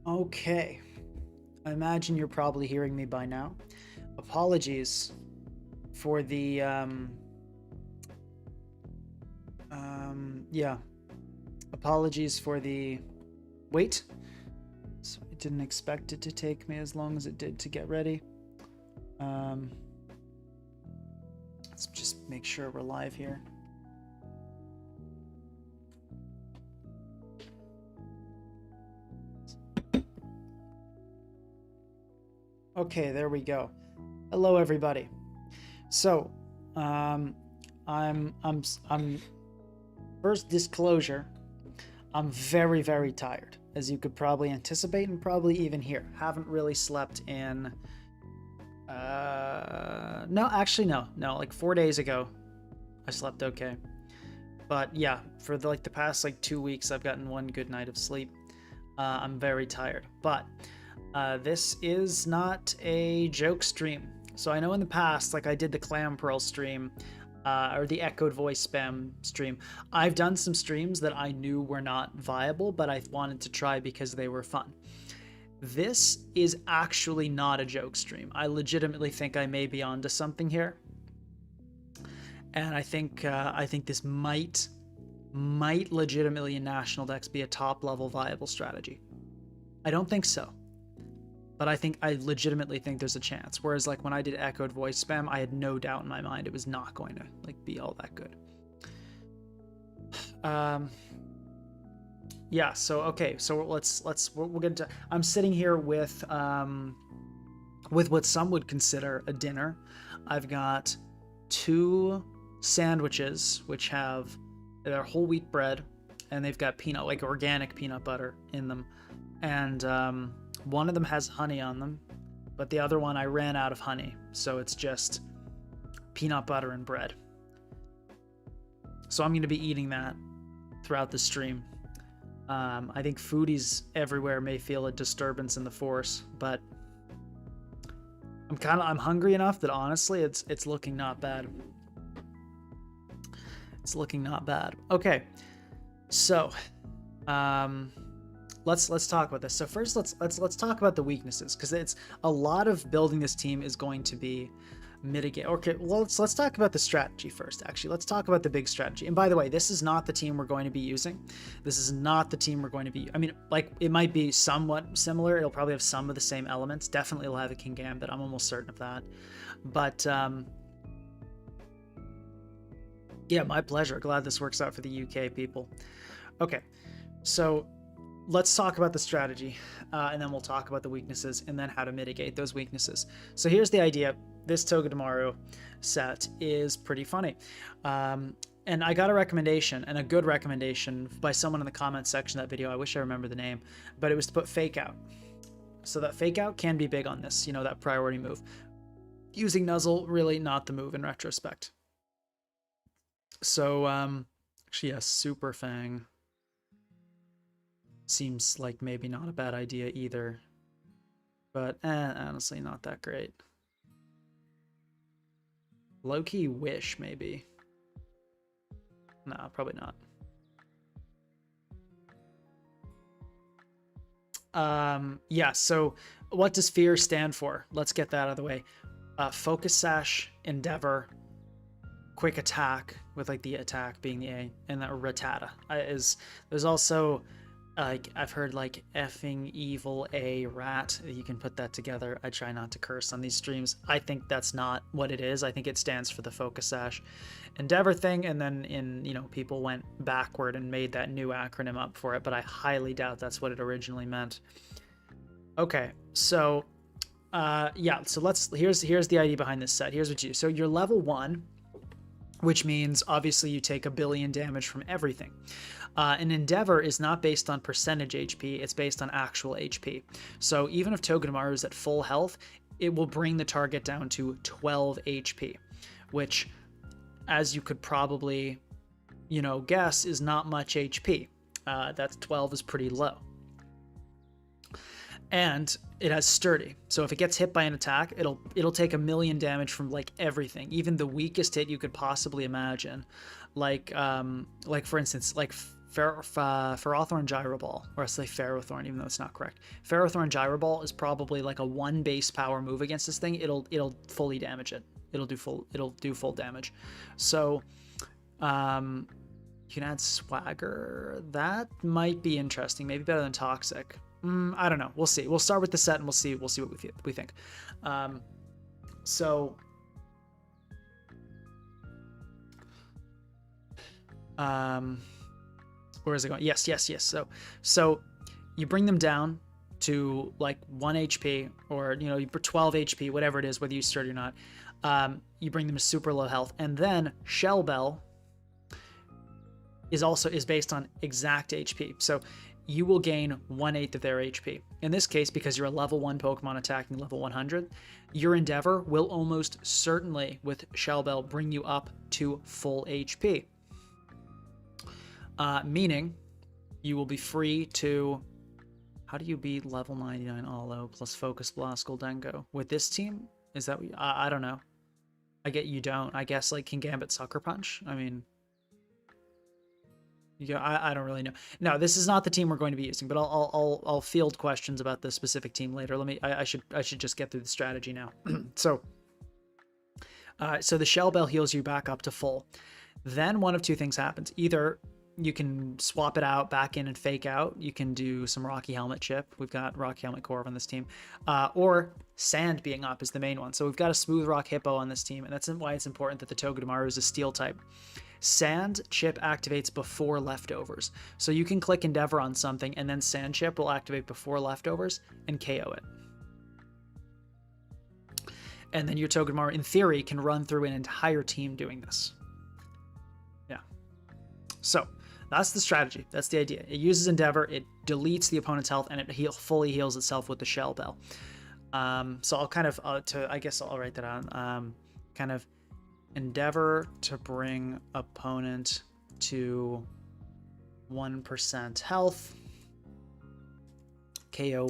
Okay. I imagine you're probably hearing me by now. Apologies for the, yeah. Apologies for the wait. So I didn't expect it to take me as long as it did to get ready. Um, let's just make sure we're live here. Okay, there we go. Hello, everybody. So, I'm first disclosure. I'm very, very tired, as you could probably anticipate and probably even hear. Haven't really slept in. No, actually, no. Like 4 days ago, I slept okay. But yeah, for the past 2 weeks, I've gotten one good night of sleep. I'm very tired, but this is not a joke stream. So I know in the past, I did the Clam Pearl stream, or the echoed voice spam stream. I've done some streams that I knew were not viable, but I wanted to try because they were fun. This is actually not a joke stream. I legitimately think I may be onto something here, and I think this might legitimately in National Dex be a top level viable strategy. I don't think so, but I legitimately think there's a chance. Whereas when I did echoed voice spam, I had no doubt in my mind it was not going to be all that good. Yeah, so okay, so we'll get into. I'm sitting here with what some would consider a dinner. I've got 2 sandwiches which have their whole wheat bread, and they've got peanut, organic peanut butter in them, and one of them has honey on them, but the other one I ran out of honey, so it's just peanut butter and bread. So I'm going to be eating that throughout the stream. I think foodies everywhere may feel a disturbance in the force, but I'm hungry enough that honestly it's looking not bad. It's looking not bad. Okay, so let's talk about this. So first, let's talk about the weaknesses, because it's a lot of building this team is going to be mitigate. Okay, well let's talk about the strategy first. Actually, let's talk about the big strategy. And by the way, this is not the team we're going to be using. This is not the team we're going to be. I mean, it might be somewhat similar. It'll probably have some of the same elements. Definitely, it'll have a King Gambit. I'm almost certain of that. But yeah, my pleasure. Glad this works out for the UK people. Okay, so let's talk about the strategy, and then we'll talk about the weaknesses and then how to mitigate those weaknesses. So here's the idea. This Togedemaru set is pretty funny. And I got a recommendation, and a good recommendation, by someone in the comments section of that video. I wish I remember the name, but it was to put Fake Out. So that Fake Out can be big on this, that priority move. Using Nuzzle, really not the move in retrospect. So, actually, yeah, Super Fang seems like maybe not a bad idea either. But, honestly, not that great. Low-key Wish, maybe. No, probably not. Yeah, so what does Fear stand for? Let's get that out of the way. Focus Sash, Endeavor, Quick Attack, with the attack being the A, and that Rattata there's also I've heard effing evil A rat. You can put that together. I try not to curse on these streams. I think that's not what it is. I think it stands for the Focus Sash Endeavor thing, and then people went backward and made that new acronym up for it, but I highly doubt that's what it originally meant. Okay, so yeah, so here's the idea behind this set. Here's what you do. So you're level 1, which means obviously you take 1 billion damage from everything. An Endeavor is not based on percentage HP, it's based on actual HP. So even if Togedemaru is at full health, it will bring the target down to 12 HP, which, as you could probably, guess, is not much HP. That's 12 is pretty low. And it has sturdy, so if it gets hit by an attack, it'll take 1,000,000 damage from like everything, even the weakest hit you could possibly imagine, like for instance, like Ferrothorn Gyro Ball, or I say Ferrothorn, even though it's not correct. Ferrothorn Gyro Ball is probably like a 1 base power move against this thing. It'll fully damage it. It'll do full damage. So, you can add Swagger. That might be interesting. Maybe better than Toxic. I don't know. We'll see. We'll start with the set and we'll see what we think. So where is it going? Yes. So you bring them down to like 1 HP, or you 12 HP, whatever it is, whether you sturdy or not. You bring them to super low health, and then Shell Bell is based on exact HP. So you will gain 1/8 of their HP. In this case, because you're a level 1 Pokemon attacking level 100, your Endeavor will almost certainly, with Shell Bell, bring you up to full HP. Meaning, you will be free to... How do you beat level 99 Alo plus Focus Blast Goldengo? With this team? Is that... I don't know. I get you don't. I guess, like, can Gambit Sucker Punch? I mean... Yeah, I don't really know. No, this is not the team we're going to be using, but I'll field questions about the specific team later. I should just get through the strategy now. So the Shell Bell heals you back up to full. Then one of two things happens. Either you can swap it out, back in and fake out. You can do some Rocky Helmet chip. We've got Rocky Helmet Corv on this team. Or Sand being up is the main one. So we've got a Smooth Rock Hippo on this team, and that's why it's important that the Togedemaru is a Steel type. Sand Chip activates before Leftovers. So you can click Endeavor on something, and then Sand Chip will activate before Leftovers and KO it. And then your Togedemaru, in theory, can run through an entire team doing this. Yeah. So that's the strategy. That's the idea. It uses Endeavor, it deletes the opponent's health, and it fully heals itself with the Shell Bell. So I'll kind of, I guess I'll write that on. Kind of Endeavor to bring opponent to 1% health. KO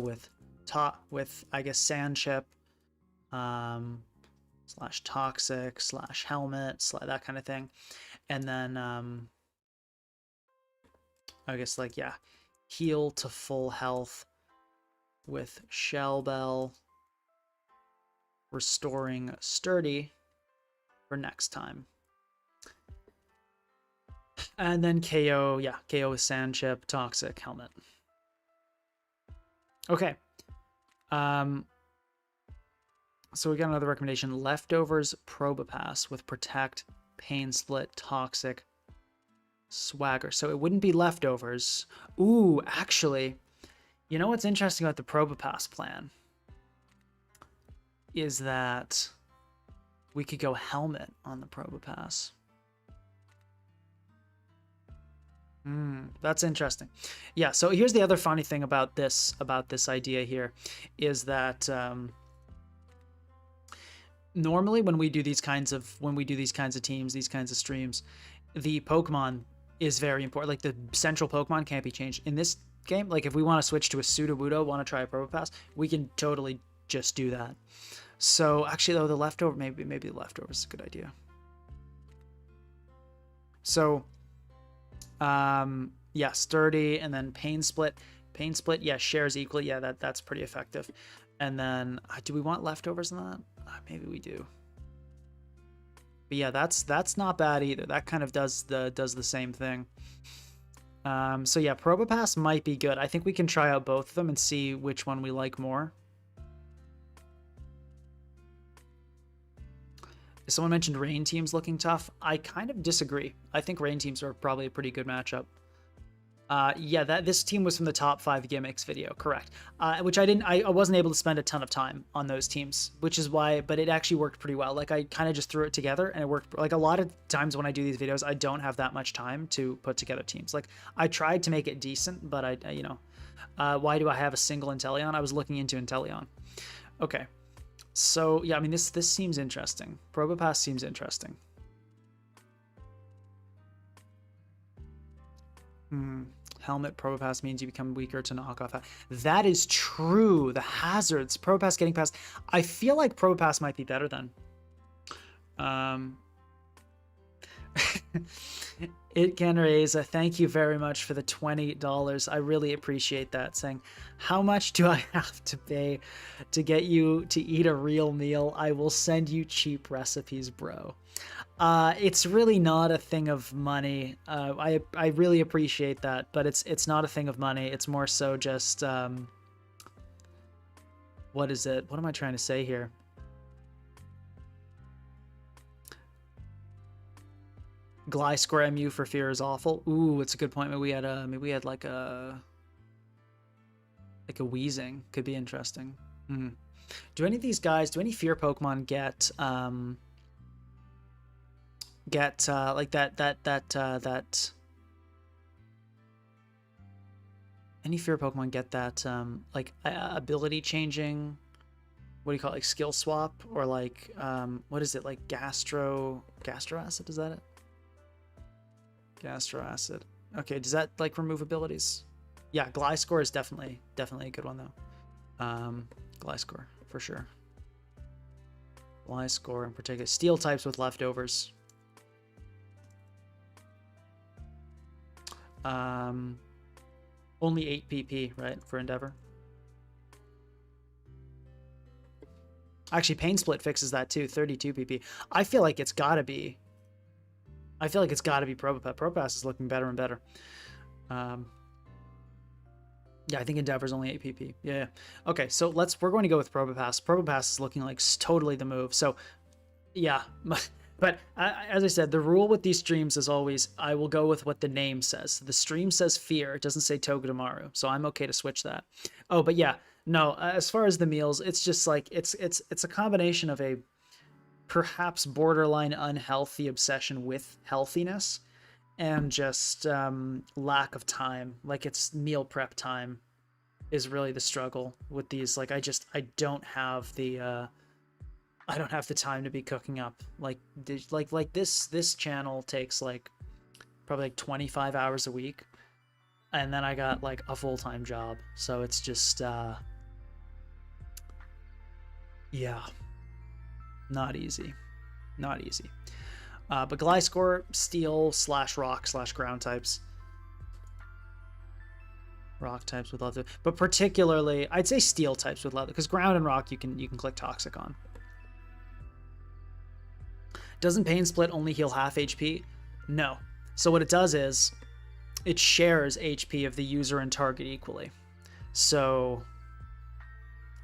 with I guess Sand Chip, slash Toxic, slash Helmet, that kind of thing. And then I guess like, yeah, heal to full health with Shell Bell, restoring sturdy for next time. And then KO, yeah, KO with Sand Chip, Toxic, Helmet. Okay. So we got another recommendation. Leftovers Probopass with Protect, Pain Split, Toxic, Swagger. So it wouldn't be Leftovers. Ooh, actually, you know what's interesting about the Probopass plan? Is that we could go Helmet on the Probopass. That's interesting. Yeah, so here's the other funny thing about this idea here, is that normally when we do these kinds of teams, these kinds of streams, the Pokemon is very important. Like the central Pokemon can't be changed. In this game, like if we want to switch to a Sudowoodo, want to try a Probopass, we can totally just do that. So actually though, the leftover, maybe the leftover is a good idea. So yeah, sturdy, and then pain split, yeah, shares equally. Yeah, that's pretty effective. And then do we want leftovers in that? Maybe we do. But yeah, that's not bad either. That kind of does the same thing. So yeah, Probopass might be good. I think we can try out both of them and see which one we like more. Someone mentioned Rain teams looking tough. I kind of disagree. I think Rain teams are probably a pretty good matchup. Yeah, this team was from the top 5 gimmicks video, correct? Which I wasn't able to spend a ton of time on those teams, which is why, but it actually worked pretty well. Like I kind of just threw it together and it worked. Like a lot of times when I do these videos, I don't have that much time to put together teams. Like I tried to make it decent, but why do I have a single Inteleon? I was looking into Inteleon. Okay. So yeah, I mean, this seems interesting. Probopass seems interesting. helmet Probopass means you become weaker to knock off. That is true. The hazards. Probopass getting past. I feel like Probopass might be better then. It can raise. Thank you very much for the $20. I really appreciate that. Saying, how much do I have to pay to get you to eat a real meal? I will send you cheap recipes, bro. It's really not a thing of money. I really appreciate that, but it's not a thing of money. It's more so just what is it? What am I trying to say here? Gliscor MU for fear is awful. Ooh, it's a good point. Maybe we had like a wheezing. Could be interesting. Do any of these guys, do any fear Pokemon get like that any fear Pokemon get that like ability changing, what do you call it, like skill swap, or like what is it, like gastro acid, is that it? Gastro acid. Okay, does that like remove abilities? Yeah, Gliscor is definitely a good one though. Gliscor for sure. Gliscor in particular. Steel types with leftovers. Only 8 PP, right, for Endeavor. Actually, Pain Split fixes that too, 32 PP. I feel like it's gotta be Probopass. Probopass is looking better and better. Yeah, I think Endeavor's only 8 PP. Yeah. Okay, so we're going to go with Probopass. Probopass is looking like totally the move. So, yeah. But as I said, the rule with these streams is always, I will go with what the name says. The stream says fear. It doesn't say Togedemaru. So I'm okay to switch that. Oh, but yeah. No, as far as the meals, it's just like, it's a combination of a perhaps borderline unhealthy obsession with healthiness and just lack of time. Like, it's meal prep time is really the struggle with these. Like, I don't have the time to be cooking up like this channel takes like probably like 25 hours a week, and then I got like a full-time job, so it's just yeah, not easy. But Gliscor, steel / rock / ground types. Rock types with leather, but particularly I'd say steel types with leather, because ground and rock you can click toxic on. Doesn't Pain Split only heal half HP? No. So what it does is it shares HP of the user and target equally. So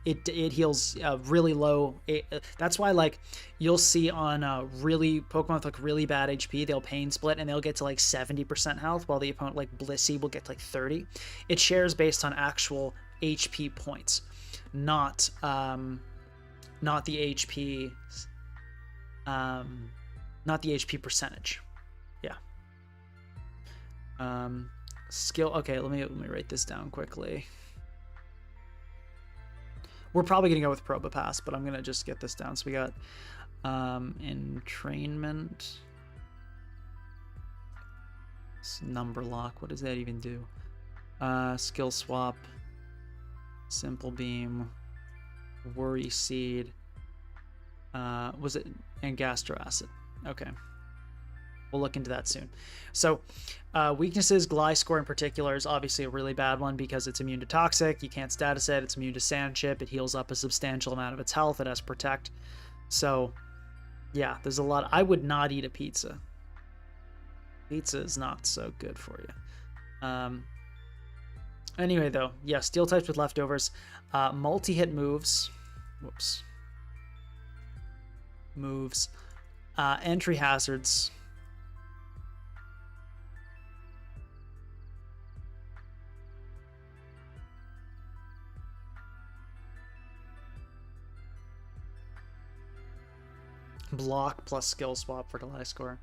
it heals really low. That's why, like, you'll see on really Pokemon with like really bad HP, they'll Pain Split and they'll get to like 70% health, while the opponent like Blissey will get to like 30. It shares based on actual HP points, not the HP. Not the HP percentage. Yeah. Skill. Okay, let me write this down quickly. We're probably gonna go with Probopass, but I'm gonna just get this down. So we got entrainment, number lock. What does that even do? Skill swap, simple beam, worry seed. Was it, and gastro acid? Okay, we'll look into that soon. So weaknesses, Gliscor in particular is obviously a really bad one because it's immune to toxic. You can't status it. It's immune to sand chip. It heals up a substantial amount of its health. It has protect. So yeah, there's a lot. I would not eat a pizza. Pizza is not so good for you. Anyway though, yeah, steel types with leftovers, multi-hit moves. Whoops. Moves, entry hazards, block plus skill swap for Gliscor.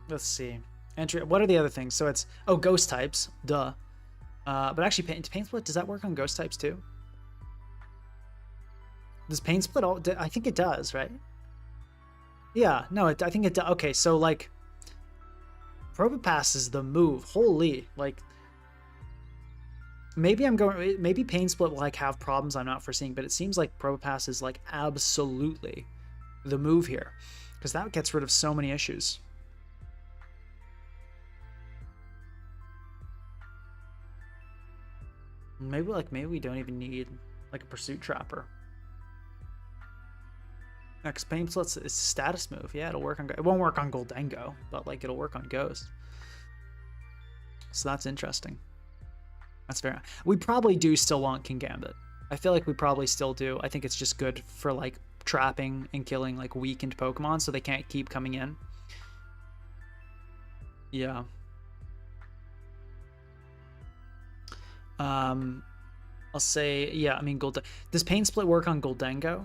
Let's see, entry. What are the other things? So it's ghost types, duh. But actually, Pain Split, does that work on ghost types too? Does Pain Split all? I think it does, right? Yeah, no, I think it does. Okay, so like, Probopass is the move. Holy, like, maybe maybe Pain Split will like have problems I'm not foreseeing, but it seems like Probopass is like absolutely the move here, because that gets rid of so many issues. Maybe we don't even need like a Pursuit Trapper. Next, Pain Split's is a status move. Yeah, it'll work on. It won't work on Goldengo, but like it'll work on Ghost. So that's interesting. That's fair. We probably do still want King Gambit. I feel like we probably still do. I think it's just good for like trapping and killing like weakened Pokemon so they can't keep coming in. Yeah. I'll say, yeah, I mean, does Pain Split work on Goldengo?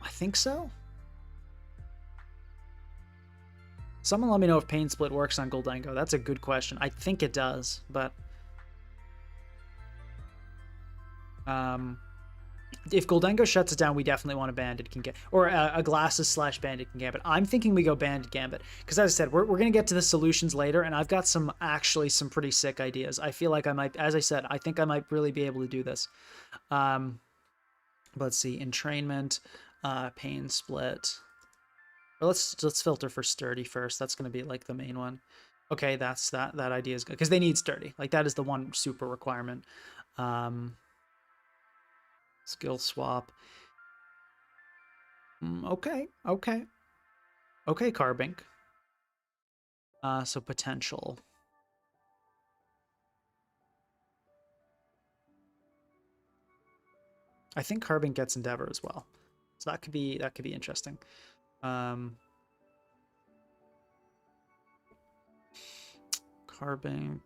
I think so. Someone let me know if Pain Split works on Goldengo. That's a good question. I think it does, but if Goldengo shuts it down, we definitely want a Banded King Gambit, or a Glasses / Banded King Gambit. I'm thinking we go Banded Gambit, because as I said, we're going to get to the solutions later, and I've got some pretty sick ideas. I feel like I might, as I said, I think I might really be able to do this. Let's see, Entrainment, Pain Split. Well, let's filter for Sturdy first. That's going to be like the main one. Okay, that idea is good, because they need Sturdy. Like that is the one super requirement. Skill swap. Okay, Carbink. So potential. I think Carbink gets Endeavor as well, so that could be interesting. Carbink.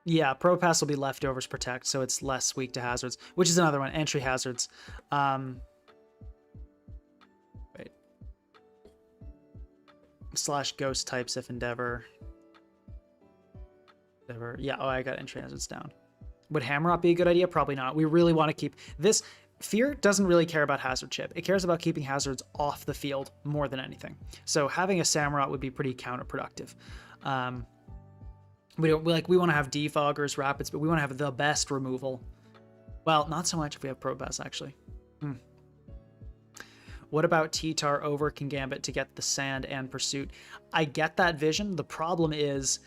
Yeah, Probopass will be Leftovers Protect, so it's less weak to hazards, which is another one. Entry hazards. Wait. / Ghost types if Endeavor. Yeah, oh, I got entry hazards down. Would Hammerot be a good idea? Probably not. We really want to keep this. Fear doesn't really care about hazard chip. It cares about keeping hazards off the field more than anything. So having a Samurott would be pretty counterproductive. We want to have defoggers, rapids, but we want to have the best removal. Well, not so much if we have Probopass, actually. What about T-Tar over King Gambit to get the Sand and Pursuit? I get that vision. The problem is,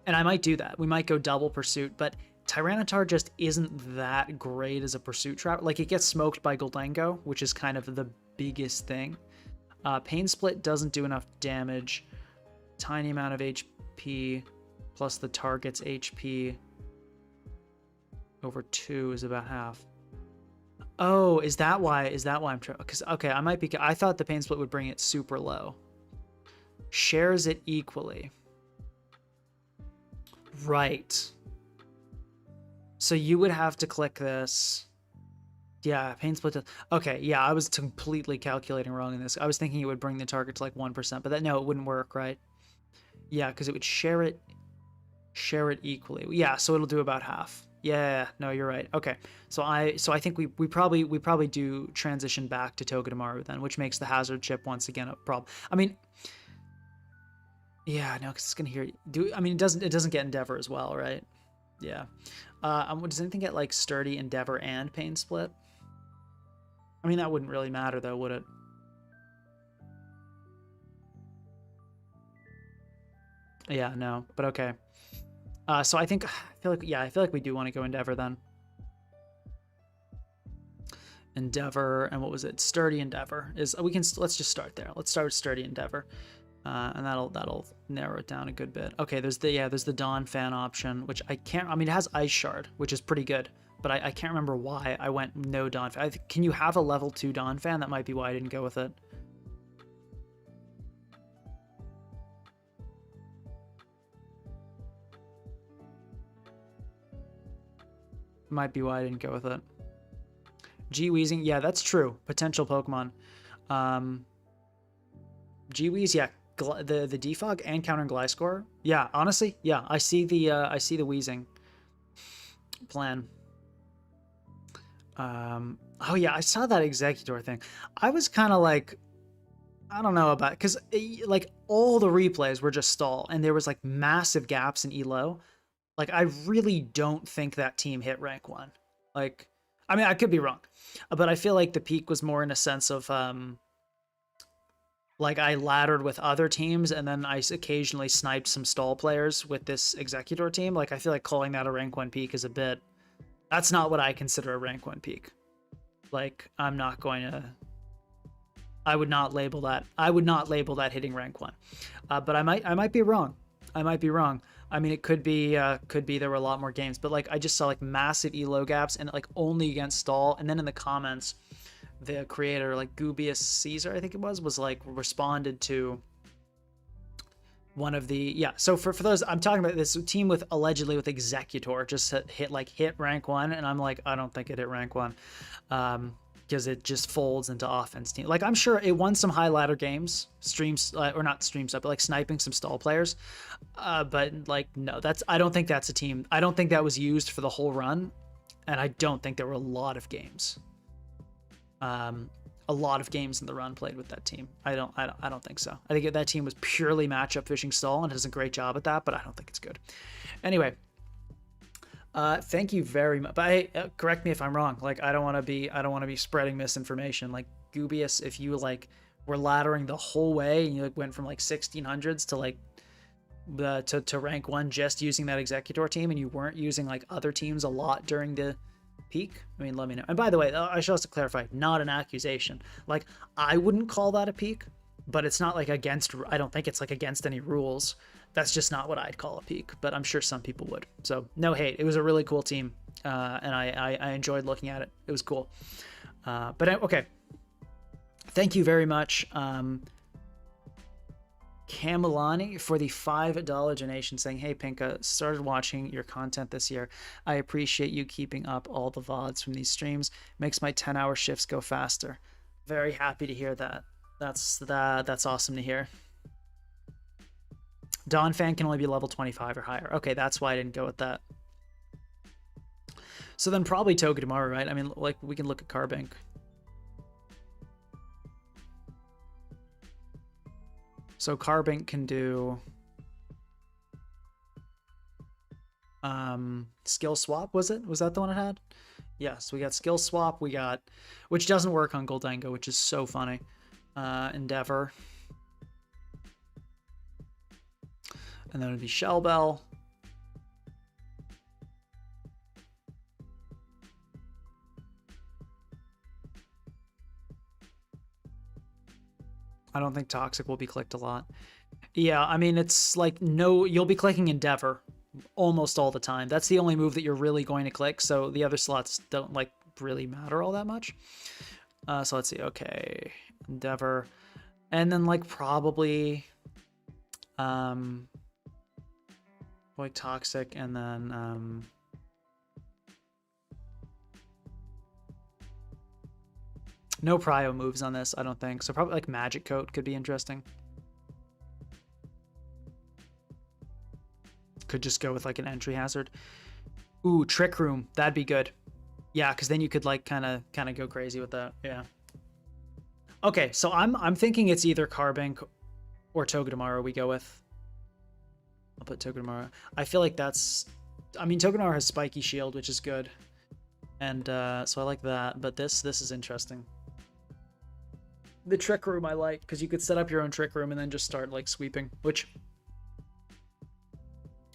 and I might do that, we might go double Pursuit, but Tyranitar just isn't that great as a Pursuit trap. Like, it gets smoked by Goldengo, which is kind of the biggest thing. Pain Split doesn't do enough damage. Tiny amount of HP plus the target's HP over 2 is about half. Oh, is that why I'm trying? Because, okay, I thought the Pain Split would bring it super low. Shares it equally. Right. So you would have to click this. Yeah, Pain Split. Okay, yeah, I was completely calculating wrong in this. I was thinking it would bring the target to like 1%, but no, it wouldn't work, right? Yeah, because it would share it equally. Yeah, so it'll do about half. Yeah, no, you're right. Okay, so I think we probably do transition back to Togedemaru then, which makes the hazard chip once again a problem. I mean, yeah, no, because it's gonna I mean, it doesn't get Endeavor as well, right? Yeah. Does anything get like Sturdy, Endeavor, and Pain Split? I mean, that wouldn't really matter though, would it? Yeah, no, but okay. So I feel like we do want to go Endeavor then. Endeavor, and what was it? Sturdy Endeavor is let's just start there. Let's start with Sturdy Endeavor. And that'll narrow it down a good bit. Okay, there's the Dawn fan option, which I mean, it has Ice Shard, which is pretty good, but I can't remember why I went no Dawn fan. Can you have a level 2 Dawn fan? That might be why I didn't go with it. Might be why I didn't go with it. G-Weezing, yeah, that's true. Potential Pokemon. G-Weez, yeah, the defog and counter Gliscor. Yeah, honestly, yeah, I see the Weezing plan. Oh yeah, I saw that Executor thing. I was kind of like, I don't know about, because like all the replays were just stall, and there was like massive gaps in elo. Like I really don't think that team hit rank 1. Like, I mean, I could be wrong, but I feel like the peak was more in a sense of like I laddered with other teams, and then I occasionally sniped some stall players with this Executor team. Like I feel like calling that a rank 1 peak is a bit. That's not what I consider a rank 1 peak. Like I'm not going to. I would not label that. I would not label that hitting rank 1. But I might be wrong. I might be wrong. I mean, it could be there were a lot more games, but like I just saw like massive elo gaps and like only against stall. And then in the comments, the creator, like Gubius Caesar, I think it was like responded to one of the, yeah. So for those, I'm talking about this team with allegedly with Executor just hit rank 1, and I'm like, I don't think it hit rank 1. Because it just folds into offense team. Like I'm sure it won some high ladder games, streams or not streams up, but like sniping some stall players. But like no, I don't think that's a team. I don't think that was used for the whole run, and I don't think there were a lot of games. A lot of games in the run played with that team. I don't think so. I think that team was purely matchup fishing stall and does a great job at that, but I don't think it's good. Anyway. Thank you very much. But hey, correct me if I'm wrong. Like I don't want to be spreading misinformation. Like Gubius, if you like were laddering the whole way and you like went from like 1600s to like to rank 1 just using that Executor team, and you weren't using like other teams a lot during the peak, I mean, let me know. And by the way, I should also clarify, not an accusation. Like I wouldn't call that a peak, but it's not like against. I don't think it's like against any rules. That's just not what I'd call a peak, but I'm sure some people would. So no hate. It was a really cool team, and I enjoyed looking at it. It was cool. But okay. Thank you very much, Camelani, for the $5 donation, saying, "Hey Pinka, started watching your content this year. I appreciate you keeping up all the VODs from these streams. Makes my 10-hour shifts go faster." Very happy to hear that. That's awesome to hear. Dawn fan can only be level 25 or higher. Okay, that's why I didn't go with that. So then probably Togedemaru, right? I mean, like, we can look at Carbink. So Carbink can do skill swap, was it? Was that the one it had? Yes, we got skill swap, which doesn't work on Goldango, which is so funny. Endeavor. And then it would be Shell Bell. I don't think Toxic will be clicked a lot. Yeah, I mean, it's like no, you'll be clicking Endeavor almost all the time. That's the only move that you're really going to click, so the other slots don't like really matter all that much. So let's see, okay, Endeavor. And then like probably like Toxic, and then no prio moves on this, I don't think. So probably like Magic Coat could be interesting. Could just go with like an entry hazard. Ooh, Trick Room, that'd be good. Yeah, because then you could like kind of go crazy with that. Yeah. Okay, so I'm thinking it's either Carbink or Togedemaru we go with. I'll put Togedemaru. I feel like that's... I mean, Togedemaru has Spiky Shield, which is good. And so I like that. But this is interesting. The Trick Room I like, because you could set up your own Trick Room and then just start like sweeping, which...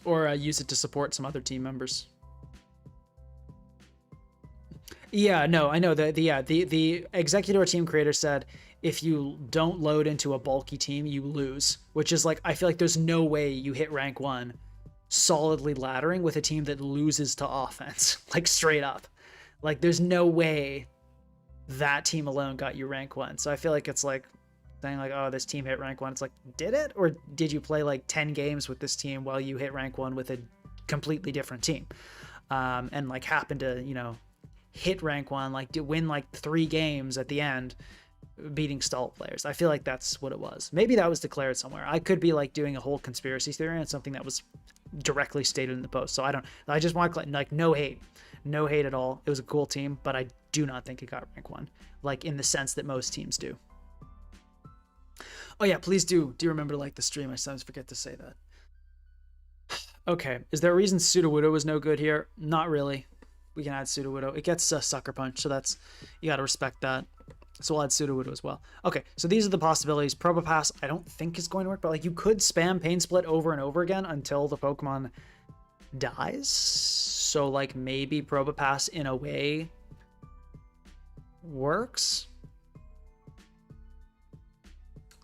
Or use it to support some other team members. Yeah, no, I know. The Executor team creator said, if you don't load into a bulky team, you lose. Which is like, I feel like there's no way you hit rank 1 solidly laddering with a team that loses to offense. Like, straight up. Like, there's no way that team alone got you rank 1. So I feel like it's like, saying like, oh, this team hit rank 1. It's like, did it? Or did you play like 10 games with this team while you hit rank 1 with a completely different team? And like happen to, you know, hit rank 1, like win like 3 games at the end, beating stall players. I feel like that's what it was. Maybe that was declared somewhere. I could be like doing a whole conspiracy theory and something that was directly stated in the post. So I just want to like no hate at all. It was a cool team, but I do not think it got rank 1, like in the sense that most teams do. Oh yeah, please do remember to like the stream. I sometimes forget to say that. Okay, is there a reason Sudowoodo was no good here? Not really. We can add Sudowoodo. It gets a Sucker Punch, so that's, you gotta respect that. So we'll add Sudowoodo as well. Okay, so these are the possibilities. Probopass, I don't think is going to work, but like you could spam Pain Split over and over again until the Pokemon dies. So like maybe Probopass in a way works.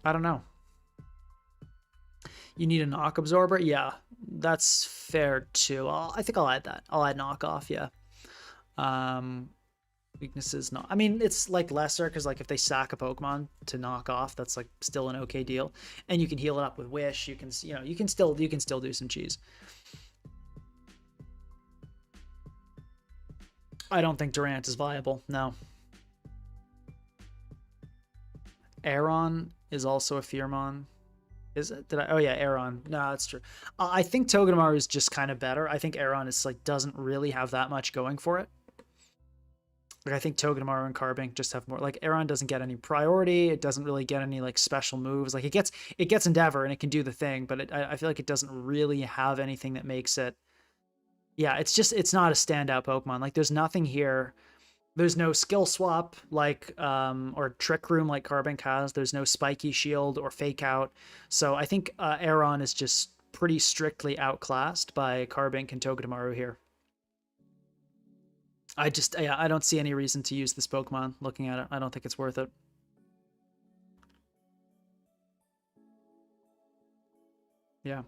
I don't know. You need a Knock Absorber? Yeah, that's fair too. I think I'll add that. I'll add Knockoff, yeah. Weaknesses, not. I mean, it's like lesser because like if they sack a Pokemon to knock off, that's like still an okay deal. And you can heal it up with Wish. You can, you know, you can still do some cheese. I don't think Durant is viable. No. Aeron is also a Fearmon. Is it? Did I? Oh yeah, Aeron. No, that's true. I think Togedemaru is just kind of better. I think Aeron is like doesn't really have that much going for it. Like I think Togedemaru and Carbink just have more. Like Aeron doesn't get any priority. It doesn't really get any like special moves. Like it gets Endeavor and it can do the thing, but I feel like it doesn't really have anything that makes it. Yeah, it's not a standout Pokemon. Like there's nothing here. There's no skill swap like or Trick Room like Carbink has. There's no Spiky Shield or Fake Out. So I think Aeron is just pretty strictly outclassed by Carbink and Togedemaru here. I don't see any reason to use this Pokemon. Looking at it, I don't think it's worth it. Yeah,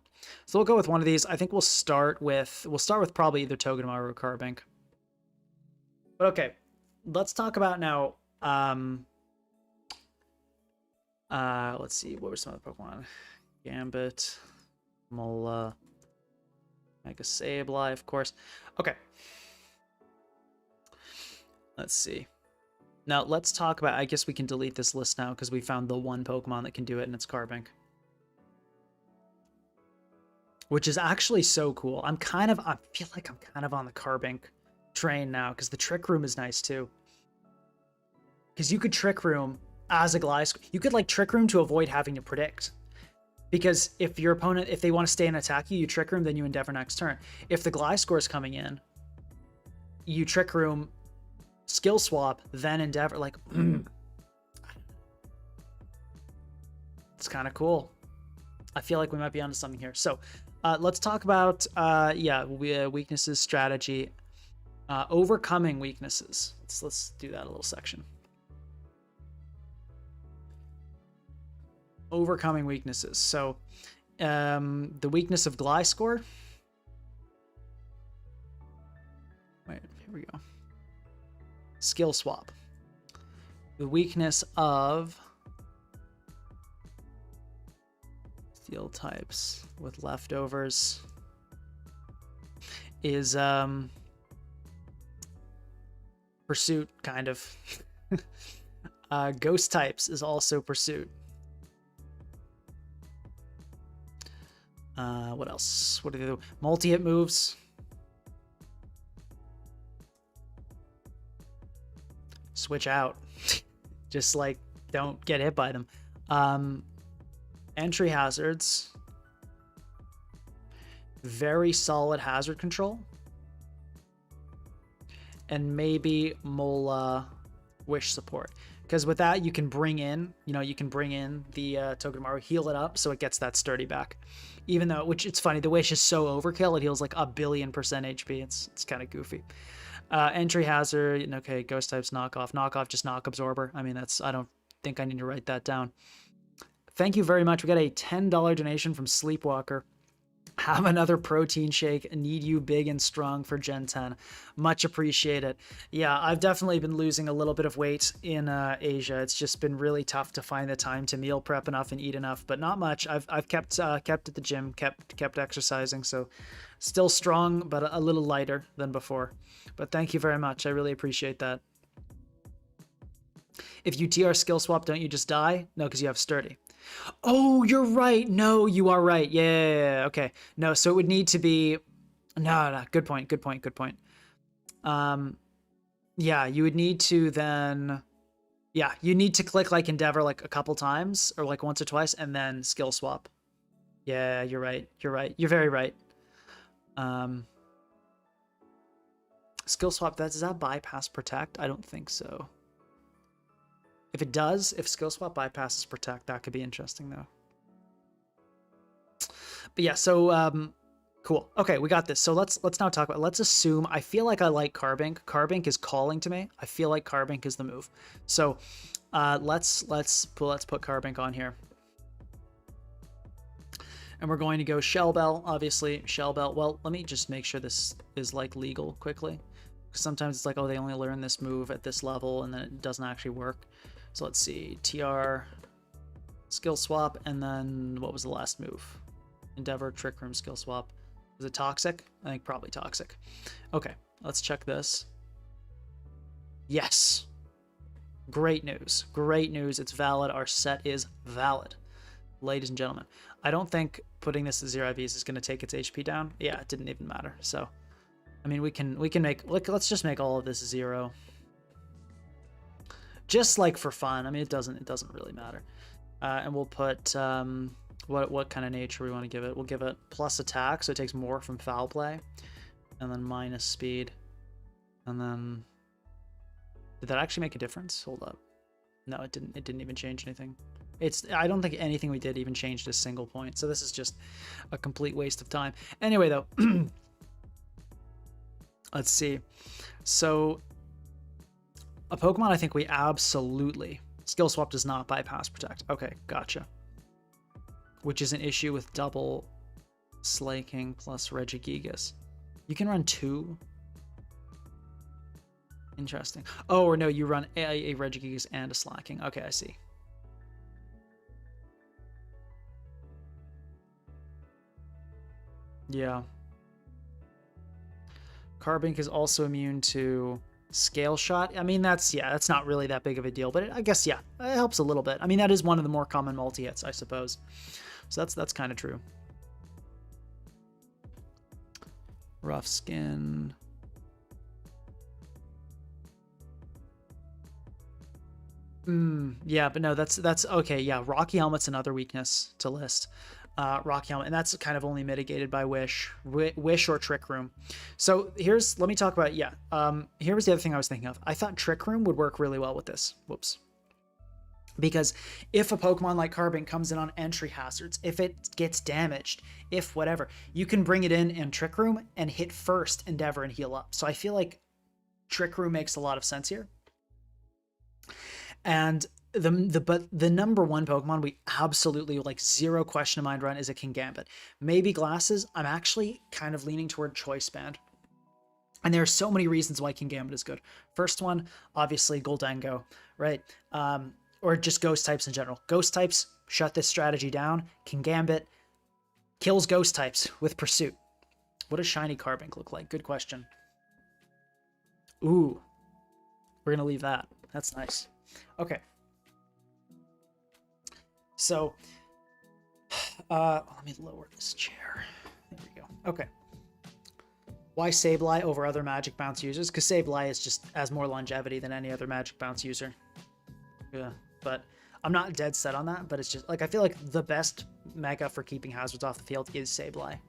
so we'll go with one of these. I think we'll start with probably either Togedemaru or Carbink. But okay, let's talk about now. Let's see, what were some other Pokemon? Gambit, Mola, Mega Sableye, of course. Okay. Let's see. Now, let's talk about... I guess we can delete this list now because we found the one Pokemon that can do it, and it's Carbink. Which is actually so cool. I feel like I'm kind of on the Carbink train now because the Trick Room is nice, too. Because you could Trick Room as a Gliscor. You could, like, Trick Room to avoid having to predict. Because if your opponent... If they want to stay and attack you, you Trick Room, then you Endeavor next turn. If the Gliscor is coming in, you Trick Room... Skill swap, then Endeavor. Like, it's kind of cool. I feel like we might be onto something here. So, let's talk about weaknesses, strategy, overcoming weaknesses. Let's do that a little section. Overcoming weaknesses. So, the weakness of Gliscor. Wait, here we go. Skill swap. The weakness of steel types with leftovers is pursuit, kind of. Ghost types is also pursuit. What else? What do they do? Multi-hit moves. Switch out. Just like don't get hit by them. Entry hazards. Very solid hazard control. And maybe Mola Wish support. Because with that you can bring in, the Togedemaru, heal it up so it gets that sturdy back. Even though, which it's funny, the Wish is so overkill, it heals like 1,000,000,000% HP. It's kind of goofy. Entry hazard, okay, ghost types, knockoff, just knock absorber. I mean, I don't think I need to write that down. Thank you very much. We got a $10 donation from Sleepwalker. Have another protein shake. Need you big and strong for Gen 10. Much appreciated. Yeah, I've definitely been losing a little bit of weight in Asia. It's just been really tough to find the time to meal prep enough and eat enough, but not much. I've kept at the gym, kept exercising, so still strong, but a little lighter than before. But thank you very much. I really appreciate that. If you TR skill swap, don't you just die? No, because you have sturdy. Oh, you're right. No, you are right. Yeah, okay. No, so it would need to be... No, good point. Yeah, you would need to then Yeah, you need to click like Endeavor like a couple times or like once or twice and then skill swap. Yeah, you're right. You're right. You're very right. Skill swap, does that bypass protect? I don't think so. If it does, if skill swap bypasses protect, that could be interesting though. But yeah, so cool. Okay, we got this. So let's now talk about. Let's assume. I feel like I like Carbink. Carbink is calling to me. I feel like Carbink is the move. So let's put Carbink on here, and we're going to go Shell Bell. Obviously, Shell Bell. Well, let me just make sure this is like legal quickly, because sometimes it's like, oh, they only learn this move at this level, and then it doesn't actually work. So let's see, TR, skill swap, and then what was the last move? Endeavor, Trick Room, skill swap. Is it toxic? I think probably toxic. Okay, let's check this. Yes. Great news. Great news. It's valid. Our set is valid. Ladies and gentlemen, I don't think putting this at 0 IVs is going to take its HP down. Yeah, it didn't even matter. So, I mean, we can make, let's just make all of this 0. Just like for fun. I mean, it doesn't really matter. And we'll put what kind of nature we want to give it. We'll give it plus attack, so it takes more from foul play, and then minus speed. And then did that actually make a difference? Hold up. No, it didn't. It didn't even change anything. I don't think anything we did even changed a single point. So this is just a complete waste of time. Anyway, though, let's see. So a Pokemon I think we absolutely... Skill Swap does not bypass Protect. Okay, gotcha. Which is an issue with double Slaking plus Regigigas. You can run 2. Interesting. Oh, or no, you run a Regigigas and a Slaking. Okay, I see. Yeah. Carbink is also immune to Scale Shot. I mean, that's not really that big of a deal, but I guess, yeah, it helps a little bit. I mean, that is one of the more common multi-hits, I suppose. So that's kind of true. Rough Skin. Yeah, but no, that's okay. Yeah, Rocky Helmet's another weakness to list. Rocky Helmet, and that's kind of only mitigated by Wish or Trick Room. So let me talk about, here was the other thing I was thinking of. I thought Trick Room would work really well with this. Whoops. Because if a Pokemon like Carbink comes in on entry hazards, if it gets damaged, if whatever, you can bring it in Trick Room and hit first Endeavor and heal up. So I feel like Trick Room makes a lot of sense here. And the number one Pokemon we absolutely, like, zero question in mind run is a Kingambit. Maybe Glasses. I'm actually kind of leaning toward Choice Band. And there are so many reasons why Kingambit is good. First one, obviously Goldengo, right? Or just Ghost types in general. Ghost types shut this strategy down. Kingambit kills Ghost types with Pursuit. What does Shiny Carbink look like? Good question. Ooh. We're going to leave that. That's nice. Okay. So, let me lower this chair. There we go. Okay. Why Sableye over other Magic Bounce users? Because Sableye has more longevity than any other Magic Bounce user. Yeah, but I'm not dead set on that, but it's just, like, I feel like the best mega for keeping hazards off the field is Sableye. I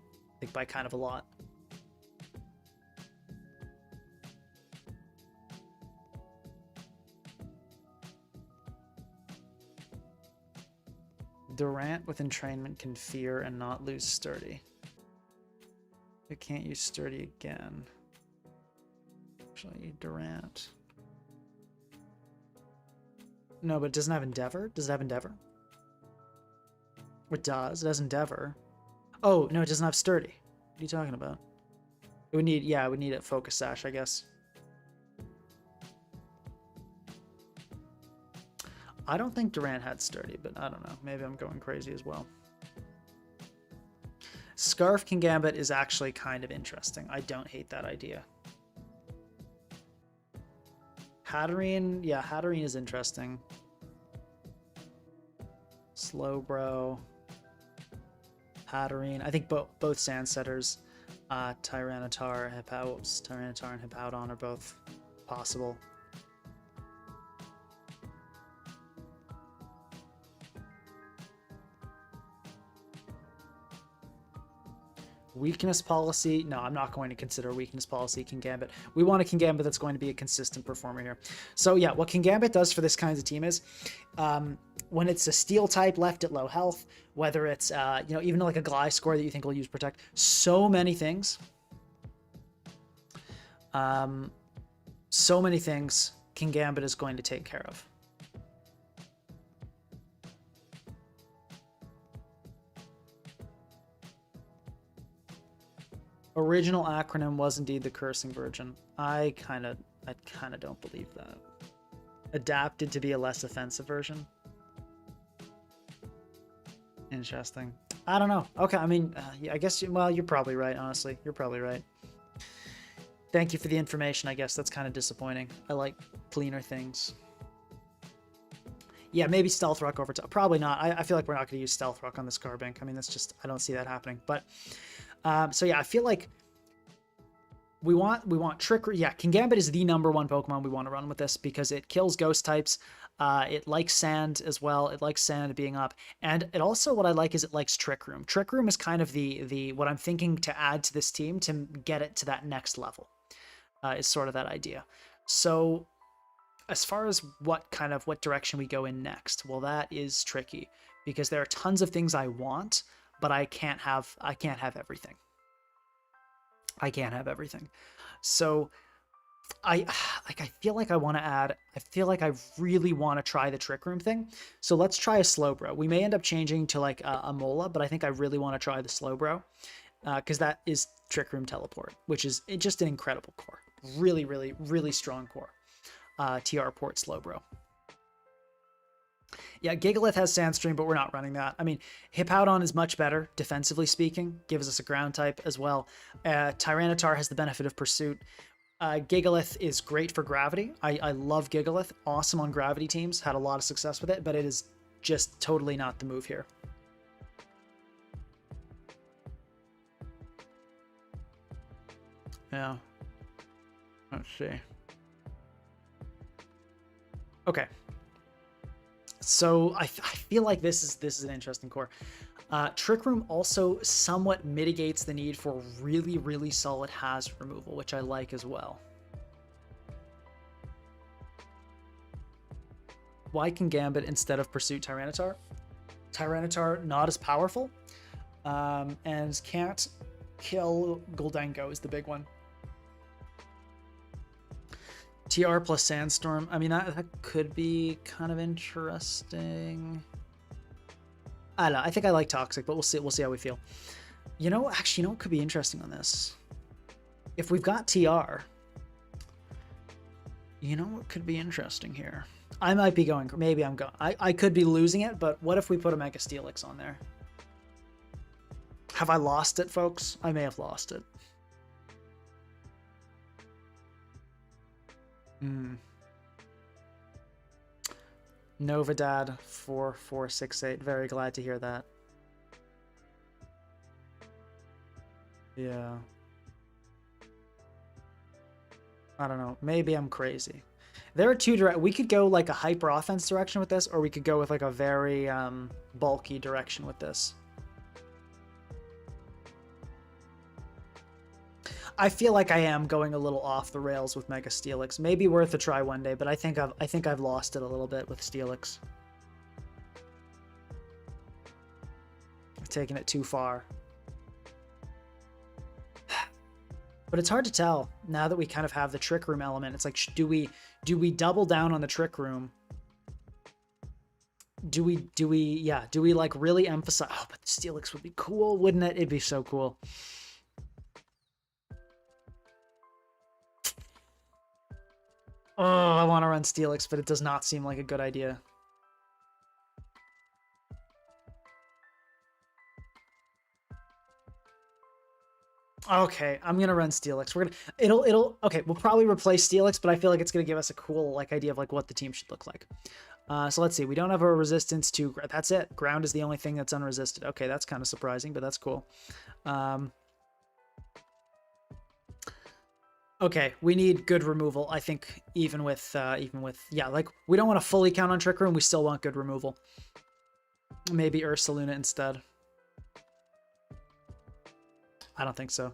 think by kind of a lot. Durant with entrainment can fear and not lose sturdy. It can't use sturdy again. Actually, Durant. No, but it doesn't have Endeavor? Does it have Endeavor? It does. It has Endeavor. Oh, no, it doesn't have sturdy. What are you talking about? It would need, it would need a Focus Sash, I guess. I don't think Durant had sturdy, but I don't know. Maybe I'm going crazy as well. Scarf Kingambit is actually kind of interesting. I don't hate that idea. Hatterene, yeah, Hatterene is interesting. Slowbro. Hatterene. I think both Sandsetters, Tyranitar and Hippowdon are both possible. Weakness policy. No, I'm not going to consider a weakness policy Kingambit. We want a Kingambit that's going to be a consistent performer here. So yeah, what Kingambit does for this kind of team is when it's a steel type left at low health, whether it's you know, even like a Gliscor that you think will use protect, so many things. So many things Kingambit is going to take care of. Original acronym was indeed the Cursing Virgin. I kind of don't believe that. Adapted to be a less offensive version. Interesting. I don't know. Okay, I mean, I guess, well, you're probably right, honestly. You're probably right. Thank you for the information, I guess. That's kind of disappointing. I like cleaner things. Yeah, maybe Stealth Rock over top. Probably not. I feel like we're not going to use Stealth Rock on this Carbink. I mean, that's just, I don't see that happening. But, so yeah, I feel like we want Trickery. Yeah, Kingambit is the #1 Pokemon we want to run with this because it kills ghost types. It likes sand as well. It likes sand being up. And it also, what I like is it likes Trick Room. Trick Room is kind of the what I'm thinking to add to this team to get it to that next level. Is sort of that idea. So as far as what direction we go in next, well, that is tricky because there are tons of things I want, but I can't have everything. I can't have everything. So I feel like I want to add, I feel like I really want to try the Trick Room thing. So let's try a Slowbro. We may end up changing to like a Mola, but I think I really want to try the Slowbro because that is Trick Room Teleport, which is just an incredible core. Really, really, really strong core. TR Port Slowbro. Yeah, Gigalith has Sandstream, but we're not running that. I mean, Hippowdon is much better, defensively speaking. Gives us a ground type as well. Tyranitar has the benefit of Pursuit. Gigalith is great for Gravity. I love Gigalith. Awesome on Gravity teams. Had a lot of success with it, but it is just totally not the move here. Yeah. Let's see. Okay. So I feel like this is an interesting core. Trick Room also somewhat mitigates the need for really, really solid hazard removal, which I like as well. Why Kingambit instead of Pursuit Tyranitar? Tyranitar not as powerful, and can't kill Goldengo is the big one. TR plus Sandstorm. I mean, that could be kind of interesting. I don't know. I think I like Toxic, but we'll see. We'll see how we feel. You know, actually, you know what could be interesting on this? If we've got TR, you know what could be interesting here? I might be going. Maybe I'm going. I could be losing it, but what if we put a Mega Steelix on there? Have I lost it, folks? I may have lost it. Novadad 4468. Very glad to hear that. Yeah. I don't know. Maybe I'm crazy. There are two we could go like a hyper offense direction with this, or we could go with like a very bulky direction with this. I feel like I am going a little off the rails with Mega Steelix. Maybe worth a try one day, but I think I've lost it a little bit with Steelix. I've taken it too far. But it's hard to tell now that we kind of have the Trick Room element. It's like, do we double down on the Trick Room? Do we like really emphasize? Oh, but the Steelix would be cool, wouldn't it? It'd be so cool. Oh, I want to run Steelix, but it does not seem like a good idea. Okay, I'm gonna run Steelix. Okay, we'll probably replace Steelix, but I feel like it's gonna give us a cool like idea of like what the team should look like. So let's see. We don't have a resistance to. That's it. Ground is the only thing that's unresisted. Okay, that's kind of surprising, but that's cool. Okay, we need good removal. I think even with yeah, like we don't want to fully count on Trick Room. We still want good removal. Maybe Ursaluna instead. I don't think so.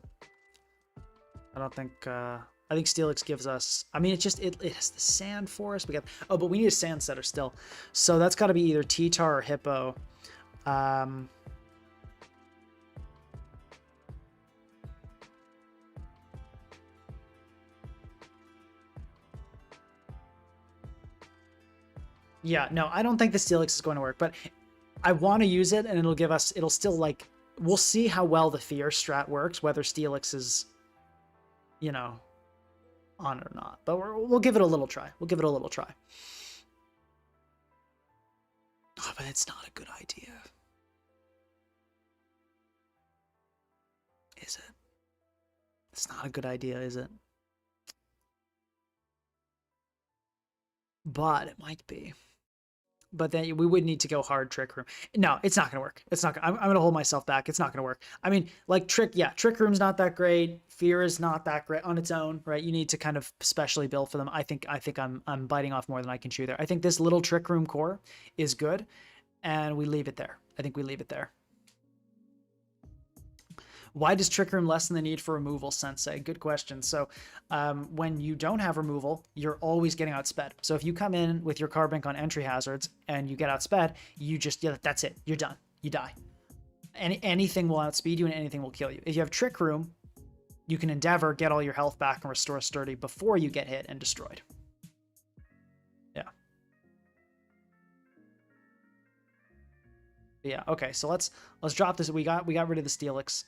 I don't think, I think Steelix gives us, I mean, it has the sand forest. We got, oh, but we need a sand setter still. So that's got to be either T-Tar or Hippo. Yeah, no, I don't think the Steelix is going to work, but I want to use it, and it'll give us, it'll still, like, we'll see how well the Fear strat works, whether Steelix is, you know, on it or not. But we'll give it a little try. We'll give it a little try. Oh, but it's not a good idea. Is it? It's not a good idea, is it? But it might be. But then we would need to go hard Trick Room. No, it's not going to work. It's not. I'm going to hold myself back. It's not going to work. I mean, like Trick Room's not that great. Fear is not that great on its own, right? You need to kind of specially build for them. I think I'm biting off more than I can chew there. I think this little Trick Room core is good, and we leave it there. I think we leave it there. Why does Trick Room lessen the need for removal, Sensei? Good question. So when you don't have removal, you're always getting outsped. So if you come in with your card bank on entry hazards and you get outsped, you just, yeah, that's it. You're done. You die. Anything will outspeed you and anything will kill you. If you have Trick Room, you can Endeavor, get all your health back, and restore Sturdy before you get hit and destroyed. Yeah. Yeah, okay, so let's drop this. We got rid of the Steelix.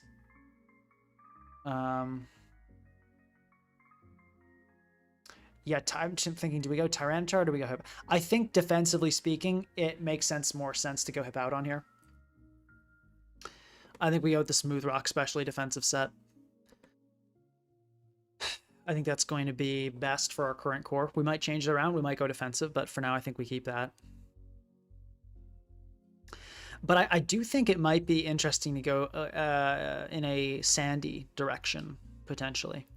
Yeah, I'm thinking, do we go Tyranitar or do we go Hip? I think defensively speaking, it makes more sense to go Hip out on here. I think we go with the Smooth Rock, especially defensive set. I think that's going to be best for our current core. We might change it around. We might go defensive, but for now, I think we keep that. But I do think it might be interesting to go in a sandy direction, potentially.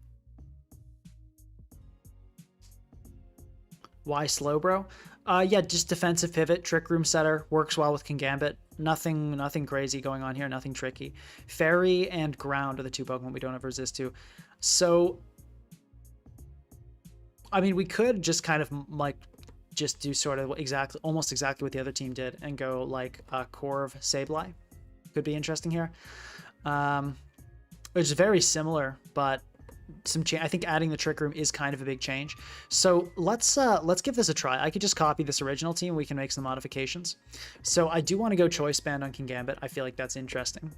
Why Slowbro? Yeah, just defensive pivot, Trick Room setter, works well with Kingambit. Nothing crazy going on here, nothing tricky. Fairy and Ground are the two Pokemon we don't have resist to. So, I mean, we could just kind of like just do sort of almost exactly what the other team did and go like Corv Sableye. Could be interesting here. Which is very similar, but I think adding the Trick Room is kind of a big change. So let's give this a try. I could just copy this original team. We can make some modifications. So I do want to go Choice Band on Kingambit. I feel like that's interesting.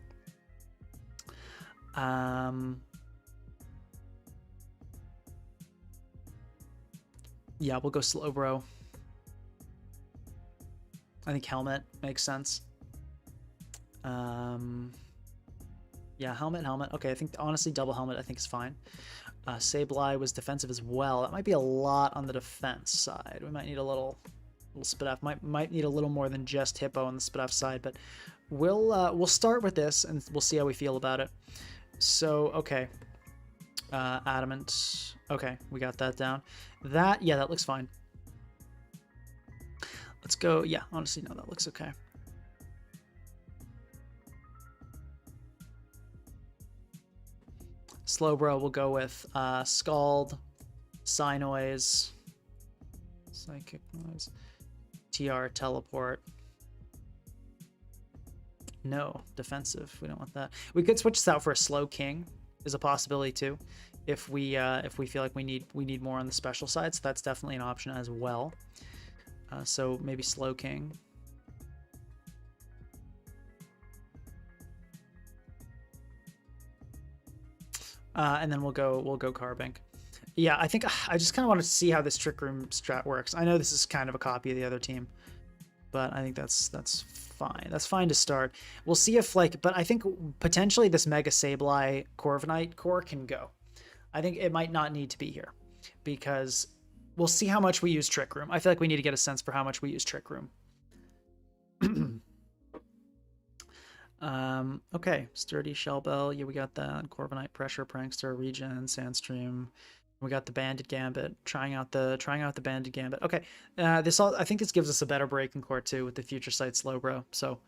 Yeah, we'll go Slowbro. I think Helmet makes sense. Yeah, Helmet. Okay, I think honestly double Helmet I think is fine. Sableye was defensive as well. That might be a lot on the defense side. We might need a little spit off. Might need a little more than just Hippo on the spit off side, but we'll start with this and we'll see how we feel about it. So okay, Adamant. Okay, we got that down. That looks fine. Let's go. Yeah, honestly, no, that looks okay. Slowbro will go with Scald, Psynoise, Psychic Noise, TR, Teleport. No, defensive. We don't want that. We could switch this out for a Slow King. Is a possibility too, if we feel like we need more on the special side. So that's definitely an option as well. So maybe Slow King. And then we'll go Carbink. Yeah, I think I just kind of want to see how this Trick Room strat works. I know this is kind of a copy of the other team, but I think that's fine. That's fine to start. We'll see if but I think potentially this Mega Sableye Corviknight core can go. I think it might not need to be here because we'll see how much we use Trick Room. I feel like we need to get a sense for how much we use Trick Room. Okay, Sturdy, Shellbell, yeah, we got that. Corviknight, Pressure, Prankster, Regen, Sandstream. We got the Banded Gambit, trying out the Banded Gambit. Okay, I think this gives us a better breaking core too with the Future Sight Slowbro. So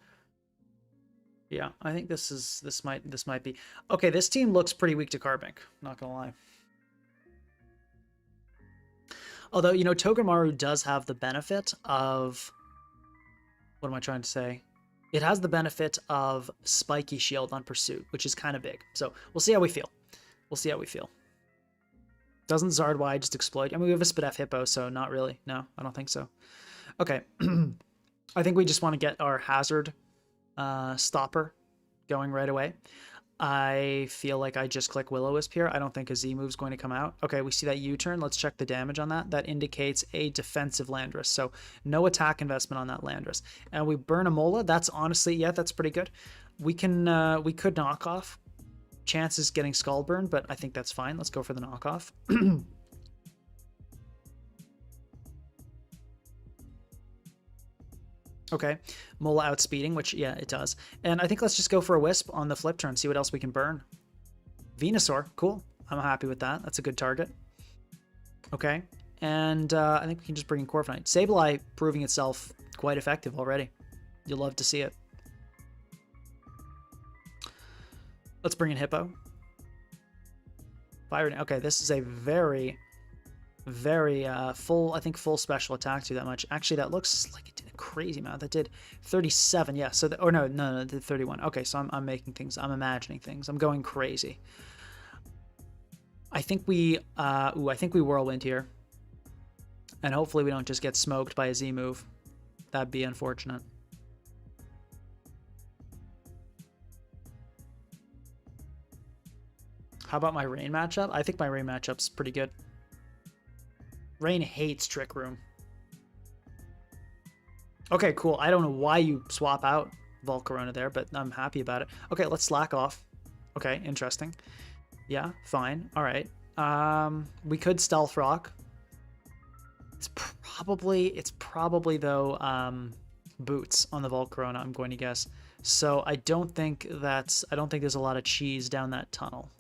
Yeah, I think this might be okay. This team looks pretty weak to Carbink. Not gonna lie. Although, you know, Togedemaru does have the benefit of, what am I trying to say? It has the benefit of spiky shield on pursuit, which is kind of big. So we'll see how we feel. We'll see how we feel. Doesn't Zardwide just explode? I mean, we have a Spidef Hippo, so not really. No, I don't think so. Okay. I think we just want to get our hazard stopper going right away. I feel like I just click Will-O-Wisp here. I don't think a Z move's going to come out. Okay, we see that U-turn. Let's check the damage on that. That indicates a defensive Landorus, so no attack investment on that Landorus. And we burn a Mola. That's honestly, yeah, that's pretty good. We could knock off. Chances getting Skull Burn, but I think that's fine. Let's go for the knockoff. Okay, Mola outspeeding, which, yeah, it does. And I think let's just go for a Wisp on the flip turn, see what else we can burn. Venusaur, cool. I'm happy with that. That's a good target. Okay, and I think we can just bring in Corviknight. Sableye proving itself quite effective already. You'll love to see it. Let's bring in Hippo. Fire. Okay, this is a very full, I think full special attack to that much. Actually, that looks like it did a crazy amount. That did 37, yeah. So, or no, it did 31. Okay, so I'm making things, I'm imagining things. I'm going crazy. I think we, I think we Whirlwind here. And hopefully we don't just get smoked by a Z move. That'd be unfortunate. How about my Rain matchup? I think my Rain matchup's pretty good. Rain hates Trick Room. Okay, cool. I don't know why you swap out Volcarona there, but I'm happy about it. Okay, let's slack off. Okay, interesting. Yeah, fine. All right. We could Stealth Rock. It's probably though Boots on the Volcarona, I'm going to guess. So I don't think there's a lot of cheese down that tunnel.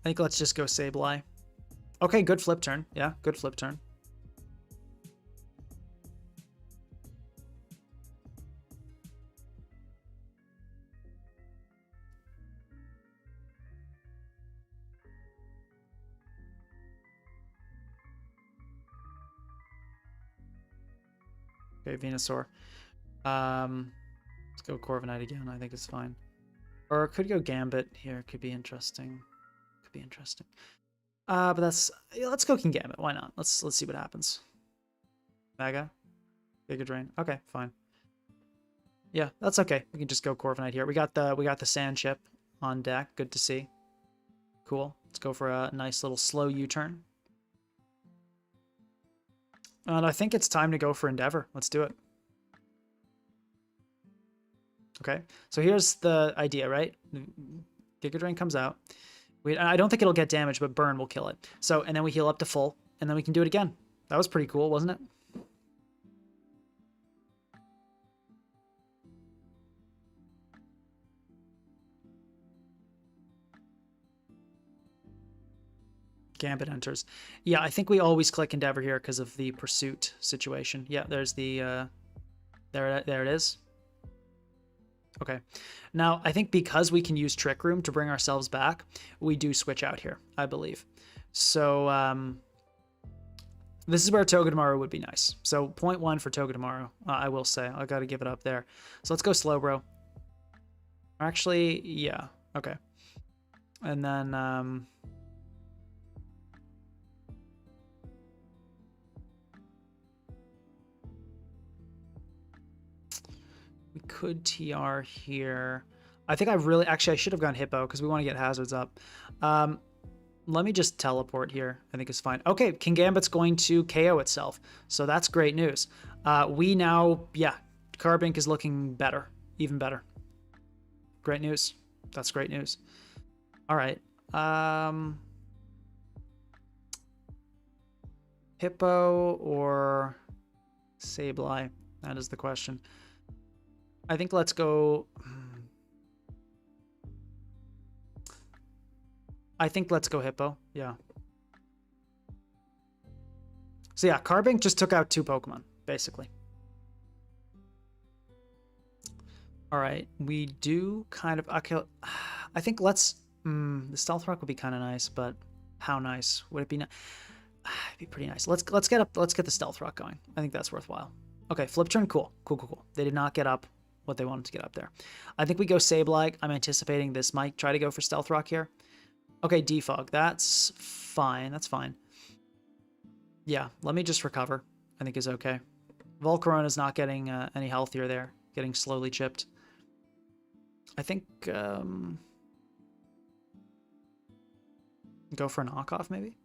I think let's just go Sableye. Okay, good flip turn. Yeah, good flip turn. Okay, Venusaur. Let's go Corviknight again. I think it's fine. Or could go Gambit here. Could be interesting. Could be interesting. But that's, yeah, let's go King Gambit. Why not? Let's see what happens. Mega, Giga Drain. Okay, fine. Yeah, that's okay. We can just go Corviknight here. We got the Sand Chip on deck. Good to see. Cool. Let's go for a nice little slow U-turn. And I think it's time to go for Endeavor. Let's do it. Okay, so here's the idea, right? Giga Drain comes out. I don't think it'll get damage, but Burn will kill it. So, and then we heal up to full, and then we can do it again. That was pretty cool, wasn't it? Gambit enters. Yeah, I think we always click Endeavor here because of the pursuit situation. Yeah, there's the, there it is. Okay. Now, I think because we can use Trick Room to bring ourselves back, we do switch out here, I believe. So, this is where Togedemaru would be nice. So, 0.1 for Togedemaru, I will say. I got to give it up there. So, let's go Slowbro. Actually, yeah. Okay. And then, we could TR here. I think I should have gone Hippo because we want to get hazards up. Let me just teleport here. I think it's fine. Okay, King Gambit's going to KO itself. So that's great news. We now, yeah, Carbink is looking better. Even better. Great news. That's great news. All right. Hippo or Sableye? That is the question. I think let's go. I think let's go Hippo. Yeah. So yeah, Carbink just took out 2 Pokemon, basically. All right, we do kind of, okay, I think let's, the Stealth Rock would be kind of nice, but how nice would it be? It'd be pretty nice. Let's get the Stealth Rock going. I think that's worthwhile. Okay, flip turn, cool. They did not get up what they wanted to get up there. I think we go Sableye. I'm anticipating this might try to go for Stealth Rock here. Okay, Defog, that's fine, Yeah, let me just recover, I think is okay. Volcarona's not getting any healthier there, getting slowly chipped. I think, go for a knockoff maybe?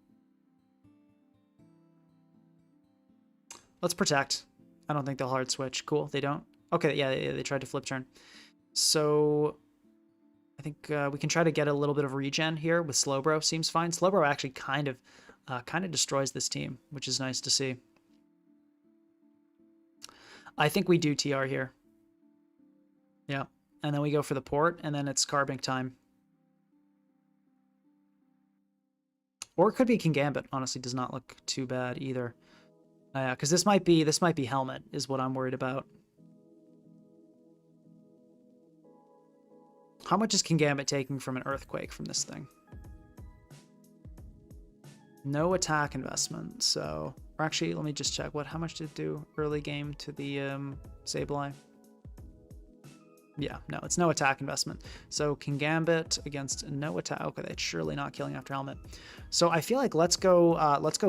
Let's protect. I don't think they'll hard switch. Cool, they don't. Okay, yeah, they tried to flip turn. So I think we can try to get a little bit of regen here with Slowbro. Seems fine. Slowbro actually kind of destroys this team, which is nice to see. I think we do TR here. Yeah, and then we go for the port, and then it's Carbink time. Or it could be King Gambit. Honestly, does not look too bad either. Yeah, because this might be Helmet is what I'm worried about. How much is King Gambit taking from an Earthquake from this thing? No attack investment, so... Or actually, let me just check. How much did it do early game to the Sableye? Yeah, no, it's no attack investment. So King Gambit against no attack. Okay, that's surely not killing after Helmet. So I feel like let's go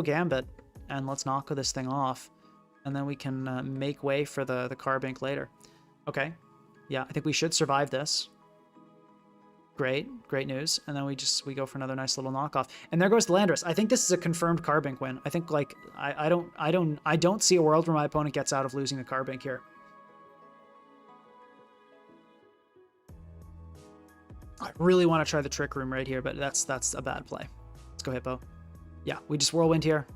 Gambit and let's knock this thing off, and then we can make way for the Carbink later. Okay, yeah, I think we should survive this. Great news. And then we go for another nice little knockoff. And there goes the Landorus. I think this is a confirmed Carbink win. I think like I don't see a world where my opponent gets out of losing the Carbink here. I really want to try the Trick Room right here, but that's a bad play. Let's go Hippo. Yeah, we just Whirlwind here.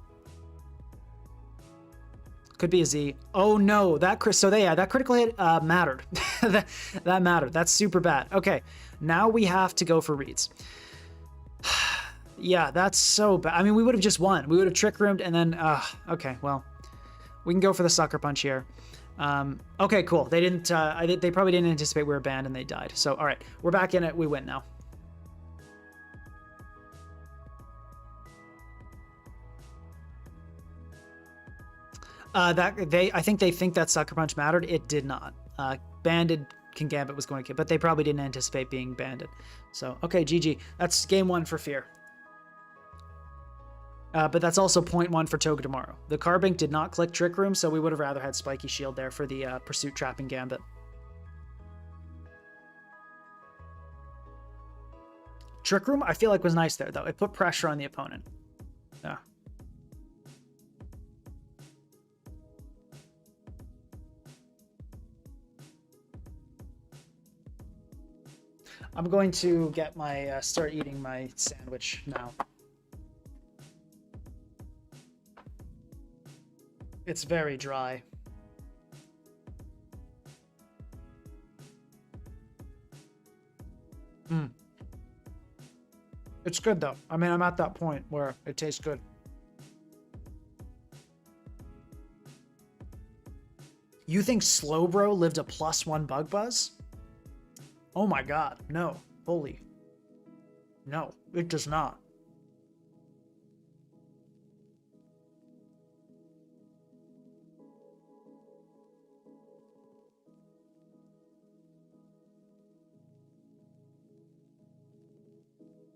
Could be a Z. Oh no, that critical hit mattered. that mattered. That's super bad. Okay, now we have to go for reads. Yeah, that's so bad. I mean, we would have just won. We would have Trick Roomed and then, okay, well, we can go for the Sucker Punch here. Okay, cool. They didn't, they probably didn't anticipate we were banned and they died. So, all right, we're back in it. We win now. I think they think that Sucker Punch mattered. It did not. Banded King Gambit was going to kill, but they probably didn't anticipate being banded. So, okay, GG. That's game 1 for Fear. But that's also point 1 for Togedemaru. The Carbink did not click Trick Room, so we would have rather had Spiky Shield there for the Pursuit Trapping Gambit. Trick Room, I feel like was nice there, though. It put pressure on the opponent. Yeah. I'm going to get my, start eating my sandwich now. It's very dry. It's good though. I mean, I'm at that point where it tastes good. You think Slowbro lived a +1 Bug Buzz? Oh my god, no. Holy. No, it does not.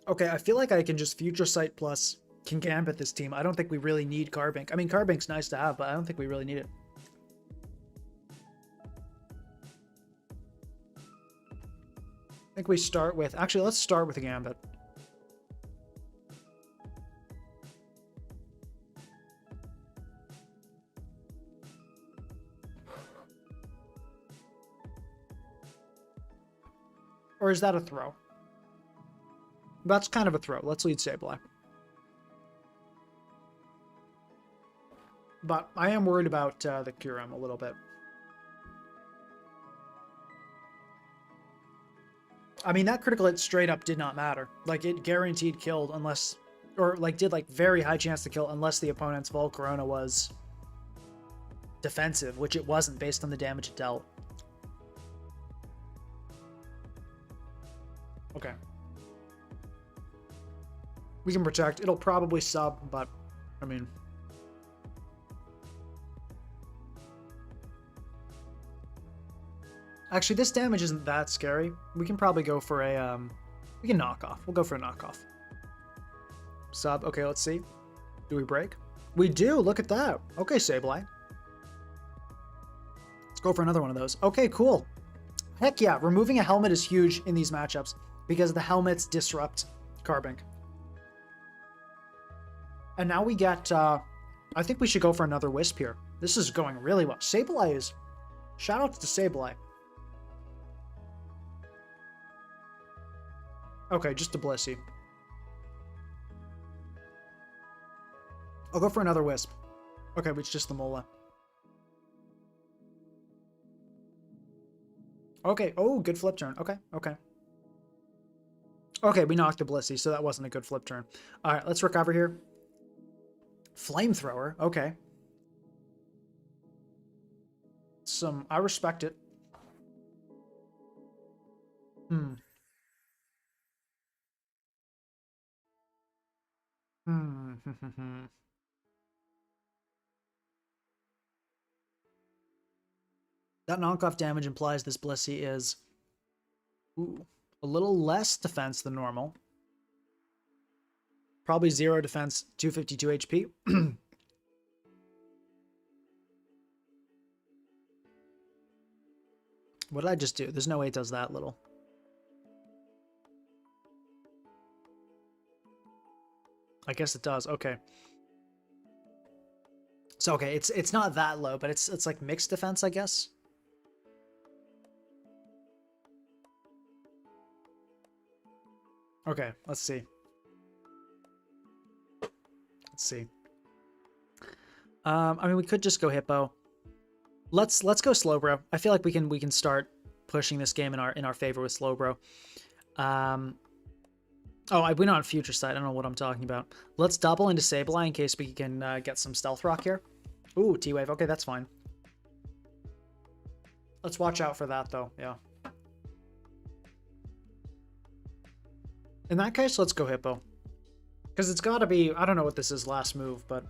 Okay, I feel like I can just Future Sight plus King Gambit this team. I don't think we really need Carbink. I mean, Carbink's nice to have, but I don't think we really need it. I think we start with... Actually, let's start with a Gambit. Or is that a throw? That's kind of a throw. Let's lead Sableye. But I am worried about the Kyurem a little bit. I mean, that critical hit straight up did not matter. Like, it guaranteed killed unless... Or, like, did, like, very high chance to kill unless the opponent's Volcarona was defensive, which it wasn't based on the damage it dealt. Okay. We can protect. It'll probably sub, but I mean. Actually, this damage isn't that scary. We can probably go for a, we can knock off. We'll go for a knockoff. Sub. Okay, let's see. Do we break? We do. Look at that. Okay, Sableye. Let's go for another one of those. Okay, cool. Heck yeah. Removing a helmet is huge in these matchups because the helmets disrupt Carbink. And now we get, I think we should go for another Wisp here. This is going really well. Sableye is, shout out to Sableye. Okay, just a Blissey. I'll go for another Wisp. Okay, it's just the Mola. Okay, oh, good flip turn. Okay, okay. Okay, we knocked a Blissey, so that wasn't a good flip turn. All right, let's recover here. Flamethrower, okay. I respect it. That knockoff damage implies this Blissey is a little less defense than normal. Probably 0 defense, 252 HP. What did I just do? There's no way it does that little. I guess it does. Okay. So okay, it's not that low, but it's like mixed defense, I guess. Okay, let's see. Let's see. I mean, we could just go Hippo. Let's go Slowbro. I feel like we can start pushing this game in our favor with Slowbro. Oh, I went on Future Sight. I don't know what I'm talking about. Let's double into Sableye in case we can get some Stealth Rock here. Ooh, T-Wave. Okay, that's fine. Let's watch out for that, though. Yeah. In that case, let's go Hippo. Because it's got to be... I don't know what this is last move, but...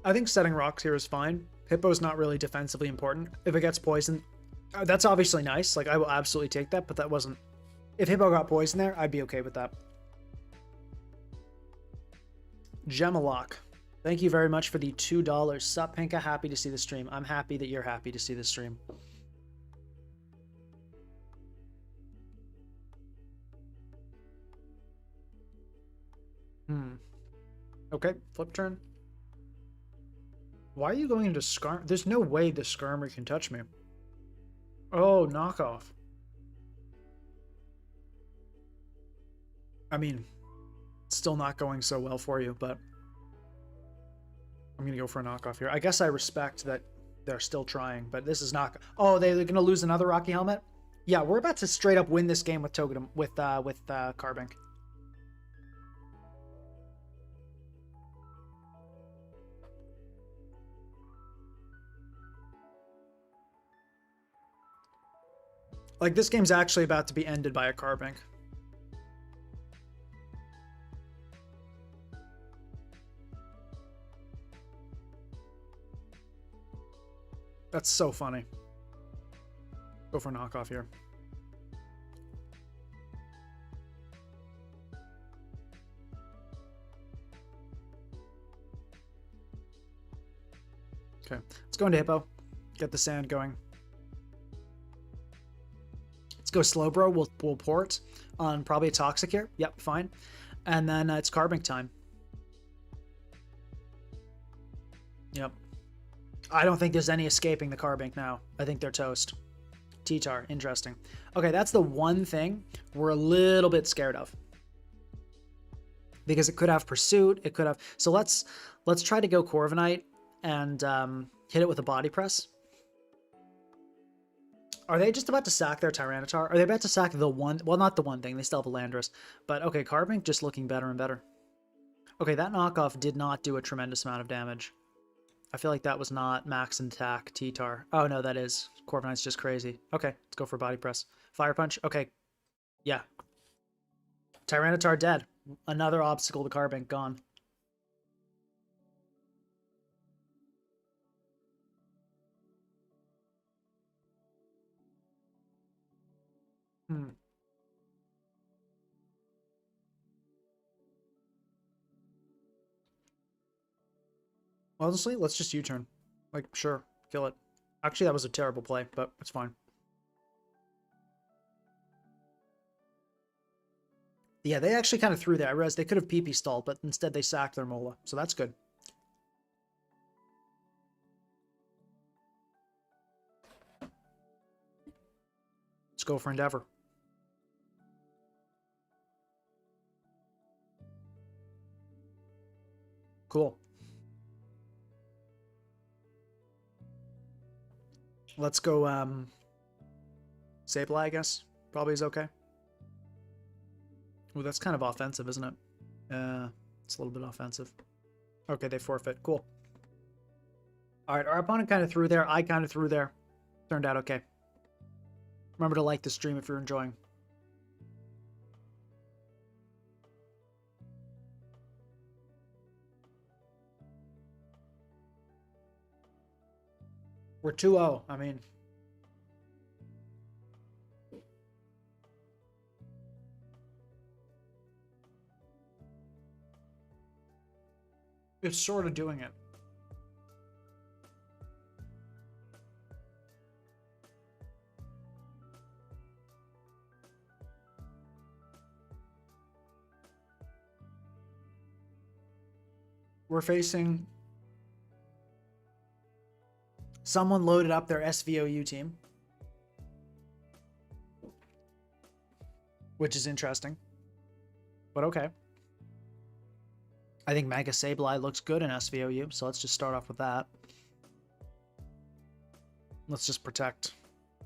I think setting rocks here is fine. Hippo's not really defensively important. If it gets poisoned, that's obviously nice. Like, I will absolutely take that, but that wasn't... If Hippo got poisoned there, I'd be okay with that. Gemalock. Thank you very much for the $2. Sup, Pinka? Happy to see the stream. I'm happy that you're happy to see the stream. Okay, flip turn. Why are you going into Skarm? There's no way the Skarmory can touch me. Oh, knockoff. I mean, it's still not going so well for you, but I'm going to go for a knockoff here. I guess I respect that they're still trying, but this is not... Oh, they're going to lose another Rocky Helmet? Yeah, we're about to straight up win this game with Togedemaru, with Carbink. Like, this game's actually about to be ended by a Carbink. That's so funny. Go for a knockoff here. Okay, let's go into Hippo. Get the sand going. Let's go Slowbro. We'll port on probably a Toxic here. Yep, fine. And then it's Carbink time. Yep. I don't think there's any escaping the Carbink now. I think they're toast. T-Tar, interesting. Okay, that's the one thing we're a little bit scared of. Because it could have Pursuit, it could have... So let's try to go Corviknight and hit it with a Body Press. Are they just about to sack their Tyranitar? Are they about to sack the one... Well, not the one thing. They still have a Landorus. But okay, Carbink just looking better and better. Okay, that knockoff did not do a tremendous amount of damage. I feel like that was not max attack T-Tar. Oh, no, that is. Corviknight's just crazy. Okay, let's go for body press. Fire punch. Okay. Yeah. Tyranitar dead. Another obstacle to Carbink gone. Hmm. Honestly, let's just U-turn. Like, sure, kill it. Actually, that was a terrible play, but it's fine. Yeah, they actually kind of threw there. I realized they could have PP stalled, but instead they sacked their Mola, so that's good. Let's go for Endeavor. Cool. Let's go, Sableye, I guess. Probably is okay. Ooh, that's kind of offensive, isn't it? It's a little bit offensive. Okay, they forfeit. Cool. Alright, our opponent kind of threw there. I kind of threw there. Turned out okay. Remember to like the stream if you're enjoying. We're 2-0. I mean... It's sort of doing it. We're facing... Someone loaded up their SVOU team. Which is interesting. But okay. I think Mega Sableye looks good in SVOU, so let's just start off with that. Let's just protect.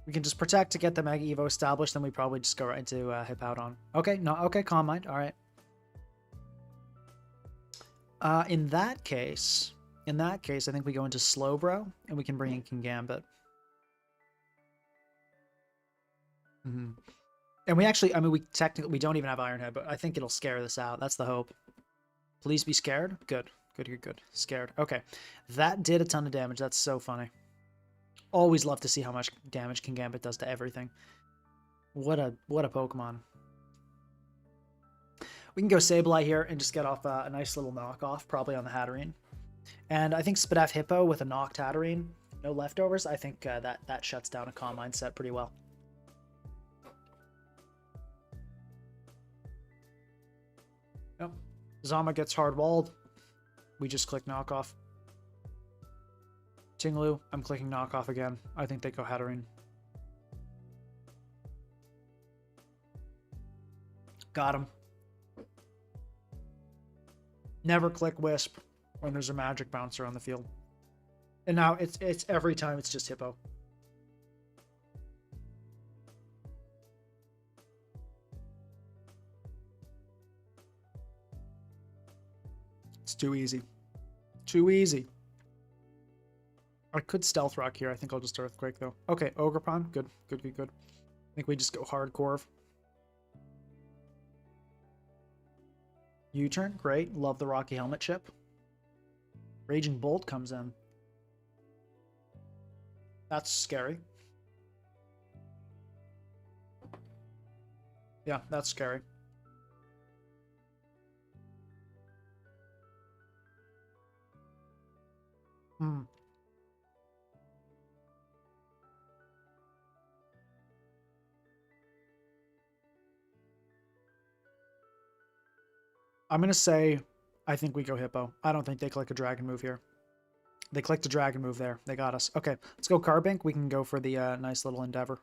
We can just protect to get the Mega Evo established, then we probably just go right into Hippowdon. Okay, no, okay, Calm Mind, alright. In that case, I think we go into Slowbro, and we can bring in Kingambit. And we actually, I mean, we don't even have Iron Head, but I think it'll scare this out. That's the hope. Please be scared. Good. Good. Scared. Okay. That did a ton of damage. That's so funny. Always love to see how much damage Kingambit does to everything. What a Pokemon. We can go Sableye here and just get off a nice little knockoff, probably on the Hatterene. And I think Spadaf Hippo with a knocked Hatterene, no leftovers, I think that shuts down a Calm Mind set pretty well. Yep. Zama gets hard-walled. We just click knockoff. Tinglu, I'm clicking knockoff again. I think they go Hatterene. Got him. Never click Wisp when there's a Magic Bouncer on the field. And now it's every time it's just Hippo. It's too easy. Too easy. I could Stealth Rock here. I think I'll just Earthquake, though. Okay, Ogerpon. Good. I think we just go Hardcore. U-turn. Great. Love the Rocky Helmet chip. Raging Bolt comes in. That's scary. Yeah, that's scary. I'm going to say I think we go Hippo. I don't think they click a Dragon move here. They clicked a Dragon move there. They got us. Okay, let's go Carbink. We can go for the nice little Endeavor.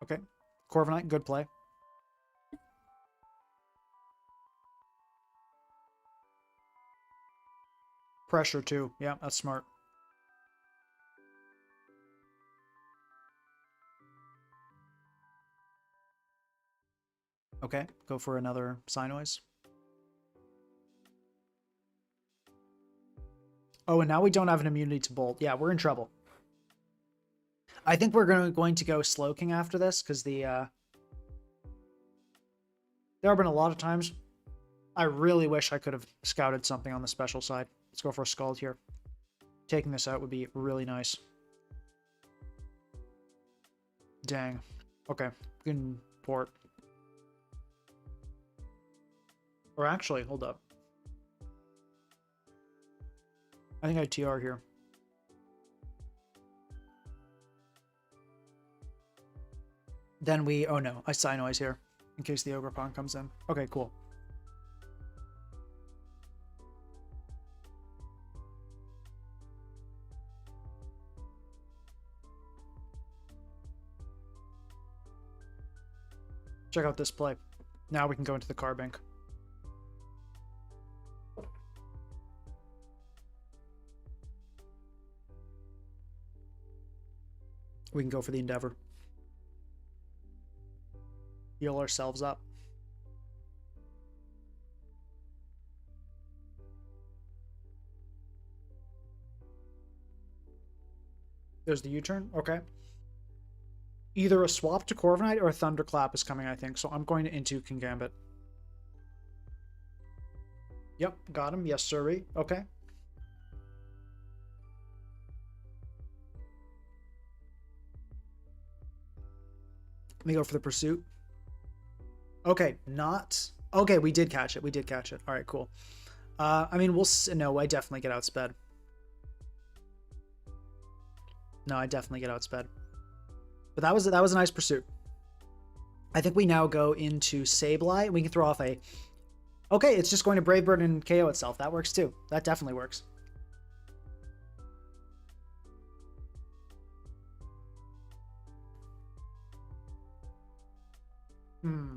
Okay, Corviknight, good play. Pressure too. Yeah, that's smart. Okay, go for another psi noise. Oh, and now we don't have an immunity to bolt. Yeah, we're in trouble. I think we're going to go Slow King after this, because there have been a lot of times I really wish I could have scouted something on the special side. Let's go for a Scald here. Taking this out would be really nice. Dang. Okay, we can port. Or actually, hold up. I think I TR here. Then we... Oh no, I Psi Noise here. In case the Ogre Pawn comes in. Okay, cool. Check out this play. Now we can go into the card bank. We can go for the Endeavor. Heal ourselves up. There's the U-turn. Okay. Either a swap to Corviknight or a Thunderclap is coming, I think. So I'm going into King Gambit. Yep, got him. Yes, sirree. Okay. Let me go for the Pursuit. Okay, not... Okay, we did catch it. We did catch it. All right, cool. I mean, we'll... No, I definitely get outsped. No, I definitely get outsped. But that was a nice Pursuit. I think we now go into Sableye. We can throw off a... Okay, it's just going to Brave Bird and KO itself. That works too. That definitely works. Hmm.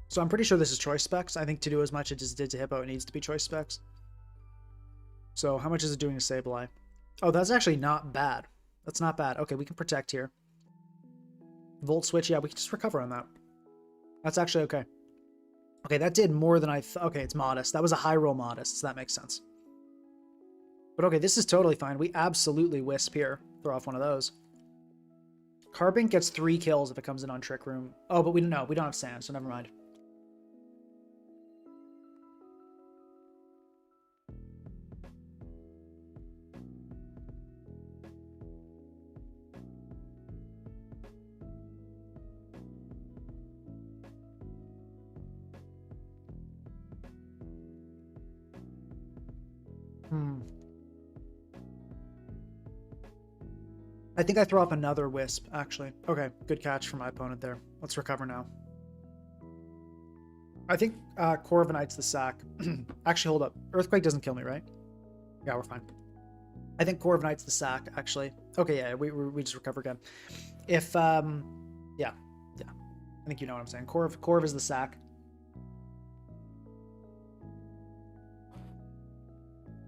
So I'm pretty sure this is choice specs. I think to do as much as it did to Hippo, it needs to be choice specs. So how much is it doing to Sableye? Oh, that's actually not bad. That's not bad. Okay, we can protect here. Volt switch, yeah, we can just recover on that. That's actually okay. Okay, that did more than I thought. Okay, it's modest. That was a high roll modest, so that makes sense. But okay, this is totally fine. We absolutely Wisp here. Throw off one of those. Carbink gets 3 kills if it comes in on Trick Room. Oh, but we don't have Sand, so never mind. I think I throw off another Wisp, actually. Okay, good catch from my opponent there. Let's recover now. I think Corviknight's the sack. Actually, hold up. Earthquake doesn't kill me, right? Yeah, we're fine. I think Corviknight's the sack, actually. Okay, yeah, we just recover again. If, yeah. I think you know what I'm saying. Corv is the sack.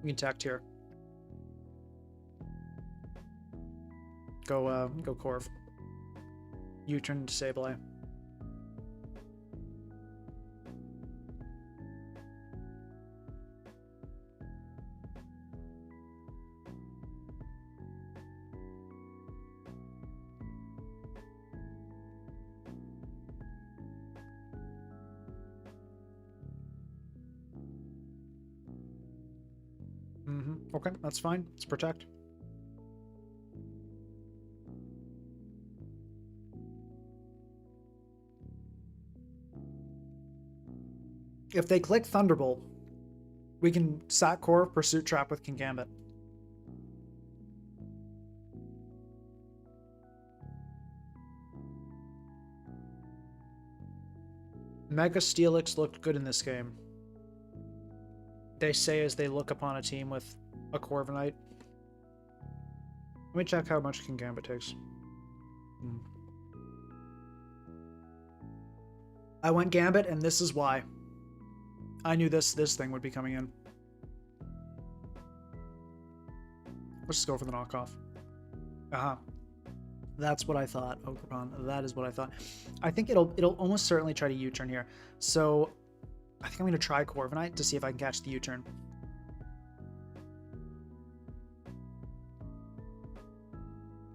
We can tact here. Go Corv. U-turn to Sableye. Okay, that's fine. Let's protect. If they click Thunderbolt, we can sack Core, Pursuit Trap with King Gambit. Mega Steelix looked good in this game. They say as they look upon a team with a Corviknight. Let me check how much King Gambit takes. I went Gambit, and this is why. I knew this thing would be coming in. Let's just go for the knockoff. That's what I thought, Okrupon. That is what I thought. I think it'll almost certainly try to U-turn here. So I think I'm going to try Corviknight to see if I can catch the U-turn.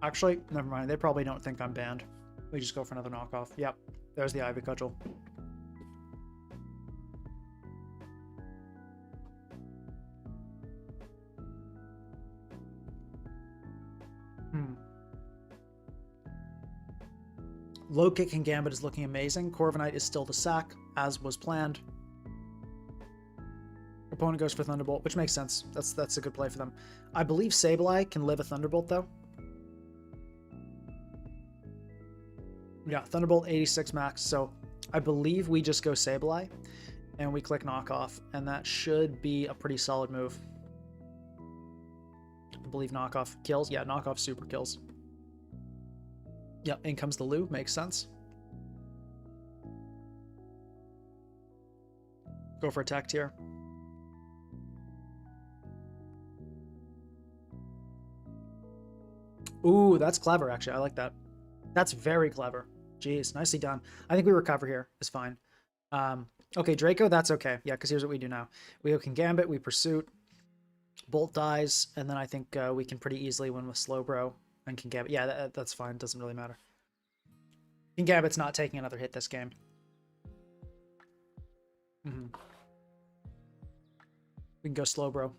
Actually, never mind. They probably don't think I'm banned. We just go for another knockoff. Yep. There's the Ivy Cudgel. Low kick and Gambit is looking amazing. Corviknight is still the sack, as was planned. Opponent goes for Thunderbolt, which makes sense. That's a good play for them. I believe Sableye can live a Thunderbolt, though. Yeah, Thunderbolt 86 max, so I believe we just go Sableye, and we click knockoff, and that should be a pretty solid move. I believe knockoff kills. Yeah, knockoff super kills. Yep, in comes the Lou. Makes sense. Go for attack tier. Ooh, that's clever, actually. I like that. That's very clever. Jeez, nicely done. I think we recover here. It's fine. Okay, Draco, that's okay. Yeah, because here's what we do now. We can Gambit, we Pursuit, Bolt dies, and then I think we can pretty easily win with Slowbro and can Gambit. Yeah, that's fine. Doesn't really matter. King Gambit's not taking another hit this game. We can go Slowbro.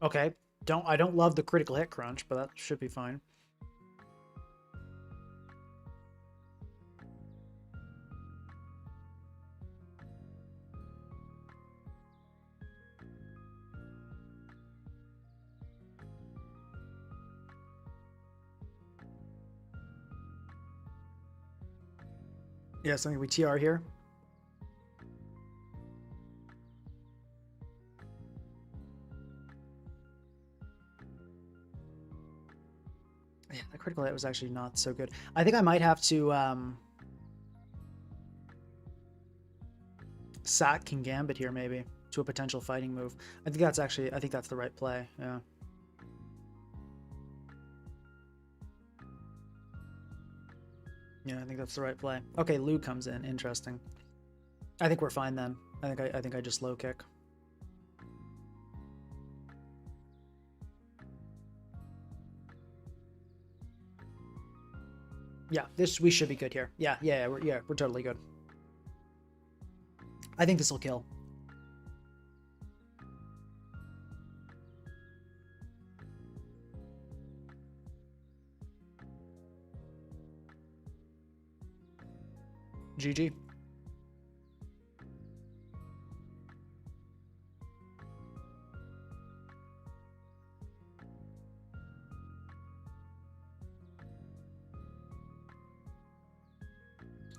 Okay. I don't love the critical hit crunch, but that should be fine. Yeah, something we TR here. Yeah, the critical hit was actually not so good. I think I might have to sack King Gambit here, maybe, to a potential fighting move. I think that's the right play. Yeah. Yeah, I think that's the right play. Okay, Lou comes in. Interesting. I think we're fine then. I think I just low kick. Yeah, we should be good here. Yeah, we're totally good. I think this will kill. GG.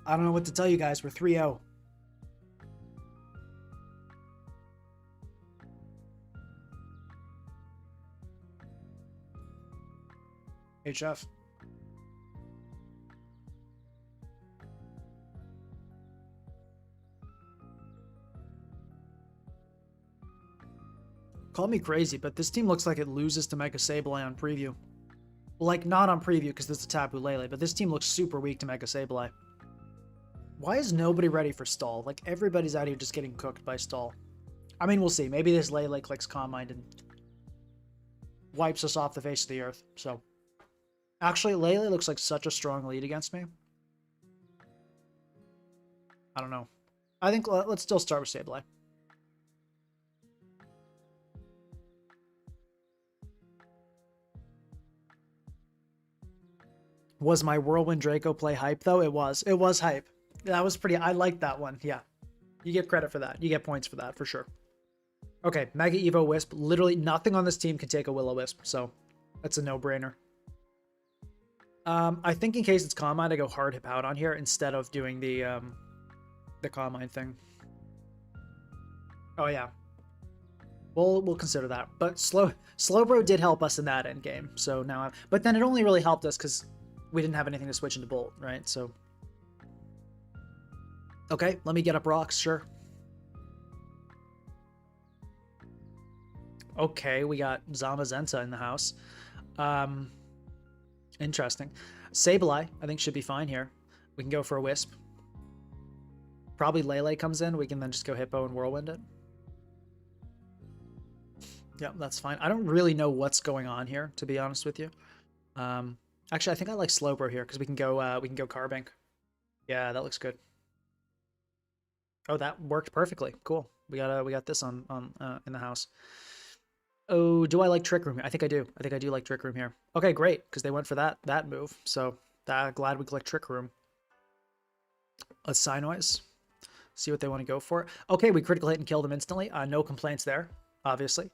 I don't know what to tell you guys. We're 3-0. HF. Call me crazy, but this team looks like it loses to Mega Sableye on preview. Like, not on preview because there's a Tapu Lele, but this team looks super weak to Mega Sableye. Why is nobody ready for Stall? Like, everybody's out here just getting cooked by Stall. I mean, we'll see. Maybe this Lele clicks Calm Mind and wipes us off the face of the earth. So, actually, Lele looks like such a strong lead against me. I don't know. I think let's still start with Sableye. Was my Whirlwind Draco play hype, though? It was. It was hype. That was pretty... I liked that one. Yeah. You get credit for that. You get points for that, for sure. Okay, Mega Evo Wisp. Literally nothing on this team can take a Will-O-Wisp, so that's a no-brainer. I think in case it's Calm Mind, I go Hard Hip Out on here instead of doing the Calm Mind thing. Oh, yeah. We'll consider that. But Slowbro did help us in that end game, so now... But then it only really helped us because we didn't have anything to switch into Bolt, right? So... Okay, let me get up rocks, sure. Okay, we got Zamazenta in the house. Interesting. Sableye, I think, should be fine here. We can go for a Wisp. Probably Lele comes in. We can then just go Hippo and Whirlwind it. Yep, that's fine. I don't really know what's going on here, to be honest with you. Actually, I think I like Slowbro here because we can go Carbink. Yeah, that looks good. Oh, that worked perfectly. Cool. We got this on in the house. Oh, do I like Trick Room here? I think I do. I think I do like Trick Room here. Okay, great, because they went for that move. So glad we clicked Trick Room. Let's Signoise. See what they want to go for. Okay, we critical hit and kill them instantly. No complaints there, obviously.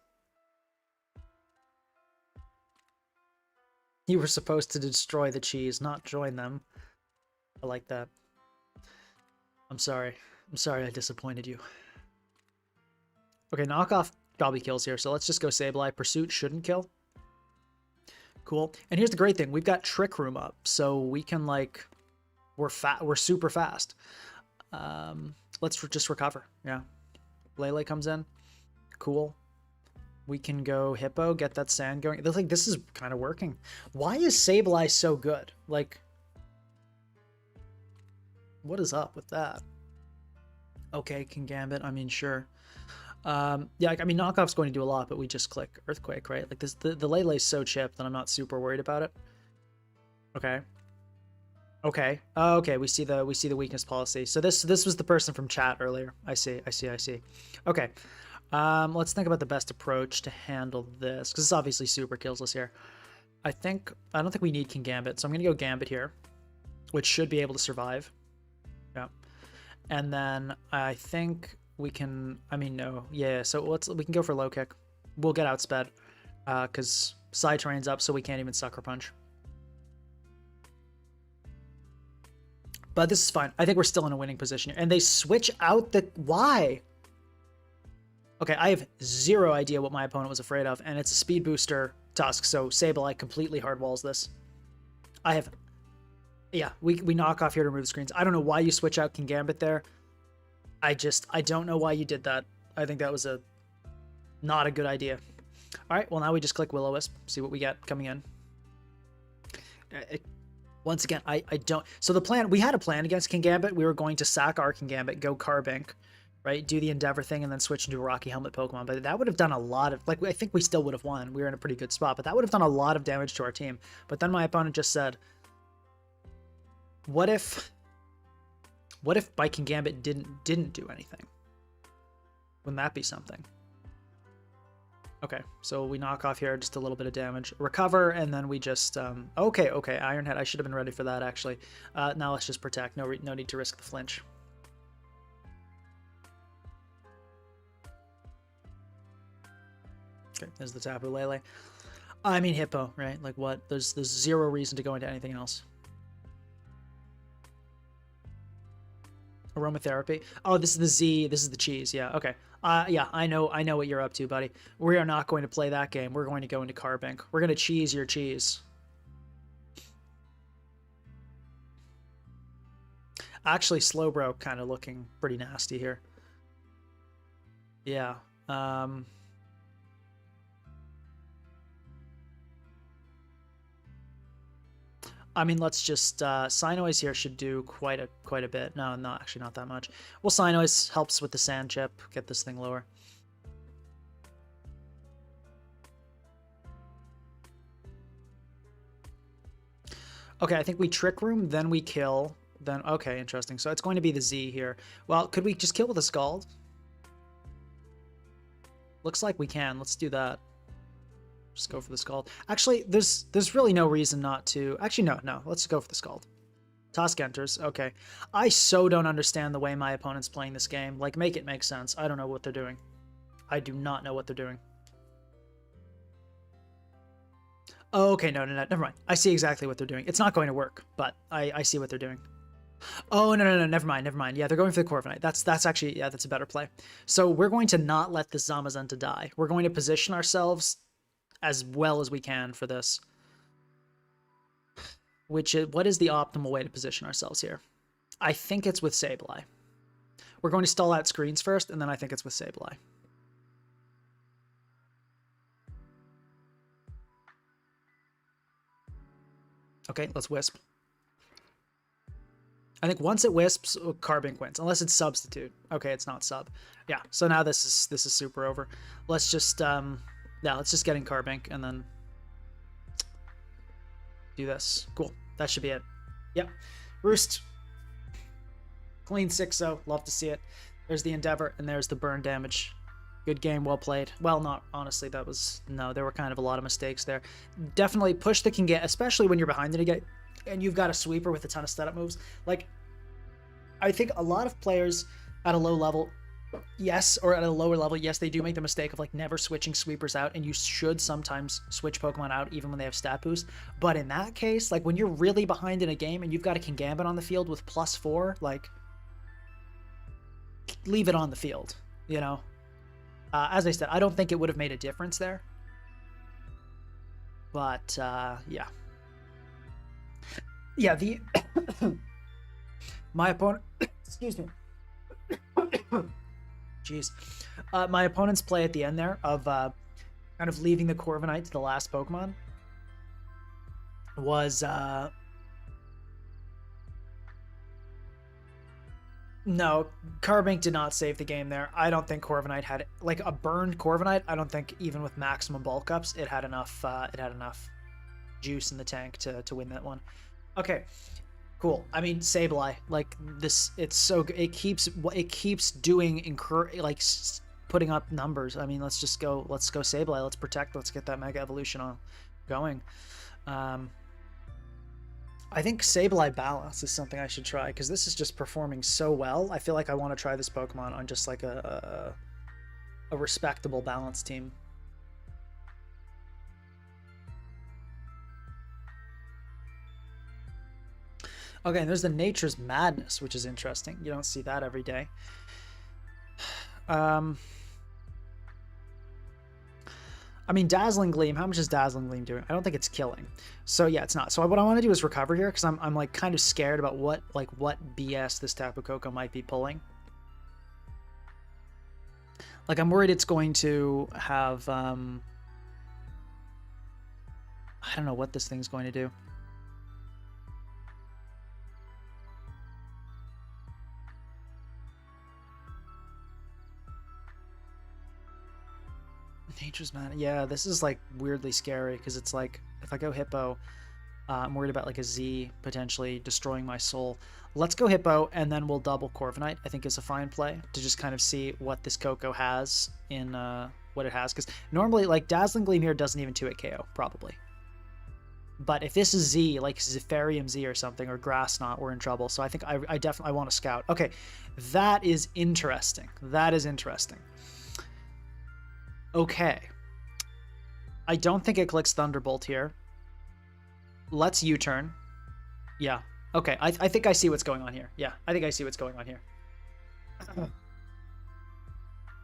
You were supposed to destroy the cheese, not join them. I like that. I'm sorry. I'm sorry I disappointed you. Okay, knockoff probably kills here, so let's just go Sableye. Pursuit shouldn't kill. Cool. And here's the great thing. We've got Trick Room up, so we can, like... We're super fast. Let's just recover. Yeah. Lele comes in. Cool. We can go Hippo, get that sand going. It looks like this is kind of working. Why is Sableye so good? Like, what is up with that? Okay, can Gambit. I mean, sure. Yeah, I mean, knockoff's going to do a lot, but we just click Earthquake, right? Like this, the Lele's so chipped that I'm not super worried about it. Okay. Okay. Okay. We see the weakness policy. So this was the person from chat earlier. I see. Okay. Let's think about the best approach to handle this, because this obviously super kills us here. I don't think we need King Gambit, so I'm gonna go Gambit here, which should be able to survive. Yeah. And then I think we can. I mean, no. Yeah. So we can go for low kick. We'll get outsped, because side terrain's up, so we can't even Sucker Punch. But this is fine. I think we're still in a winning position here. And they switch out the... Why? Okay, I have zero idea what my opponent was afraid of, and it's a speed booster Tusk, so Sableye completely hardwalls this. I have... Yeah, we knock off here to remove the screens. I don't know why you switch out King Gambit there. I don't know why you did that. I think that was not a good idea. All right, well, now we just click Will-O-Wisp, see what we get coming in. Once again, I don't... So the plan... We had a plan against King Gambit. We were going to sack our King Gambit, go Carbink, right? Do the Endeavor thing, and then switch into a Rocky Helmet Pokemon. But that would have done a lot of... Like, I think we still would have won. We were in a pretty good spot. But that would have done a lot of damage to our team. But then my opponent just said... What if by King Gambit didn't do anything? Wouldn't that be something? Okay, so we knock off here just a little bit of damage. Recover, and then we just... Okay, Iron Head. I should have been ready for that, actually. Now let's just protect. No need to risk the flinch. Okay, there's the Tapu Lele. I mean, Hippo, right? Like, what? There's zero reason to go into anything else. Aromatherapy. Oh, this is the Z. This is the cheese. Yeah, okay. Yeah, I know what you're up to, buddy. We are not going to play that game. We're going to go into Carbink. We're going to cheese your cheese. Actually, Slowbro kind of looking pretty nasty here. Yeah. I mean, let's just Signoise here should do quite a bit. No, actually not that much. Well, Signoise helps with the sand chip, get this thing lower. Okay, I think we Trick Room, then we kill, then okay, interesting. So it's going to be the Z here. Well, could we just kill with a Scald? Looks like we can. Let's do that. Just go for the Scald. Actually, there's really no reason not to. Actually, no. Let's go for the Scald. Tusk enters. Okay. I so don't understand the way my opponent's playing this game. Like, make it make sense. I don't know what they're doing. I do not know what they're doing. Oh, okay, no, never mind. I see exactly what they're doing. It's not going to work, but I see what they're doing. Oh, no, never mind. Yeah, they're going for the Corviknight. That's actually, yeah, that's a better play. So we're going to not let this Zamazenta die. We're going to position ourselves as well as we can for this. What is the optimal way to position ourselves here? I think it's with Sableye. We're going to stall out screens first, and then I think it's with Sableye. Okay, let's Wisp. I think once it Wisps, Carbink wins, unless it's Substitute. Okay, it's not Sub. Yeah, so now this is super over. Let's just, yeah, let's just get in Carbink and then do this. Cool, that should be it. Yep, Roost. Clean 6-0, love to see it. There's the Endeavor, and there's the burn damage. Good game, well played. Well, not honestly, that was, no, there were kind of a lot of mistakes there. Definitely push the Kingambit, especially when you're behind it again, and you've got a sweeper with a ton of setup moves. Like, I think a lot of players at a low level, yes, or at a lower level, yes, they do make the mistake of like never switching sweepers out, and you should sometimes switch Pokemon out even when they have stat boost. But in that case, like when you're really behind in a game and you've got a Kingambit on the field with +4, like, leave it on the field, you know? As I said, I don't think it would have made a difference there. But, yeah. Yeah, the... my opponent... Excuse me. Jeez. My opponent's play at the end there of kind of leaving the Corviknight to the last Pokemon was... No, Carbink did not save the game there. I don't think Corviknight had, like, a burned Corviknight. I don't think even with maximum bulk ups, it had enough juice in the tank to win that one. Okay, cool. I mean, Sableye, like this, it's so good. It keeps doing like putting up numbers. I mean, let's go Sableye. Let's protect. Let's get that Mega Evolution on going. I think Sableye Balance is something I should try because this is just performing so well. I feel like I want to try this Pokemon on just like a respectable balance team. Okay, and there's the Nature's Madness, which is interesting. You don't see that every day. I mean, Dazzling Gleam, how much is Dazzling Gleam doing? I don't think it's killing. So yeah, it's not. So what I want to do is recover here because I'm like kind of scared about what BS this Tapu Koko might be pulling. Like I'm worried it's going to have I don't know what this thing's going to do. Nature's Madness. Yeah, this is like weirdly scary because it's like if I go Hippo, I'm worried about like a Z potentially destroying my soul. Let's go Hippo and then we'll double Corviknight. I think is a fine play to just kind of see what this Koko has in what it has because normally like Dazzling Gleam here doesn't even 2-hit KO probably. But if this is Z, like Zephyrium Z or something, or Grass Knot, we're in trouble. So I think I definitely want to scout. Okay, that is interesting. That is interesting. Okay. I don't think it clicks Thunderbolt here. Let's U-turn. Yeah. Okay, I think I see what's going on here. Yeah, I think I see what's going on here.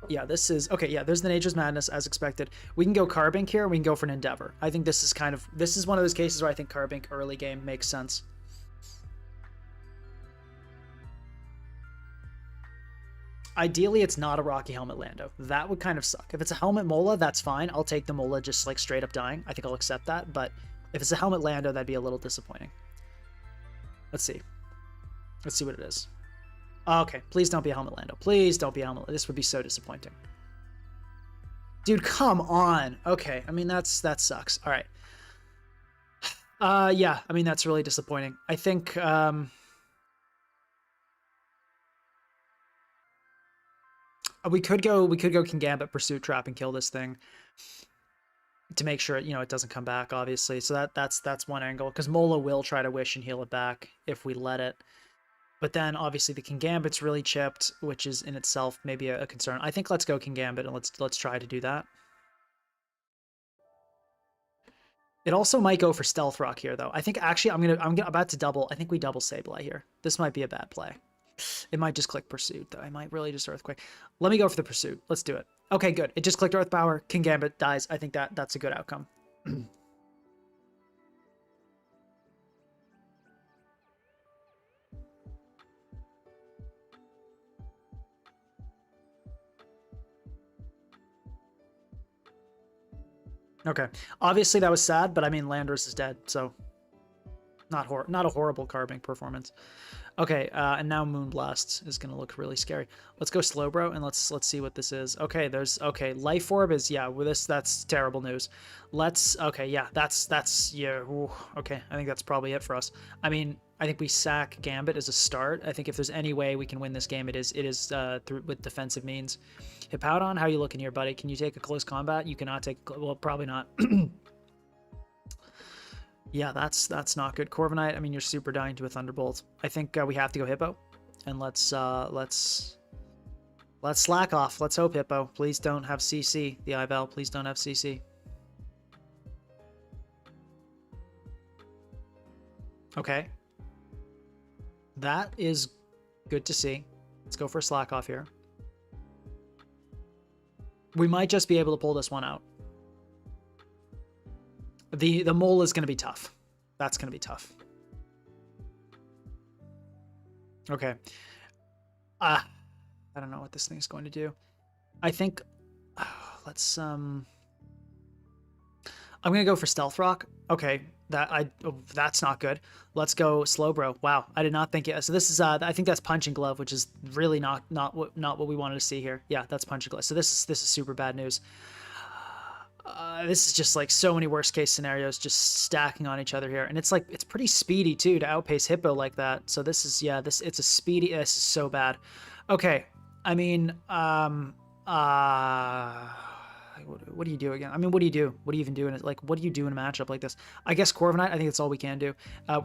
Yeah, this is... Okay, yeah, there's the Nature's Madness, as expected. We can go Carbink here, we can go for an Endeavor. I think this is kind of... This is one of those cases where I think Carbink early game makes sense. Ideally, it's not a Rocky Helmet Lando. That would kind of suck. If it's a Helmet Mola, that's fine. I'll take the Mola just like straight up dying. I think I'll accept that. But if it's a Helmet Lando, that'd be a little disappointing. Let's see. Let's see what it is. Okay, please don't be a Helmet Lando. Please don't be a Helmet Lando. This would be so disappointing. Dude, come on. Okay, I mean, that sucks. All right. Yeah, I mean, that's really disappointing. I think... We could go Kingambit Pursuit Trap and kill this thing to make sure it doesn't come back, obviously. So that's one angle because Mola will try to wish and heal it back if we let it. But then obviously the Kingambit's really chipped, which is in itself maybe a concern. I think let's go Kingambit and let's try to do that. It also might go for Stealth Rock here though. I think actually I'm about to double. I think we double Sableye here. This might be a bad play. It might just click Pursuit, though. I might really just Earthquake. Let me go for the Pursuit. Let's do it. Okay, good. It just clicked Earth Power. Kingambit dies. I think that's a good outcome. Okay. Obviously, that was sad, but I mean, Landorus is dead, so... not a horrible carbink performance. Okay, and now Moonblast is gonna look really scary. Let's go slow, bro, and let's see what this is. Okay, okay. Life Orb is, yeah. With this, that's terrible news. Okay, yeah. That's yeah. Ooh, okay, I think that's probably it for us. I mean, I think we sack Gambit as a start. I think if there's any way we can win this game, it is through with defensive means. Hippowdon, how you looking here, buddy? Can you take a close combat? You cannot take. Well, probably not. Yeah, that's not good. Corviknight, I mean, you're super dying to a Thunderbolt. I think we have to go Hippo, and let's slack off. Let's hope Hippo. Please don't have CC. The Ivel, please don't have CC. Okay. That is good to see. Let's go for a slack off here. We might just be able to pull this one out. The mole is going to be tough. That's going to be tough. Okay. I don't know what this thing is going to do. I think let's I'm going to go for Stealth Rock. Okay. That's not good. Let's go Slowbro. Wow, I did not think it. So this is I think that's Punching Glove, which is really not what we wanted to see here. Yeah, that's Punching Glove. So this is super bad news. This is just like so many worst case scenarios just stacking on each other here, and it's like it's pretty speedy too to outpace Hippo like that. So this is, yeah, it's a speedy. This is so bad. Okay, I mean, what do you do again? I mean, what do you do? What do you even do in it? Like, what do you do in a matchup like this? I guess Corviknight, I think that's all we can do.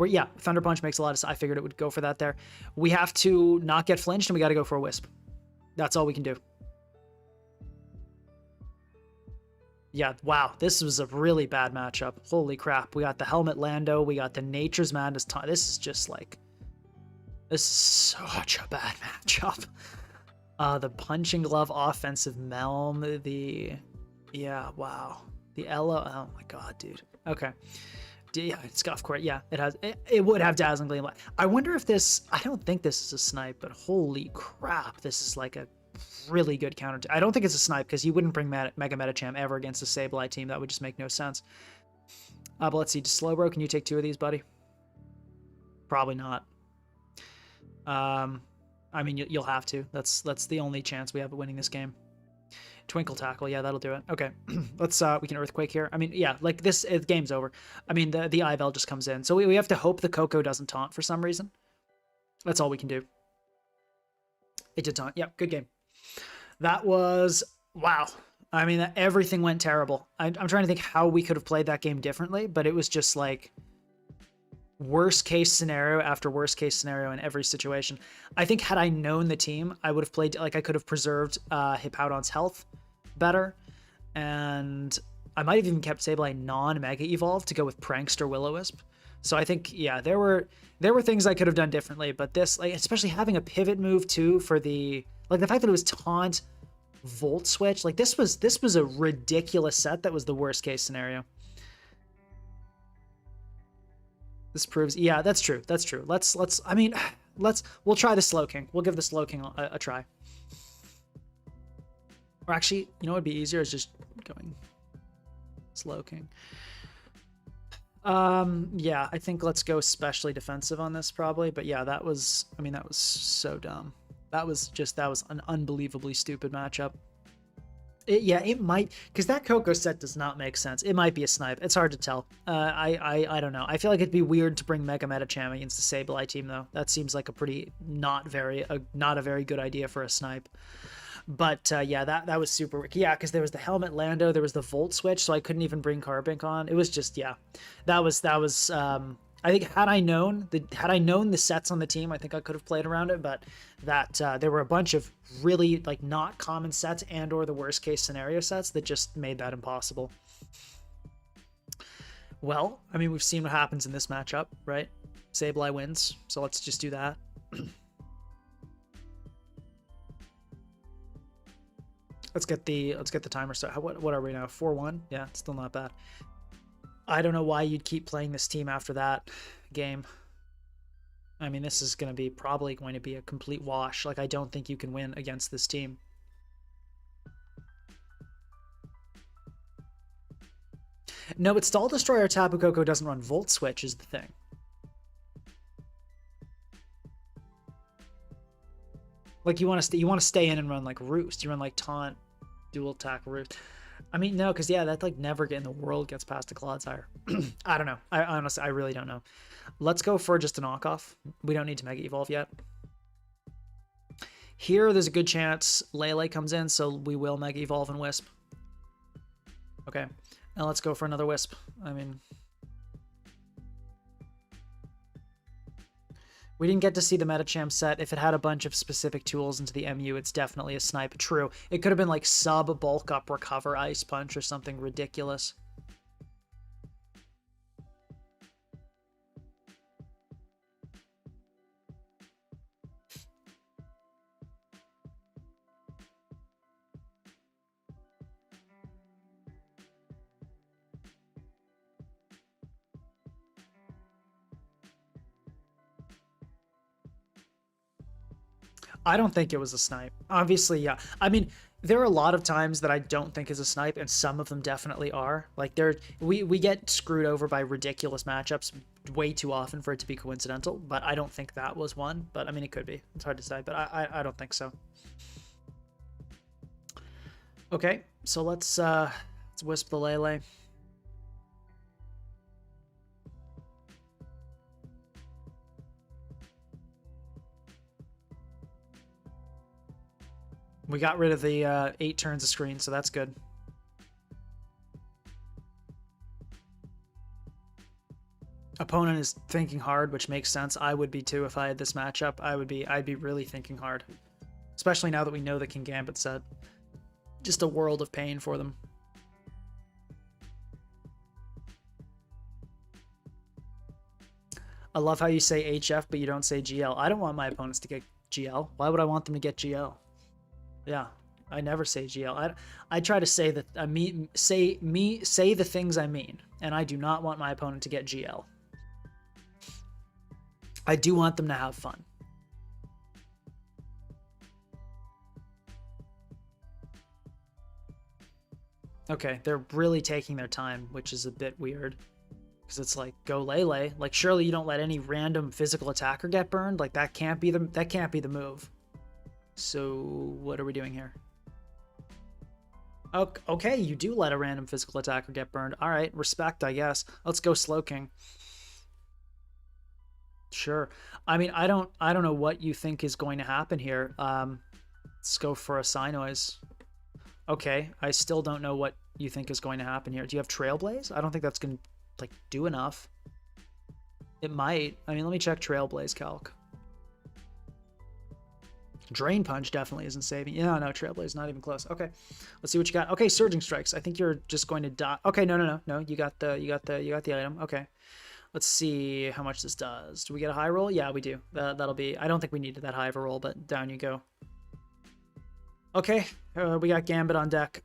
Yeah, Thunder Punch makes a lot of sense. I figured it would go for that there. We have to not get flinched, and we got to go for a Wisp. That's all we can do. Yeah, wow, this was a really bad matchup. Holy crap. We got the Helmet Lando. We got the Nature's Madness. This is just like... This is such a bad matchup. The Punching Glove offensive Melm. Yeah, wow. The Elo. Oh my god, dude. Okay. Yeah, it's Scuff Court. Yeah, it would have Dazzling Gleam. I wonder if this... I don't think this is a snipe, but holy crap, this is like a really good counter. I don't think it's a snipe because you wouldn't bring Mega Metacham ever against a Sableye team. That would just make no sense. But let's see. Slowbro, can you take 2 of these, buddy? Probably not. I mean, you'll have to. That's the only chance we have of winning this game. Twinkle Tackle, yeah, that'll do it. Okay, let's we can Earthquake here. I mean, yeah, like this, the game's over. I mean, the Ivel just comes in, so we have to hope the Coco doesn't taunt for some reason. That's all we can do. It did taunt. Yep, good game. That was, wow. I mean, everything went terrible. I'm trying to think how we could have played that game differently, but it was just like worst case scenario after worst case scenario in every situation. I think had I known the team, I would have played, like, I could have preserved Hippowdon's health better, and I might have even kept Sableye non-Mega Evolve to go with Prankster Will-O-Wisp. So I think, yeah, there were things I could have done differently, but this, like, especially having a pivot move too for the, like, the fact that it was taunt Volt Switch, like this was a ridiculous set. That was the worst case scenario. This proves, yeah, that's true. That's true. I mean, we'll try the Slowking. We'll give the Slowking a try. Or actually, you know what would be easier is just going Slowking. Yeah, I think let's go especially defensive on this probably, but yeah, that was, I mean, that was so dumb. That was an unbelievably stupid matchup. It might, because that Coco set does not make sense. It might be a snipe. It's hard to tell. I don't know. I feel like it'd be weird to bring Mega Metacham against the Sableye team, though. That seems like a pretty not a very good idea for a snipe. But yeah, that was super. Yeah, because there was the Helmet Lando, there was the Volt Switch, so I couldn't even bring Carbink on. It was just, yeah, that was. I think had I known the sets on the team, I think I could have played around it. But that there were a bunch of really like not common sets and or the worst case scenario sets that just made that impossible. Well, I mean, we've seen what happens in this matchup, right? Sableye wins, so let's just do that. Let's get the timer start. What are we now? 4-1? Yeah, it's still not bad. I don't know why you'd keep playing this team after that game. I mean, this is probably going to be a complete wash. Like, I don't think you can win against this team. No, but Stall Destroyer Tapu Koko doesn't run Volt Switch is the thing. Like you want to stay in and run like Roost. You run like Taunt, Dual Attack, Roost. I mean, no, because yeah, that like never in the world gets past a Clodsire. I don't know. I honestly, I really don't know. Let's go for just a knockoff. We don't need to Mega Evolve yet. Here, there's a good chance Lele comes in, so we will Mega Evolve and Wisp. Okay, now let's go for another Wisp. I mean, we didn't get to see the Metacham set. If it had a bunch of specific tools into the MU, it's definitely a snipe. True. It could have been like sub bulk up recover Ice Punch or something ridiculous. I don't think it was a snipe. Obviously, yeah. I mean, there are a lot of times that I don't think is a snipe, and some of them definitely are. Like we get screwed over by ridiculous matchups way too often for it to be coincidental. But I don't think that was one. But I mean, it could be. It's hard to say, but I don't think so. Okay, so let's Wisp the Lele. We got rid of the 8 turns of screen, so that's good. Opponent is thinking hard, which makes sense. I would be too if I had this matchup. I'd be really thinking hard. Especially now that we know the King Gambit set. Just a world of pain for them. I love how you say HF, but you don't say GL. I don't want my opponents to get GL. Why would I want them to get GL? Yeah, I never say GL. I try to say that say the things I mean, and I do not want my opponent to get GL. I do want them to have fun. Okay, they're really taking their time, which is a bit weird. Because it's like, go Lele. Like, surely you don't let any random physical attacker get burned. Like, that can't be the move. So, what are we doing here? Okay, you do let a random physical attacker get burned. All right, respect, I guess. Let's go Slowking. Sure. I mean, I don't know what you think is going to happen here. Let's go for a Psynoise. Okay, I still don't know what you think is going to happen here. Do you have Trailblaze? I don't think that's going to like do enough. It might. I mean, let me check Trailblaze calc. Drain Punch definitely isn't saving. Yeah, no, Trailblaze not even close. Okay, let's see what you got. Okay, Surging Strikes. I think you're just going to die. Okay, no. You got the item. Okay, let's see how much this does. Do we get a high roll? Yeah, we do. That'll be. I don't think we needed that high of a roll, but down you go. Okay, we got Gambit on deck.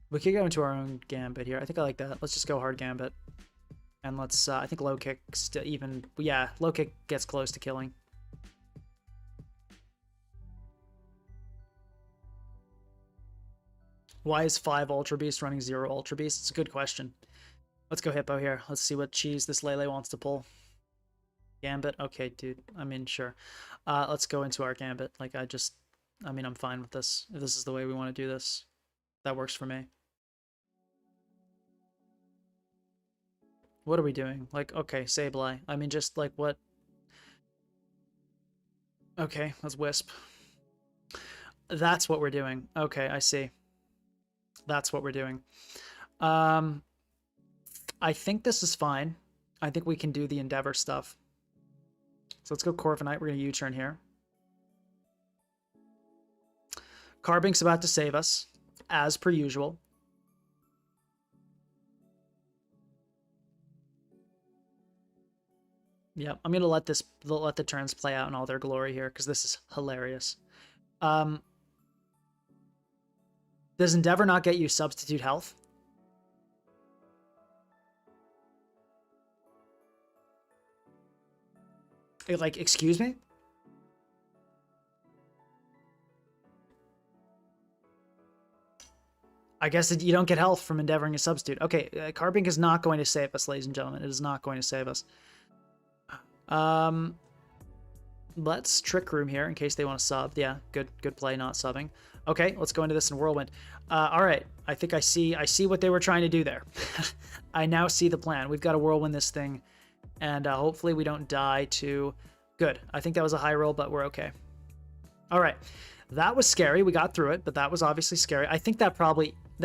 We could go into our own Gambit here. I think I like that. Let's just go hard Gambit. And let's, I think low kick still even, yeah, low kick gets close to killing. Why is 5 Ultra Beast running 0 Ultra Beast? It's a good question. Let's go Hippo here. Let's see what cheese this Lele wants to pull. Gambit? Okay, dude. I mean, sure. Let's go into our Gambit. Like, I mean, I'm fine with this. If this is the way we want to do this, that works for me. What are we doing? Like, okay, Sableye. I mean, just like what? Okay, let's Wisp. That's what we're doing. Okay, I see. That's what we're doing. I think this is fine. I think we can do the Endeavor stuff. So let's go Corviknight. We're going to U-turn here. Carbink's about to save us, as per usual. Yeah, I'm gonna let the turns play out in all their glory here because this is hilarious. Does Endeavor not get you substitute health? Like, excuse me? I guess you don't get health from endeavoring to substitute. Okay, Carbink is not going to save us, ladies and gentlemen. It is not going to save us. Let's Trick Room here in case they want to sub. Yeah, good play, not subbing. Okay, let's go into this in Whirlwind. All right, I think I see what they were trying to do there. I now see the plan. We've got to Whirlwind this thing, and hopefully we don't die to... Good. I think that was a high roll, but we're okay. All right, that was scary. We got through it, but that was obviously scary. I think that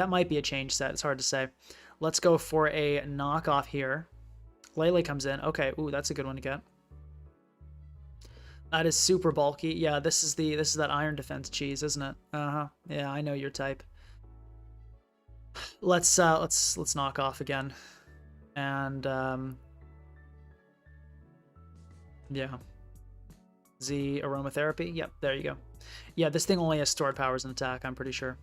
might be a change set. It's hard to say. Let's go for a knockoff here. Lele comes in. Okay, ooh, that's a good one to get. That is super bulky. Yeah, this is that iron defense cheese, isn't it? Uh-huh. Yeah, I know your type. Let's knock off again. And yeah. Z aromatherapy. Yep, there you go. Yeah, this thing only has stored powers and attack, I'm pretty sure.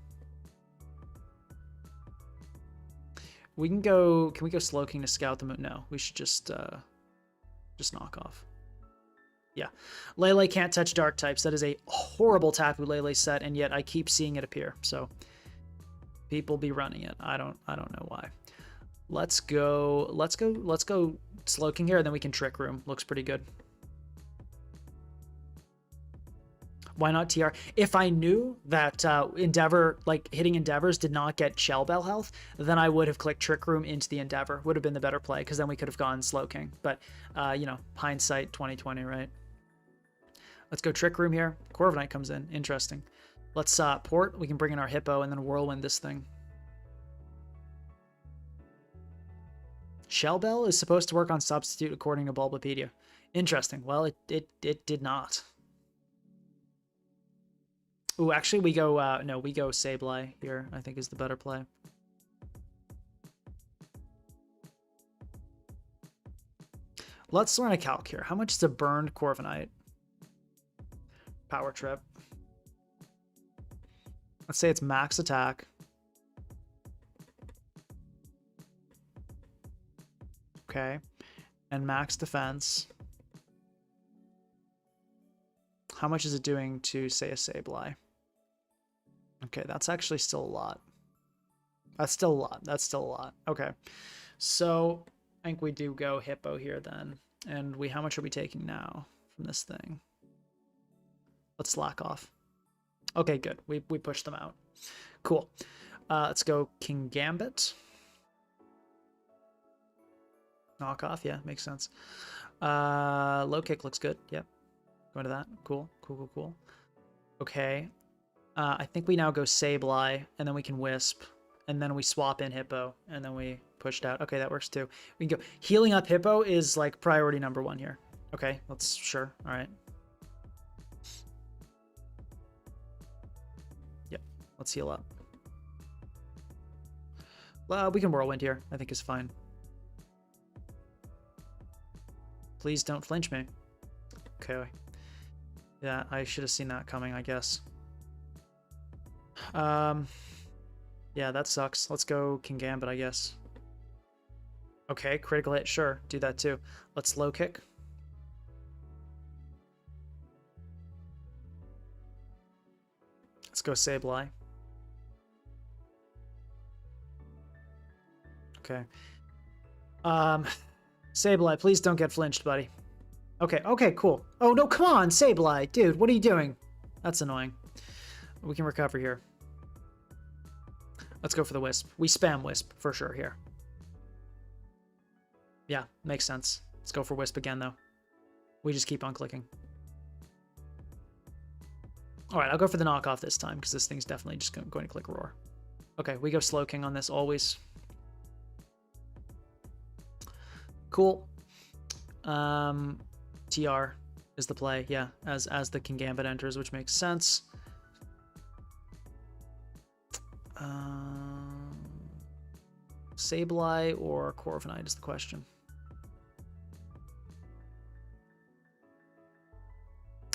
We can we go Slow King to scout the moon? No, we should just knock off. Yeah. Lele can't touch dark types. That is a horrible Tapu Lele set, and yet I keep seeing it appear. So people be running it. I don't know why. Let's go Slow King here, and then we can Trick Room. Looks pretty good. Why not TR? If I knew that Endeavor, like hitting Endeavors did not get Shell Bell health, then I would have clicked Trick Room into the Endeavor. Would have been the better play, because then we could have gone Slow King. But, you know, hindsight 2020, right? Let's go Trick Room here. Corviknight comes in. Interesting. Let's port. We can bring in our Hippo and then Whirlwind this thing. Shell Bell is supposed to work on Substitute according to Bulbapedia. Interesting. Well, it did not. Ooh, actually, we go, no, we go Sableye here, I think is the better play. Let's learn a calc here. How much is a burned Corviknight? Power Trip. Let's say it's max attack. Okay. And max defense. How much is it doing to, say, a Sableye? Okay, that's actually still a lot. That's still a lot. That's still a lot. Okay. So I think we do go Hippo here then. And how much are we taking now from this thing? Let's slack off. Okay, good. We pushed them out. Cool. Let's go King Gambit. Knock off. Yeah, makes sense. Low kick looks good. Yep. Go to that. Cool. Cool. Okay. I think we now go Sableye, and then we can Wisp, and then we swap in Hippo, and then we pushed out. Okay, that works too. We can go. Healing up Hippo is like priority number 1 here. Okay, sure. All right. Yep, let's heal up. We can Whirlwind here. I think is fine. Please don't flinch me. Okay. Yeah, I should have seen that coming, I guess. Yeah, that sucks. Let's go King Gambit, I guess. Okay, critical hit, sure. Do that too. Let's low kick. Let's go Sableye. Okay. Sableye, please don't get flinched, buddy. Okay, cool. Oh, no, come on, Sableye. Dude, what are you doing? That's annoying. We can recover here. Let's go for the Wisp. We spam Wisp for sure here. Yeah, makes sense. Let's go for Wisp again, though. We just keep on clicking. All right, I'll go for the knockoff this time, because this thing's definitely just going to click Roar. Okay, we go Slow King on this always. Cool. TR is the play, yeah, as the King Gambit enters, which makes sense. Sableye or Corviknight is the question.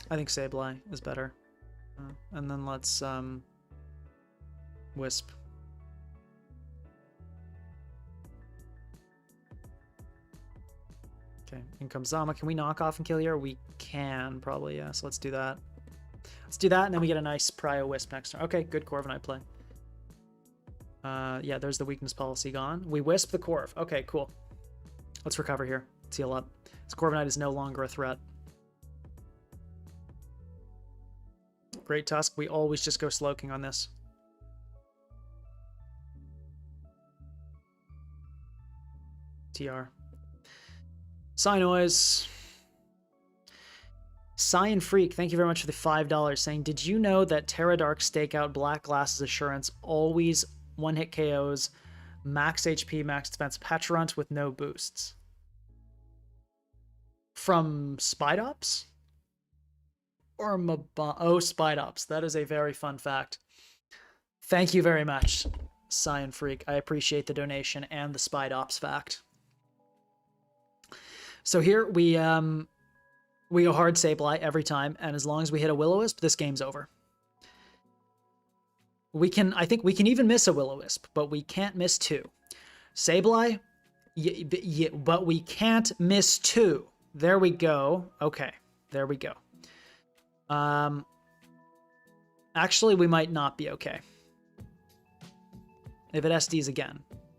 I think Sableye is better. And then let's Wisp. Okay, in comes Zama. Can we knock off and kill here? We can, probably, yeah. So let's do that. Let's do that, and then we get a nice Prio Wisp next turn. Okay, good Corviknight play. Yeah, there's the weakness policy gone. We wisp the Corv. Okay, cool. Let's recover here. Let's heal up. This Corviknight is no longer a threat. Great Tusk. We always just go Slowking on this. TR. Psynoise. Cyan Freak, thank you very much for the $5, saying, did you know that Terra Dark Stakeout Black Glass's Assurance always one-hit KOs, max HP, max defense Petrarunt with no boosts? From Spidops? Or Oh, Spidops. That is a very fun fact. Thank you very much, Cyan Freak. I appreciate the donation and the Spidops fact. So here we go hard Sableye every time, and as long as we hit a Will-O-Wisp, this game's over. I think we can even miss a Will-O-Wisp, but we can't miss two. Sableye, but we can't miss two. There we go. Okay, there we go. Actually, we might not be okay. If it SDs again.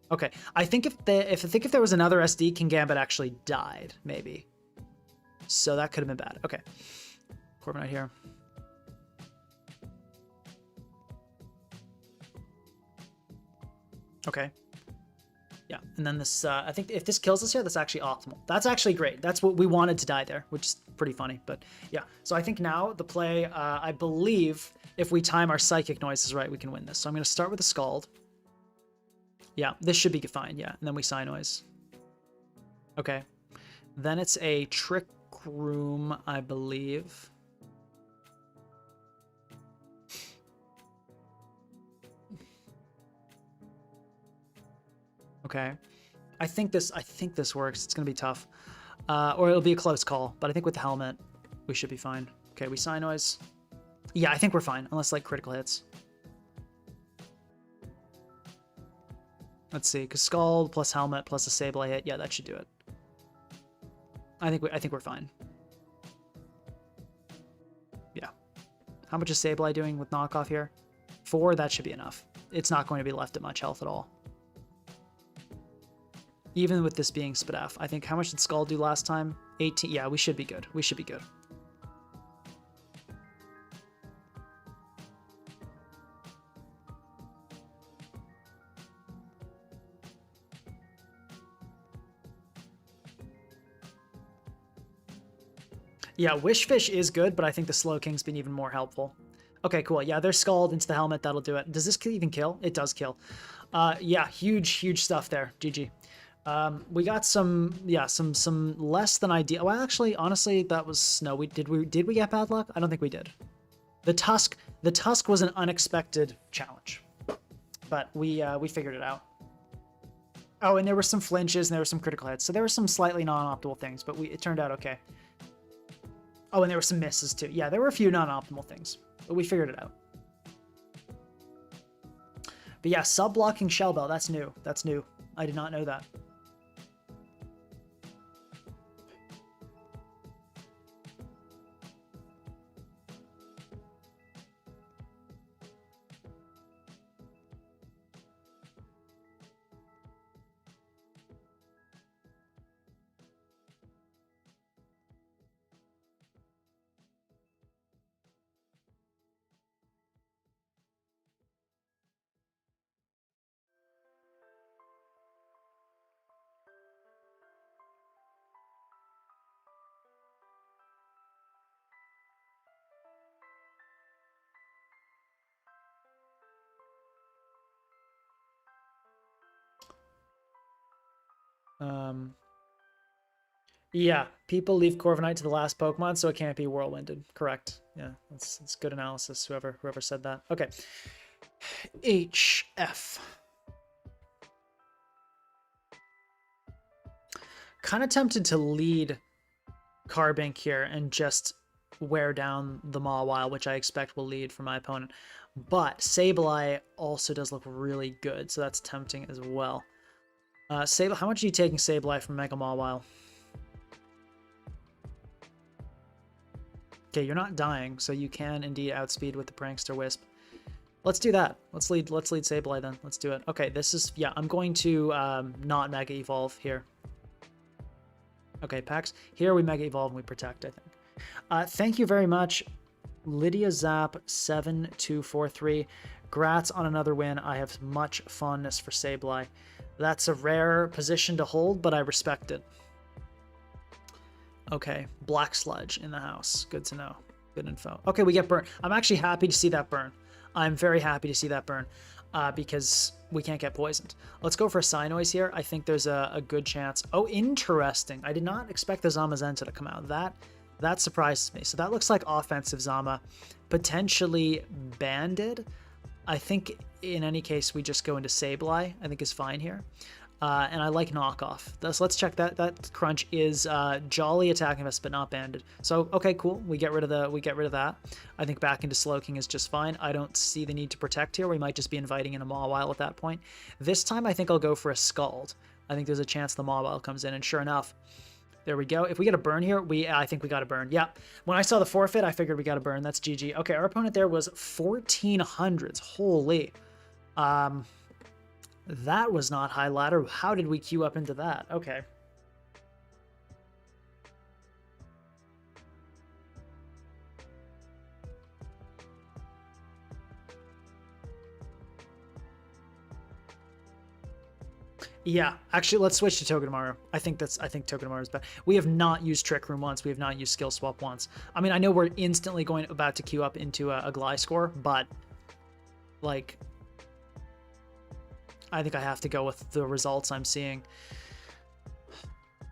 Okay, I think if there was another SD, Kingambit actually died, maybe. So that could have been bad. Okay. Corviknight here. Okay. Yeah, and then this, I think if this kills us here, that's actually optimal. That's actually great. That's what we wanted to die there, which is pretty funny, but yeah. So I think now the play, I believe if we time our Psychic Noises right, we can win this. So I'm going to start with the Scald. Yeah, this should be fine, yeah. And then we Psynoise. Okay. Then it's a Trick Room, I believe. Okay. I think this works. It's gonna be tough. Or it'll be a close call, but I think with the helmet, we should be fine. Okay, we Psynoise. Yeah, I think we're fine, unless like critical hits. Let's see, because Scald plus helmet plus a Sableye hit, yeah, that should do it. I think we're fine. Yeah. How much is Sableye doing with knockoff here? 4, that should be enough. It's not going to be left at much health at all. Even with this being Spadaf, I think, how much did Scald do last time? 18, yeah, we should be good. We should be good. Yeah, Wishfish is good, but I think the Slowking's been even more helpful. Okay, cool. Yeah, there's Scald into the helmet. That'll do it. Does this even kill? It does kill. Yeah, huge stuff there. GG. We got some less than ideal. Well, actually, honestly, that was no. Did we get bad luck? I don't think we did. The Tusk was an unexpected challenge, but we figured it out. Oh, and there were some flinches and there were some critical hits, so there were some slightly non-optimal things, but it turned out okay. Oh, and there were some misses too. Yeah, there were a few non-optimal things, but we figured it out. But yeah, sub-blocking Shell Bell, that's new. That's new. I did not know that. Yeah, people leave Corviknight to the last Pokemon, so it can't be Whirlwinded. Correct. Yeah, that's good analysis, whoever said that. Okay. HF. Kind of tempted to lead Carbink here and just wear down the Mawile, which I expect will lead for my opponent. But Sableye also does look really good, so that's tempting as well. How much are you taking Sableye from Mega Mawile? Okay, you're not dying, so you can indeed outspeed with the Prankster Wisp. Let's do that. Let's lead Sableye then. Let's do it. Okay, this is, yeah, I'm going to not Mega Evolve here. Okay, Pax. Here we Mega Evolve and we Protect, I think. Thank you very much, Lydia Zap 7243. Grats on another win. I have much fondness for Sableye. That's a rare position to hold, but I respect it. Okay, Black Sludge in the house. Good to know. Good info. Okay, we get burn. I'm actually happy to see that burn. I'm very happy to see that burn because we can't get poisoned. Let's go for a Psynoise here. I think there's a good chance. Oh, interesting. I did not expect the Zamazenta to come out. That surprises me. So that looks like offensive Zama, potentially banded. I think in any case, we just go into Sableye, I think is fine here. And I like knockoff. So let's check that. That crunch is jolly attacking us, but not banded. So okay, cool. We get rid of that. I think back into Slowking is just fine. I don't see the need to protect here. We might just be inviting in a Mawile at that point. This time I think I'll go for a Scald. I think there's a chance the Mawile comes in, and sure enough, there we go. If we get a burn here, I think we got a burn. Yeah. When I saw the forfeit, I figured we got a burn. That's GG. Okay, our opponent there was 1400s. Holy. That was not high ladder. How did we queue up into that? Okay. Yeah, actually, let's switch to Togedemaru. I think Togedemaru is better. We have not used Trick Room once. We have not used Skill Swap once. I mean, I know we're instantly about to queue up into a Gliscor, but like, I think I have to go with the results I'm seeing.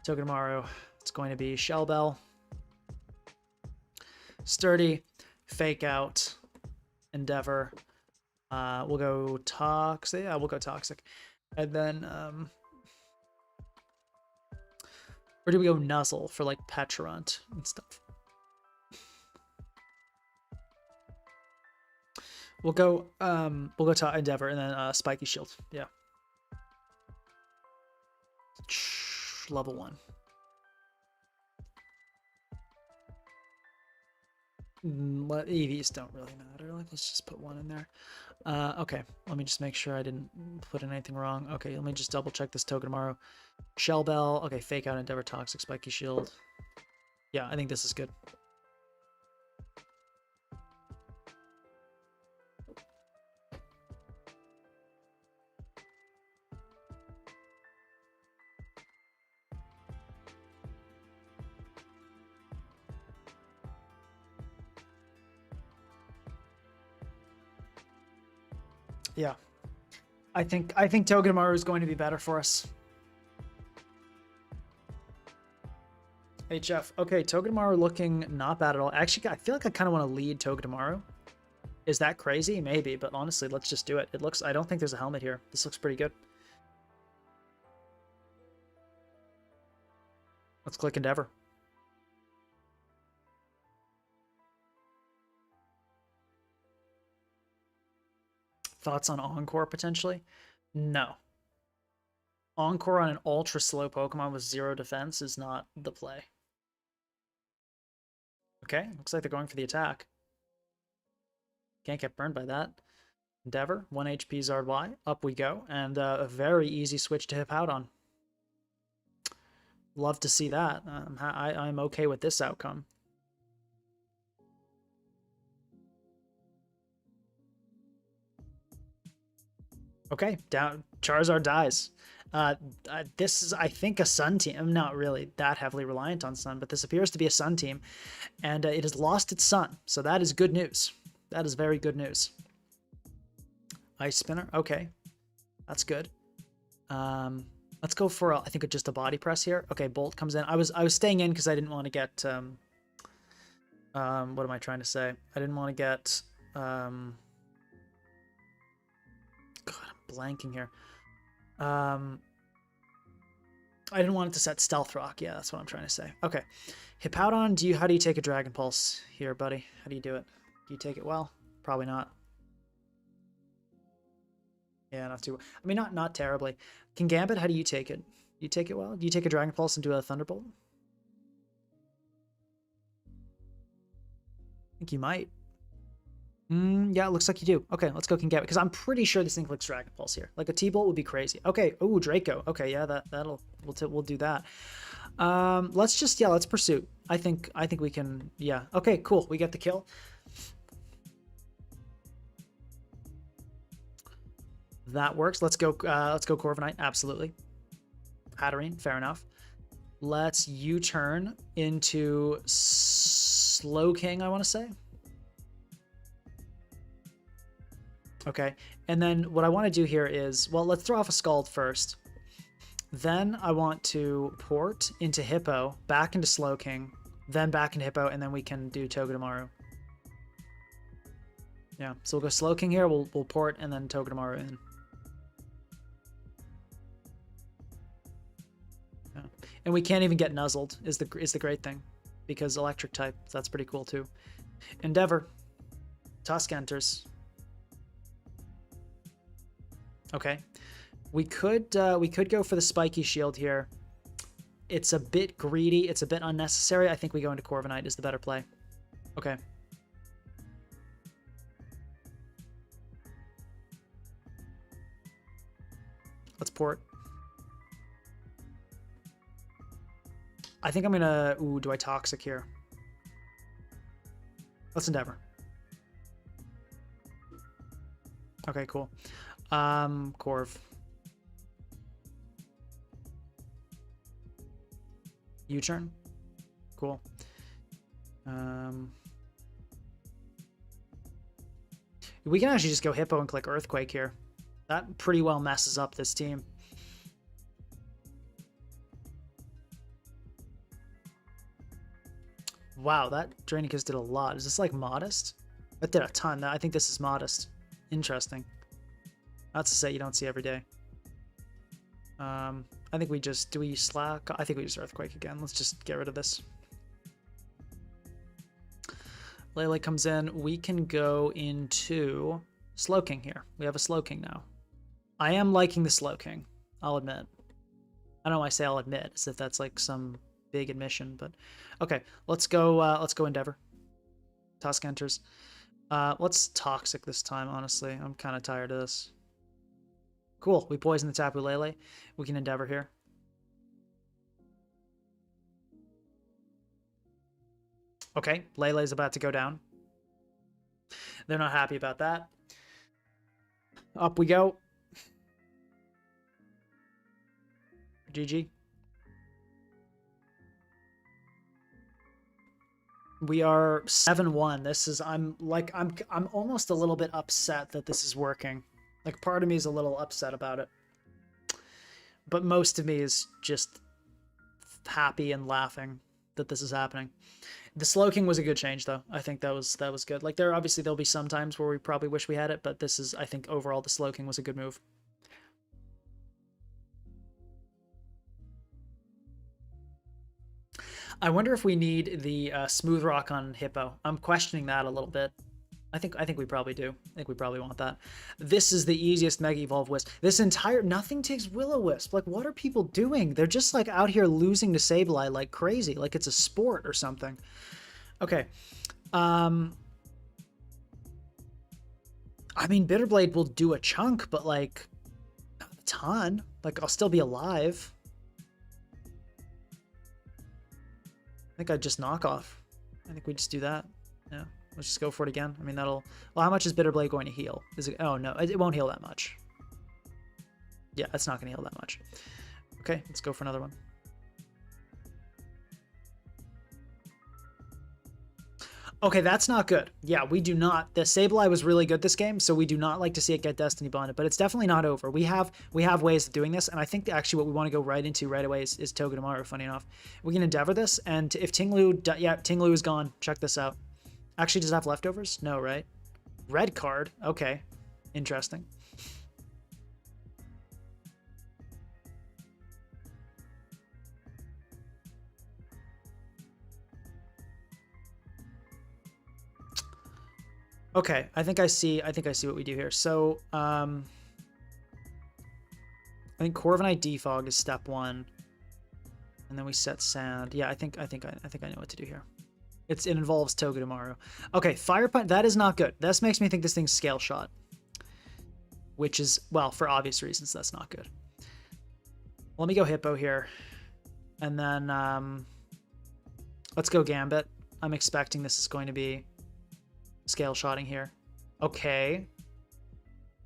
Togedemaru, it's going to be Shell Bell, Sturdy, Fake Out, Endeavor. We'll go Toxic. Yeah, we'll go Toxic. And then, or do we go Nuzzle for like Petulant and stuff? We'll go to Endeavor and then Spiky Shield. Yeah. Level 1. EVs don't really matter. Like, let's just put one in there. Okay, let me just make sure I didn't put in anything wrong. Okay, let me just double check this Togedemaru. Shell Bell. Okay, Fake Out, Endeavor, Toxic, Spiky Shield. Yeah, I think this is good. Yeah, I think Togedemaru is going to be better for us. HF. Okay, Togedemaru looking not bad at all. Actually, I feel like I kind of want to lead Togedemaru. Is that crazy? Maybe, but honestly, let's just do it. It looks. I don't think there's a helmet here. This looks pretty good. Let's click Endeavor. Thoughts on Encore potentially? No. Encore on an ultra slow Pokemon with 0 defense is not the play. Okay, looks like they're going for the attack. Can't get burned by that. Endeavor, 1 HP Zard-Y. Up we go, and a very easy switch to Hippowdon. Love to see that. I'm okay with this outcome. Okay, down. Charizard dies. This is, I think, a Sun team. I'm not really that heavily reliant on Sun, but this appears to be a Sun team, and it has lost its Sun, so that is good news. That is very good news. Ice Spinner, okay, that's good. Let's go for, I think, just a Body Press here. Okay, Bolt comes in. I was staying in because I didn't want to get, what am I trying to say? I didn't want to get, God, I'm blanking here. I didn't want it to set Stealth Rock. Yeah, that's what I'm trying to say. Okay. Hippowdon, how do you take a Dragon Pulse here, buddy? How do you do it? Do you take it well? Probably not. Yeah, not too. I mean, not terribly. King Gambit, how do you take it? Do you take it well? Do you take a Dragon Pulse and do a Thunderbolt? I think you might. Yeah, it looks like you do. Okay, let's go Kingambit, because I'm pretty sure this thing clicks Dragon Pulse here. Like a T-Bolt would be crazy. Okay, ooh, Draco. Okay, yeah, we'll do that. Let's pursue. I think we can, yeah. Okay, cool. We get the kill. That works. Let's go Corviknight, absolutely. Hatterene, fair enough. Let's U-turn into Slowking, I want to say. Okay, and then what I want to do here is, well, let's throw off a Scald first. Then I want to port into Hippo, back into Slowking, then back into Hippo, and then we can do Togedemaru. Yeah, so we'll go Slowking here, we'll port, and then Togedemaru in. Yeah. And we can't even get nuzzled, is the great thing, because electric type, that's pretty cool too. Endeavor. Tusk enters. Okay, we could go for the spiky shield here. It's a bit greedy. It's a bit unnecessary. I think we go into Corviknight is the better play. Okay. Let's port. I think I'm gonna. Ooh, do I Toxic here? Let's Endeavor. Okay, cool. Corv. U-turn. Cool. We can actually just go Hippo and click Earthquake here. That pretty well messes up this team. Wow, that Drainicus did a lot. Is this like modest? That did a ton. I think this is modest. Interesting. That's a set you don't see every day. I think we just, do we slack? I think we just Earthquake again. Let's just get rid of this. Lele comes in. We can go into Slowking here. We have a Slowking now. I am liking the Slowking, I'll admit. I don't know why I say I'll admit, as if that's like some big admission, but okay, let's go Endeavor. Tusk enters. Let's Toxic this time, honestly. I'm kind of tired of this. Cool, we poison the Tapu Lele. We can Endeavor here. Okay, Lele's about to go down. They're not happy about that. Up we go. GG. We are 7-1. This is, I'm almost a little bit upset that this is working. Like, part of me is a little upset about it. But most of me is just happy and laughing that this is happening. The Slowking was a good change, though. I think that was good. Like, there'll be some times where we probably wish we had it, but this is, I think, overall, the Slowking was a good move. I wonder if we need the Smooth Rock on Hippo. I'm questioning that a little bit. I think we probably do. I think we probably want that. This is the easiest Mega Evolve Wisp. This entire, nothing takes Will-O-Wisp. Like, what are people doing? They're just like out here losing to Sableye like crazy, like it's a sport or something. Okay. I mean, Bitterblade will do a chunk, but like not a ton. Like, I'll still be alive. I think I'd just knock off. I think we just do that. Yeah. Let's just go for it again. I mean, that'll... Well, how much is Bitterblade going to heal? Is it... Oh, no. It won't heal that much. Yeah, it's not going to heal that much. Okay, let's go for another one. Okay, that's not good. Yeah, we do not... The Sableye was really good this game, so we do not like to see it get Destiny Bonded, but it's definitely not over. We have ways of doing this, and I think actually what we want to go right into right away is Togedemaru, funny enough. We can Endeavor this, and if Tinglu... Yeah, Tinglu is gone. Check this out. Actually, does it have leftovers? No, right? Red card. Okay. Interesting. Okay, I think I see what we do here. So, I think Corviknight Defog is step 1. And then we set Sand. Yeah, I think I know what to do here. It involves Togedemaru. Okay, Fire Punch, that is not good. This makes me think this thing's Scale Shot. Which is, well, for obvious reasons, that's not good. Let me go Hippo here. And then, let's go Gambit. I'm expecting this is going to be Scale Shotting here. Okay.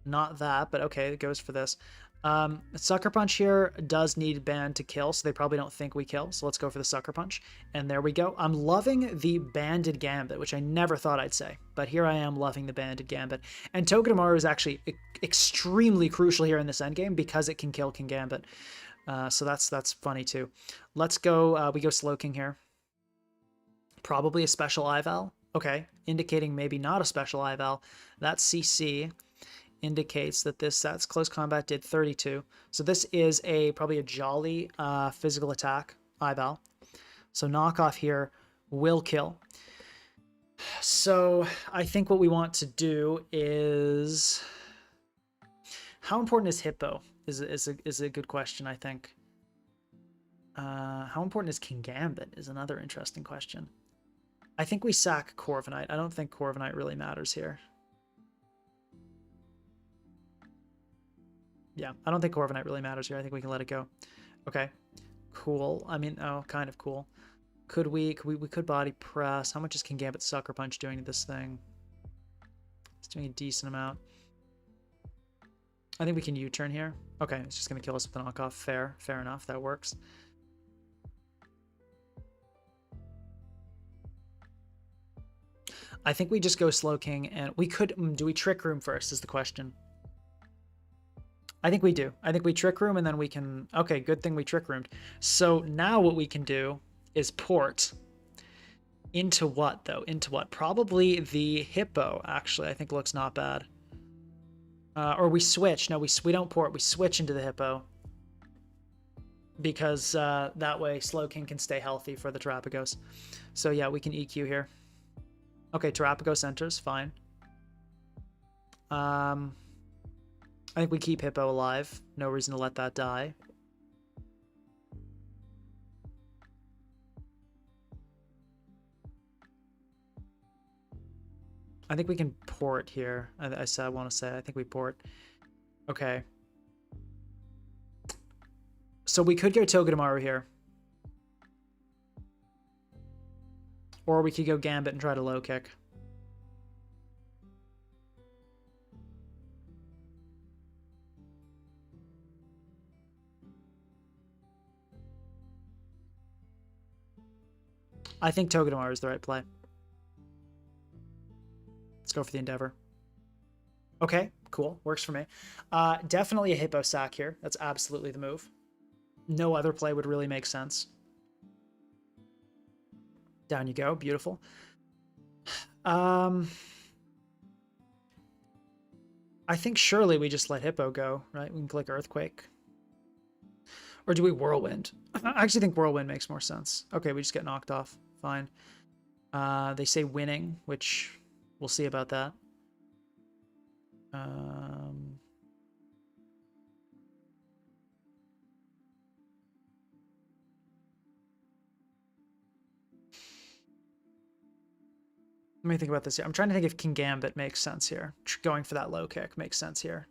Not that, but okay, it goes for this. Sucker Punch here does need Band to kill, so they probably don't think we kill. So let's go for the Sucker Punch. And there we go. I'm loving the Banded Gambit, which I never thought I'd say. But here I am loving the Banded Gambit. And Togedemaru is actually extremely crucial here in this endgame because it can kill King Gambit. So that's funny too. Let's go, we go Slowking here. Probably a special Ival. Okay, indicating maybe not a special Ival. That CC indicates that that's close combat did 32. So this is probably a jolly physical attack Ival. So knockoff here will kill. So I think what we want to do is, how important is Hippo is a good question, I think. How important is King Gambit is another interesting question. I think we sack Corviknight. I don't think Corviknight really matters here. Yeah, I don't think Corviknight really matters here. I think we can let it go. Okay, cool. I mean, oh, kind of cool. We could body press. How much is King Gambit Sucker Punch doing to this thing? It's doing a decent amount. I think we can U-turn here. Okay, it's just going to kill us with the knockoff. Fair enough. That works. I think we just go Slowking, and we could... do we Trick Room first is the question. I think we do. I think we Trick Room, and then we can... Okay, good thing we Trick Roomed. So now what we can do is port into what, though? Into what? Probably the Hippo, actually. I think looks not bad. Or we switch. No, we don't port. We switch into the Hippo. Because that way Slowking can stay healthy for the Terapagos. So yeah, we can EQ here. Okay, Terapagos enters. Fine. I think we keep Hippo alive. No reason to let that die. I think we can port here. I want to say. I think we port. Okay. So we could go Togedemaru here. Or we could go Gambit and try to low kick. I think Togedemaru is the right play. Let's go for the Endeavor. Okay, cool. Works for me. Definitely a Hippo sack here. That's absolutely the move. No other play would really make sense. Down you go. Beautiful. I think surely we just let Hippo go, right? We can click Earthquake. Or do we Whirlwind? I actually think Whirlwind makes more sense. Okay, we just get knocked off. Fine. They say winning, which we'll see about that. Let me think about this here. I'm trying to think if King Gambit makes sense here. Going for that low kick makes sense here.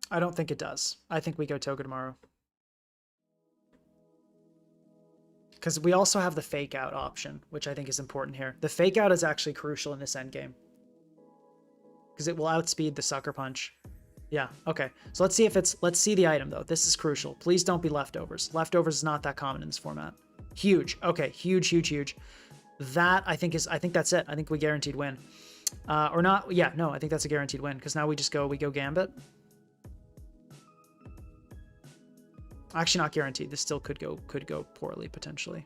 I don't think it does. I think we go Togedemaru. Because we also have the fake out option, which I think is important here. The fake out is actually crucial in this endgame. Because it will outspeed the Sucker Punch. Yeah, okay. So let's see if it's... Let's see the item, though. This is crucial. Please don't be leftovers. Leftovers is not that common in this format. Huge. Okay, huge. That, I think that's it. I think we guaranteed win. Or not... Yeah, no, I think that's a guaranteed win. Because now we go Gambit. Actually, not guaranteed. This still could go poorly, potentially.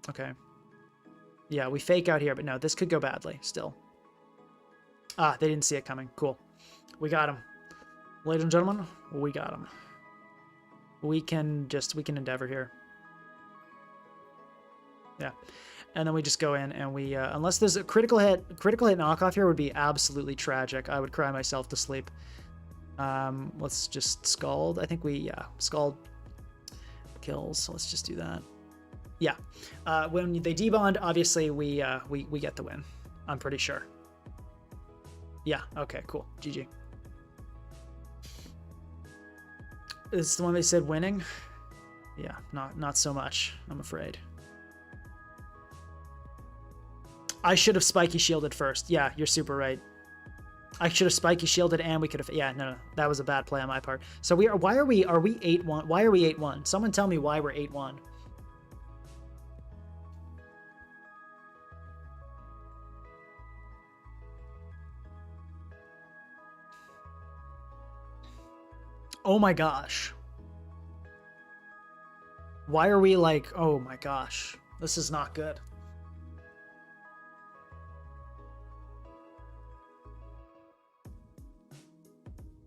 Okay. Yeah, we fake out here, but no, this could go badly, still. Ah, they didn't see it coming. Cool. We got him. Ladies and gentlemen, we got him. We can Endeavor here. Yeah. And then we just go in and we, unless there's a critical hit knockoff here would be absolutely tragic. I would cry myself to sleep. Let's just Scald. I think yeah, Scald kills. So let's just do that. Yeah. When they debond, obviously we get the win. I'm pretty sure. Yeah. Okay. Cool. GG. Is this the one they said winning? Yeah. Not so much, I'm afraid. I should have spiky shielded first. Yeah, you're super right. I should have spiky shielded and we could have. Yeah, no, that was a bad play on my part. So why are we 8-1? Why are we 8-1? Someone tell me why we're 8-1. Oh my gosh. Why are we like, oh my gosh, this is not good.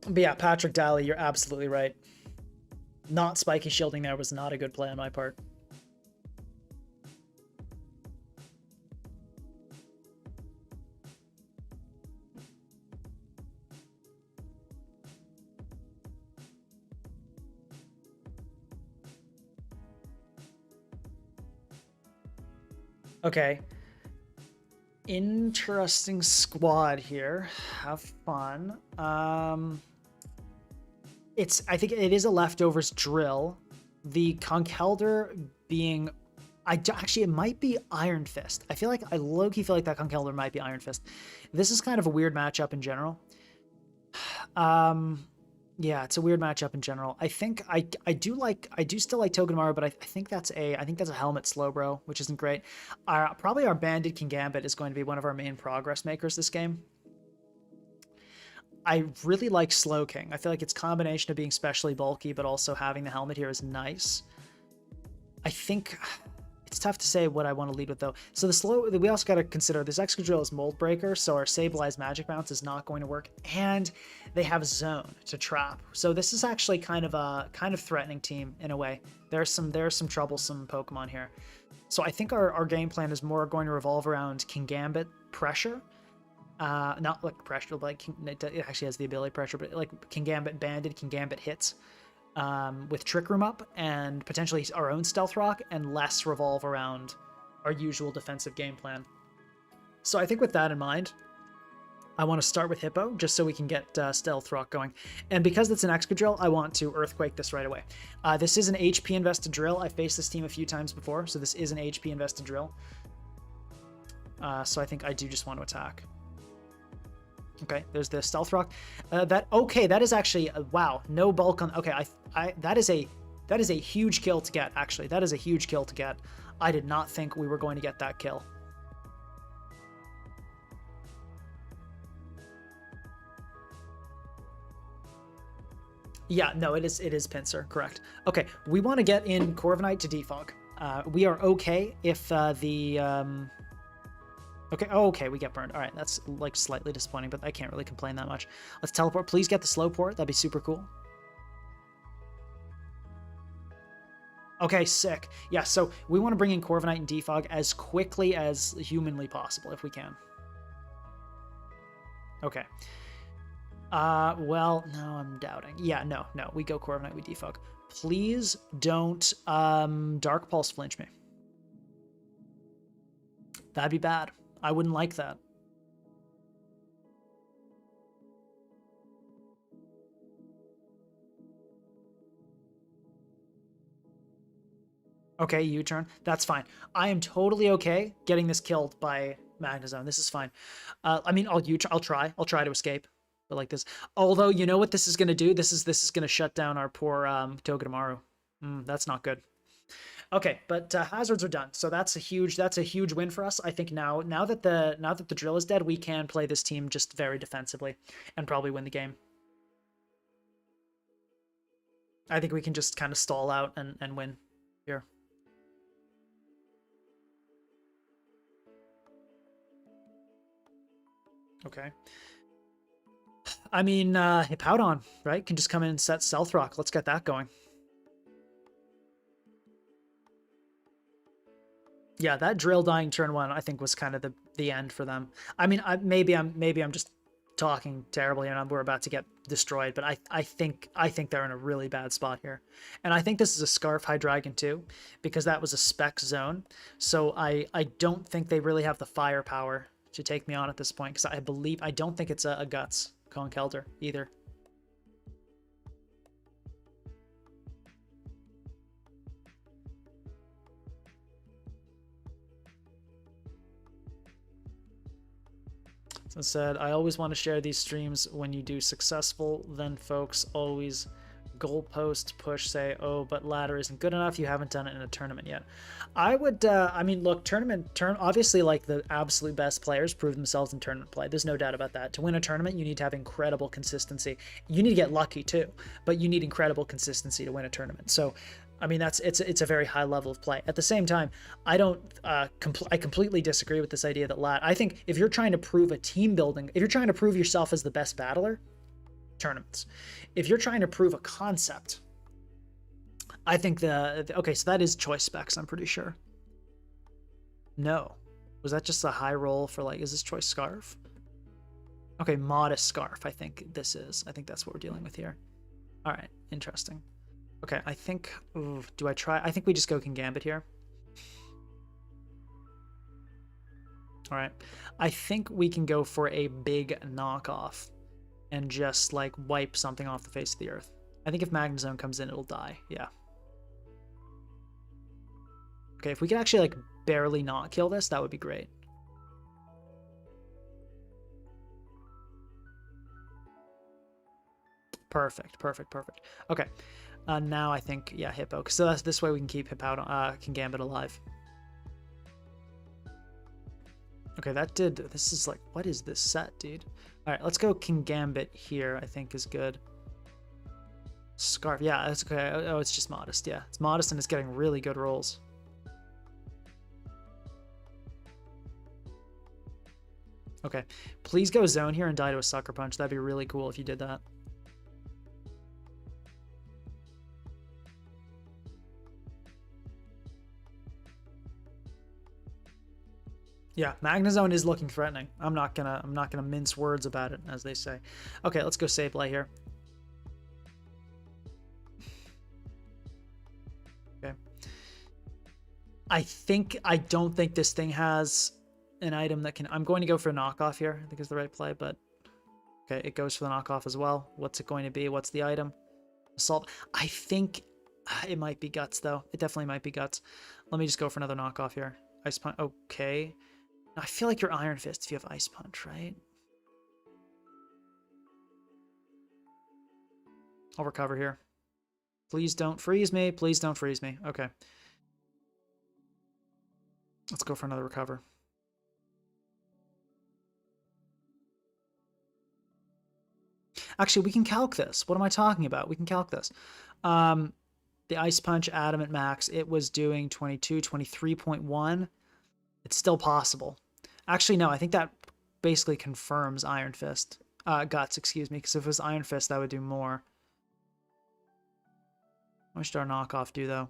But yeah, Patrick Daly, you're absolutely right. Not spiky shielding there was not a good play on my part. Okay. Interesting squad here. Have fun. I think it is a leftovers drill. The Conkeldurr being, actually it might be Iron Fist. I low-key feel like that Conkeldurr might be Iron Fist. This is kind of a weird matchup in general. Yeah, it's a weird matchup in general. I think I do still like Togedemaru, but I think that's a helmet slow bro, which isn't great. Probably our Banded King Gambit is going to be one of our main progress makers this game. I really like Slowking. I feel like its combination of being specially bulky but also having the helmet here is nice. I think it's tough to say what I want to lead with though. So we also got to consider this Excadrill is Mold Breaker, so our Sableye Magic Bounce is not going to work, and they have Zone to trap. So this is actually kind of threatening team in a way. There's some troublesome Pokemon here. So I think our game plan is more going to revolve around King Gambit pressure. Not like pressure, but like it actually has the ability pressure, but like King Gambit banded, King Gambit hits with Trick Room up and potentially our own Stealth Rock, and less revolve around our usual defensive game plan. So I think with that in mind, I want to start with Hippo just so we can get Stealth Rock going. And because it's an Excadrill, I want to Earthquake this right away. This is an HP invested drill. I've faced this team a few times before, so this is an HP invested drill. So I think I do just want to attack. Okay, there's the Stealth Rock. That is actually wow, no bulk on. Okay, that is a huge kill to get. Actually, that is a huge kill to get. I did not think we were going to get that kill. Yeah, no, it is Pinsir, correct. Okay, we want to get in Corviknight to Defog. We are okay if Okay, okay, we get burned. All right, that's like slightly disappointing, but I can't really complain that much. Let's teleport. Please get the slow port. That'd be super cool. Okay, sick. Yeah, so we want to bring in Corviknight and Defog as quickly as humanly possible, if we can. Okay. Well, no, I'm doubting. Yeah, no, we go Corviknight, we Defog. Please don't, Dark Pulse flinch me. That'd be bad. I wouldn't like that. Okay, U-turn. That's fine. I am totally okay getting this killed by Magnezone. This is fine. I mean, I'll try. I'll try to escape. But like this. Although, you know what this is going to do? This is going to shut down our poor Togedemaru. That's not good. Okay, but hazards are done, so that's a huge win for us. I think now that the drill is dead, we can play this team just very defensively and probably win the game. I think we can just kind of stall out and win here. Okay. I mean, Hippowdon, right? Can just come in and set Stealth Rock. Let's get that going. Yeah, that drill dying turn one, I think, was kind of the end for them. I mean, maybe I'm just talking terribly and we're about to get destroyed, but I think they're in a really bad spot here. And I think this is a Scarf High Dragon too, because that was a spec zone. So I don't think they really have the firepower to take me on at this point, because I don't think it's a Guts Conkelder either. So it said, I always want to share these streams when you do successful, then folks always goalpost push, say, oh, but ladder isn't good enough, you haven't done it in a tournament yet. I would I mean, look, obviously, like, the absolute best players prove themselves in tournament play. There's no doubt about that. To win a tournament, you need to have incredible consistency. You need to get lucky too, but you need incredible consistency to win a tournament. So I mean, it's a very high level of play. At the same time, I completely disagree with this idea that I think if you're trying to prove a team building, if you're trying to prove yourself as the best battler, tournaments. If you're trying to prove a concept, I think okay, so that is choice specs, I'm pretty sure. No. Was that just a high roll for, like, is this choice scarf? Okay, modest scarf, I think this is. I think that's what we're dealing with here. All right, interesting. Okay, I think, do I try? I think we just go King Gambit here. All right, I think we can go for a big knockoff and just, like, wipe something off the face of the earth. I think if Magnezone comes in, it'll die. Yeah. Okay, if we can actually, like, barely not kill this, that would be great. Perfect, perfect, perfect. Okay. Now I think, yeah, Hippo. So that's this way we can keep King Gambit alive. Okay, this is like, what is this set, dude? All right, let's go King Gambit here, I think is good. Scarf, yeah, that's okay. Oh, it's just modest, yeah. It's modest and it's getting really good rolls. Okay, please go zone here and die to a Sucker Punch. That'd be really cool if you did that. Yeah, Magnezone is looking threatening. I'm not gonna mince words about it, as they say. Okay, let's go Sableye here. Okay. I don't think this thing has an item that can. I'm going to go for a knockoff here. I think is the right play, but okay, it goes for the knockoff as well. What's it going to be? What's the item? Assault. I think it might be Guts though. It definitely might be Guts. Let me just go for another knockoff here. Ice Punch. Okay. I feel like you're Iron Fist if you have Ice Punch, right? I'll recover here. Please don't freeze me. Please don't freeze me. Okay. Let's go for another recover. Actually, we can calc this. What am I talking about? We can calc this. The Ice Punch Adamant Max, it was doing 22, 23.1. It's still possible. Actually, no, I think that basically confirms Iron Fist. Guts, excuse me, because if it was Iron Fist, that would do more. How much did our knockoff do, though?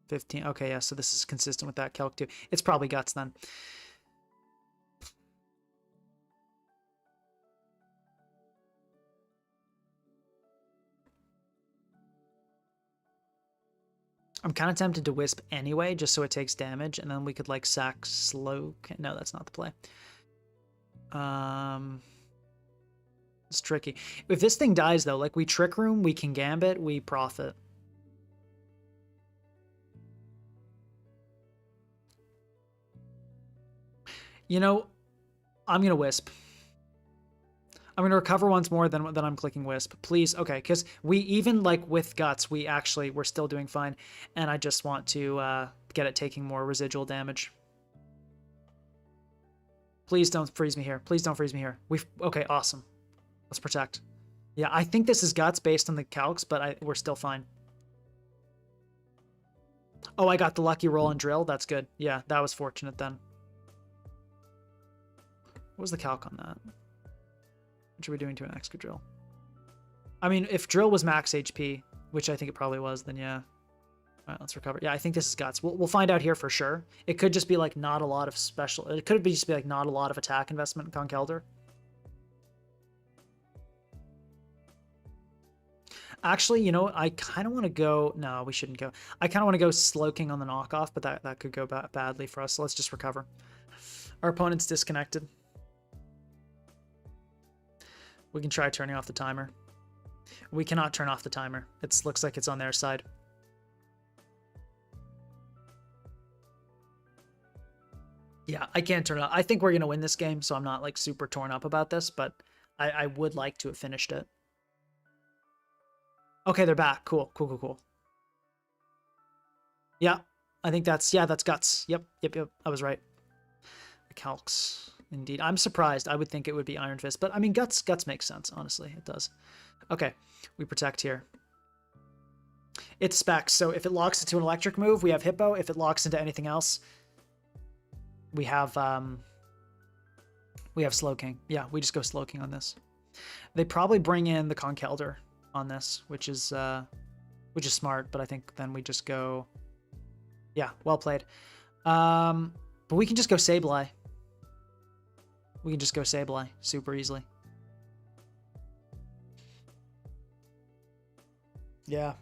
15. Okay, yeah, so this is consistent with that calc, too. It's probably Guts, then. I'm kind of tempted to Wisp anyway, just so it takes damage, and then we could, like, sack slow. No, that's not the play. It's tricky. If this thing dies, though, like, we Trick Room, we can Gambit, we profit. You know, I'm going to Wisp. I'm going to recover once more, then I'm clicking Wisp. Please, okay, because we, even, like, with Guts, we're still doing fine, and I just want to get it taking more residual damage. Please don't freeze me here. Please don't freeze me here. Okay, awesome. Let's protect. Yeah, I think this is Guts based on the calcs, but we're still fine. Oh, I got the lucky roll and drill. That's good. Yeah, that was fortunate then. What was the calc on that? What are we doing to an extra drill? I mean, if drill was max HP, which I think it probably was, then yeah. All right, let's recover. Yeah, I think this is guts. We'll find out here for sure. It could just be like not a lot of special. It could be just be like not a lot of attack investment in Conkeldurr. Actually, you know, I kind of want to go. No, we shouldn't go. I kind of want to go Slow King on the knockoff, but that could go badly for us. So let's just recover. Our opponent's disconnected. We can try turning off the timer. We cannot turn off the timer. It looks like it's on their side. Yeah, I can't turn it off. I think we're going to win this game, so I'm not like super torn up about this, but I would like to have finished it. Okay, they're back. Cool. Yeah, I think that's guts. Yep. I was right. The calcs, indeed. I'm surprised. I would think it would be Iron Fist, but I mean, guts makes sense. Honestly, it does. Okay, we protect here. It's specs, so if it locks into an electric move, we have Hippo. If it locks into anything else, we have Slow King. Yeah, we just go Slow King on this. They probably bring in the Conkeldurr on this, which is smart, but I think then we just go, yeah, well played. But we can just go Sableye. We can just go Sableye super easily. Yeah.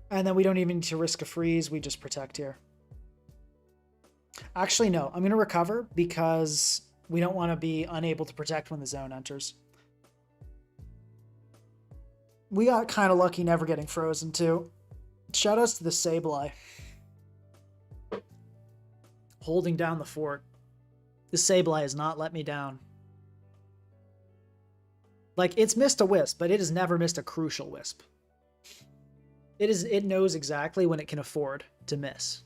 And then we don't even need to risk a freeze. We just protect here. Actually, no. I'm going to recover because we don't want to be unable to protect when the zone enters. We got kind of lucky never getting frozen, too. Shoutouts to the Sableye. Holding down the fort. The Sableye has not let me down. Like, it's missed a wisp, but it has never missed a crucial wisp. It knows exactly when it can afford to miss.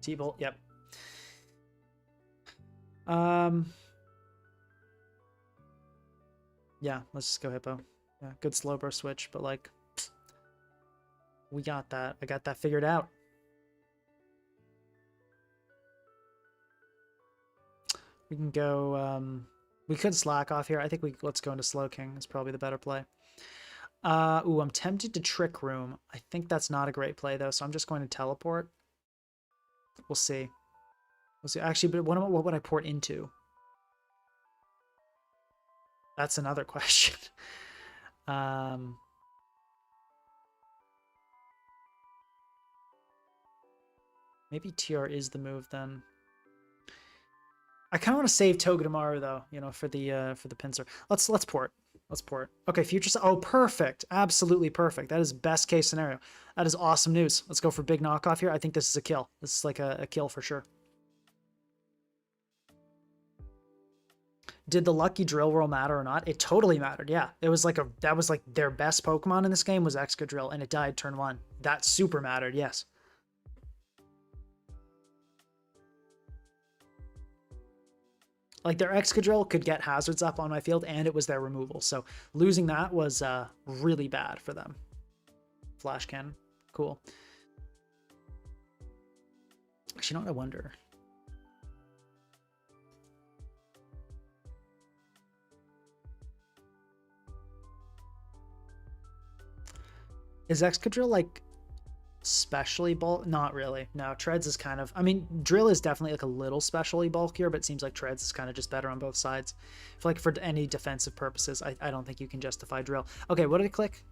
T-Bolt, yep. Yeah, let's just go Hippo. Yeah, good slow burst switch, but like, we got that. I got that figured out. We can go, we could slack off here. I think let's go into Slow King. It's probably the better play. Ooh, I'm tempted to Trick Room. I think that's not a great play though, so I'm just going to teleport. We'll see. We'll see. Actually, but what would I port into? That's another question. Maybe TR is the move then. I kind of want to save Togedemaru though, you know, for the pincer. Let's port. Let's port. Okay, future. Oh, perfect. Absolutely perfect. That is best case scenario. That is awesome news. Let's go for big knockoff here. I think this is a kill. This is like a kill for sure. Did the lucky drill roll matter or not? It totally mattered. Yeah, it was like that was like their best Pokemon in this game was Excadrill, and it died turn 1. That super mattered. Yes. Like their Excadrill could get hazards up on my field, and it was their removal. So losing that was really bad for them. Flash Cannon, cool. Actually, you know what I wonder? Is Excadrill like specially bulk? Not really. No, Treads is kind of, I mean, Drill is definitely like a little specially bulkier, but it seems like Treads is kind of just better on both sides. I feel like for any defensive purposes, I don't think you can justify Drill. Okay, what did it click?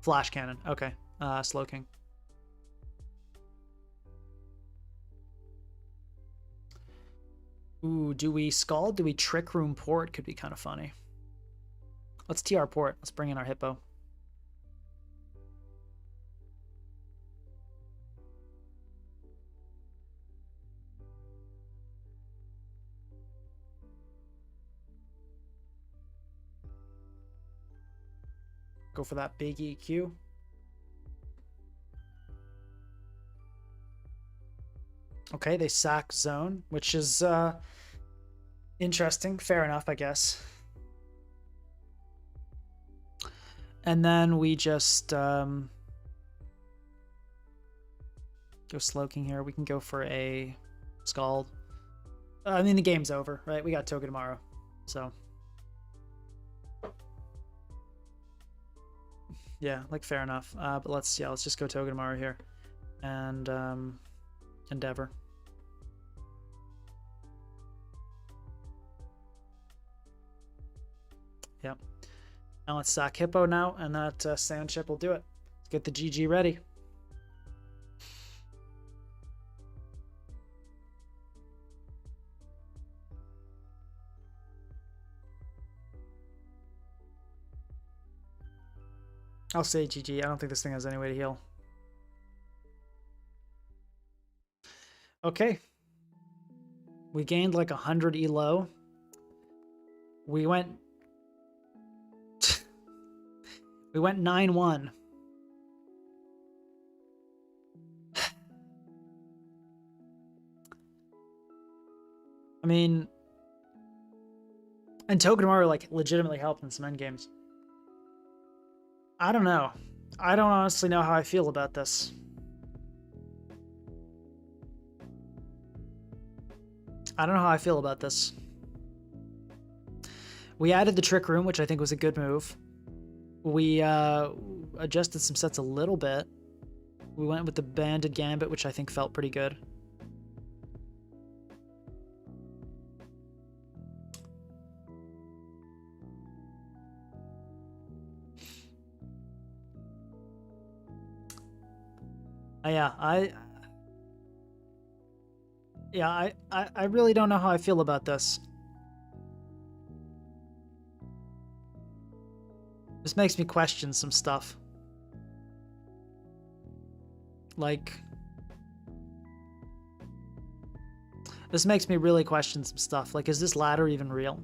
Flash Cannon. Okay, Slow King. Ooh, do we Scald? Do we Trick Room Port? Could be kind of funny. Let's TR Port. Let's bring in our Hippo. Go for that big EQ. Okay, they sack zone, which is interesting. Fair enough, I guess. And then we just go Slow King here. We can go for a Scald. I mean, the game's over, right? We got Togedemaru, so yeah, like fair enough. But let's just go Togedemaru here, and Endeavor. Yep. Now let's sack Hippo now, and that sand chip will do it. Let's get the GG ready. I'll say GG. I don't think this thing has any way to heal. Okay. We gained like 100 elo. We went... we went 9-1. I mean... And Togedemaru like legitimately helped in some endgames. I don't know. I don't honestly know how I feel about this. I don't know how I feel about this. We added the Trick Room, which I think was a good move. We adjusted some sets a little bit. We went with the Banded Gambit, which I think felt pretty good. I really don't know how I feel about this. This makes me question some stuff. Like, this makes me really question some stuff. Like, is this ladder even real?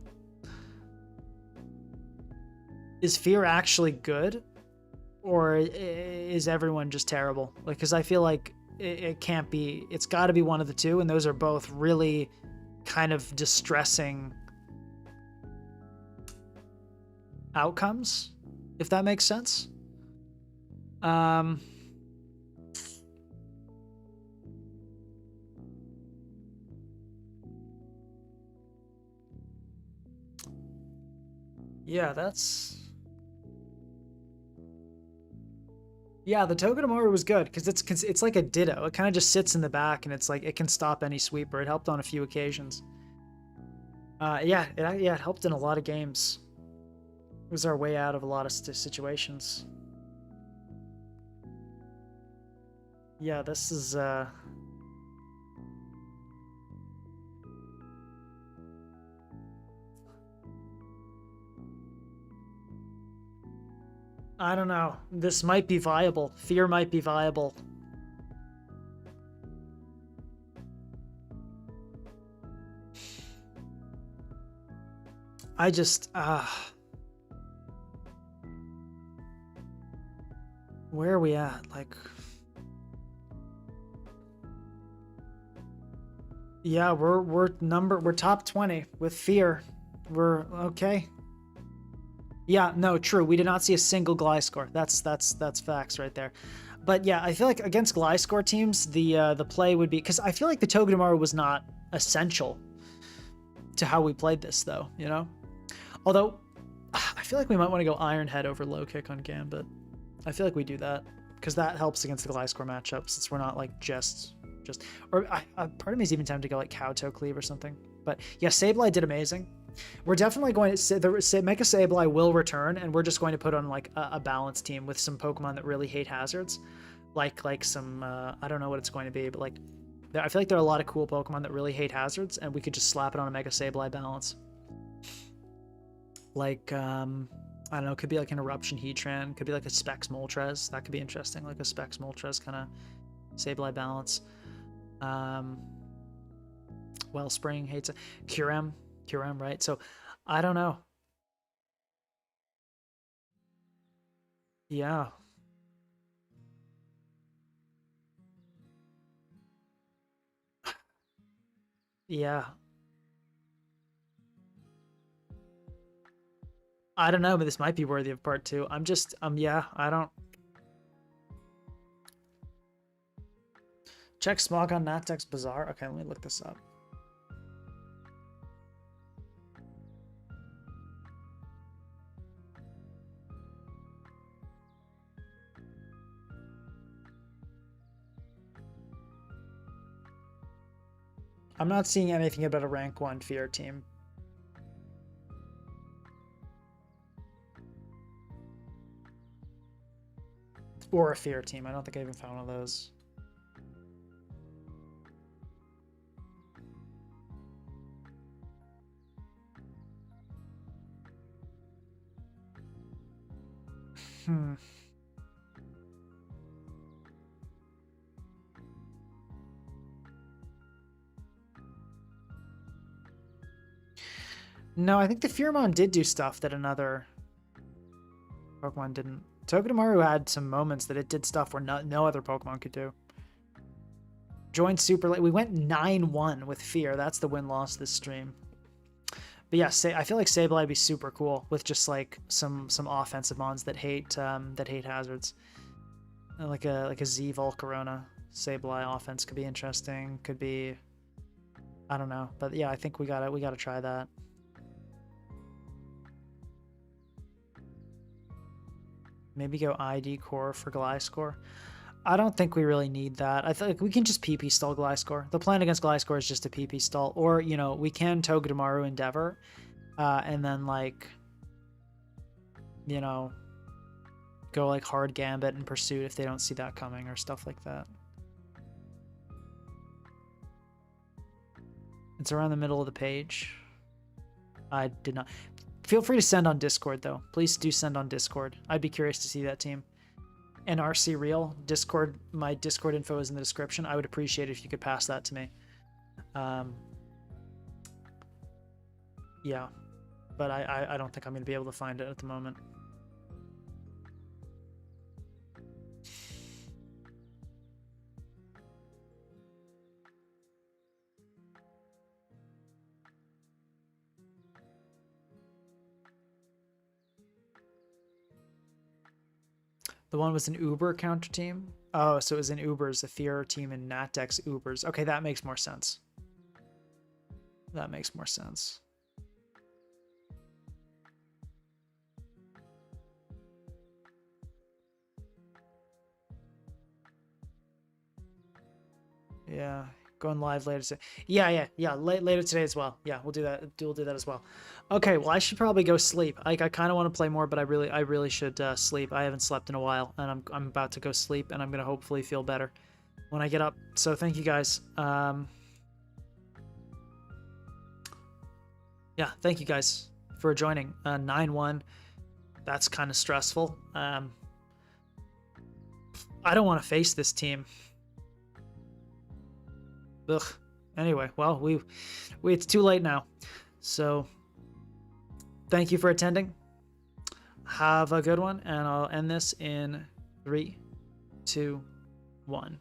Is Fear actually good? Or is everyone just terrible? Like, because I feel like it can't be. It's got to be one of the two, and those are both really kind of distressing outcomes, if that makes sense. Yeah, that's... Yeah, the Togedemaru was good because it's like a Ditto. It kind of just sits in the back, and it's like it can stop any sweeper. It helped on a few occasions. Yeah, it helped in a lot of games. It was our way out of a lot of situations. Yeah, this is I don't know. This might be viable. Fear might be viable. I just, where are we at? Like, yeah, we're top 20 with Fear. We're okay. Yeah, no, true. We did not see a single Gliscor. That's facts right there. But yeah, I feel like against Gliscor teams, the play would be, because I feel like the Togedemaru was not essential to how we played this, though. You know, although I feel like we might want to go Iron Head over Low Kick on Gambit. I feel like we do that because that helps against the Gliscor matchup, since we're not like just or part of me is even tempted to go like Kowtow Cleave or something. But yeah, Sableye did amazing. We're definitely going to say Mega Sableye will return, and we're just going to put on like a balanced team with some Pokemon that really hate hazards, like some I don't know what it's going to be, but like I feel like there are a lot of cool Pokemon that really hate hazards, and we could just slap it on a Mega Sableye balance. Like I don't know, it could be like an Eruption Heatran, could be like a Specs Moltres. That could be interesting, like a Specs Moltres kind of Sableye balance. Wellspring hates it. Kyurem, right? So I don't know. Yeah. Yeah. I don't know, but this might be worthy of part 2. I'm just yeah, I don't. Check Smog on Natex Bazaar. Okay, let me look this up. I'm not seeing anything about a rank 1 fear team. Or a fear team. I don't think I even found one of those. No, I think the Fearmon did do stuff that another Pokemon didn't. Togedemaru had some moments that it did stuff where no other Pokemon could do. Joined super late. We went 9-1 with Fear. That's the win-loss this stream. But yeah, I feel like Sableye would be super cool with just like some offensive mons that hate hazards. Like a Z Volcarona Sableye offense could be interesting. Could be, I don't know, but yeah, I think we gotta try that. Maybe go ID core for Gliscor. I don't think we really need that. I think we can just PP stall Gliscor. The plan against Gliscor is just a PP stall, or you know, we can Togedemaru Endeavor, and then like, you know, go like hard Gambit and Pursuit if they don't see that coming or stuff like that. It's around the middle of the page. I did not. Feel free to send on Discord though. Please do send on Discord. I'd be curious to see that team. And RC Real Discord. My Discord info is in the description. I would appreciate it if you could pass that to me. Yeah, but I don't think I'm gonna be able to find it at the moment. The one was an Uber counter team. Oh, so it was in Ubers, a Fear team in Natex Ubers. Okay, that makes more sense. That makes more sense. Yeah, going live later today. Yeah. Later today as well. Yeah, we'll do that. We'll do that as well. Okay, well I should probably go sleep. Like I kind of want to play more, but I really should sleep. I haven't slept in a while, and I'm about to go sleep, and I'm gonna hopefully feel better when I get up. So thank you guys. Yeah, thank you guys for joining. 9-1. That's kind of stressful. I don't want to face this team. Ugh. Anyway, well, it's too late now. So thank you for attending. Have a good one, and I'll end this in 3, 2, 1.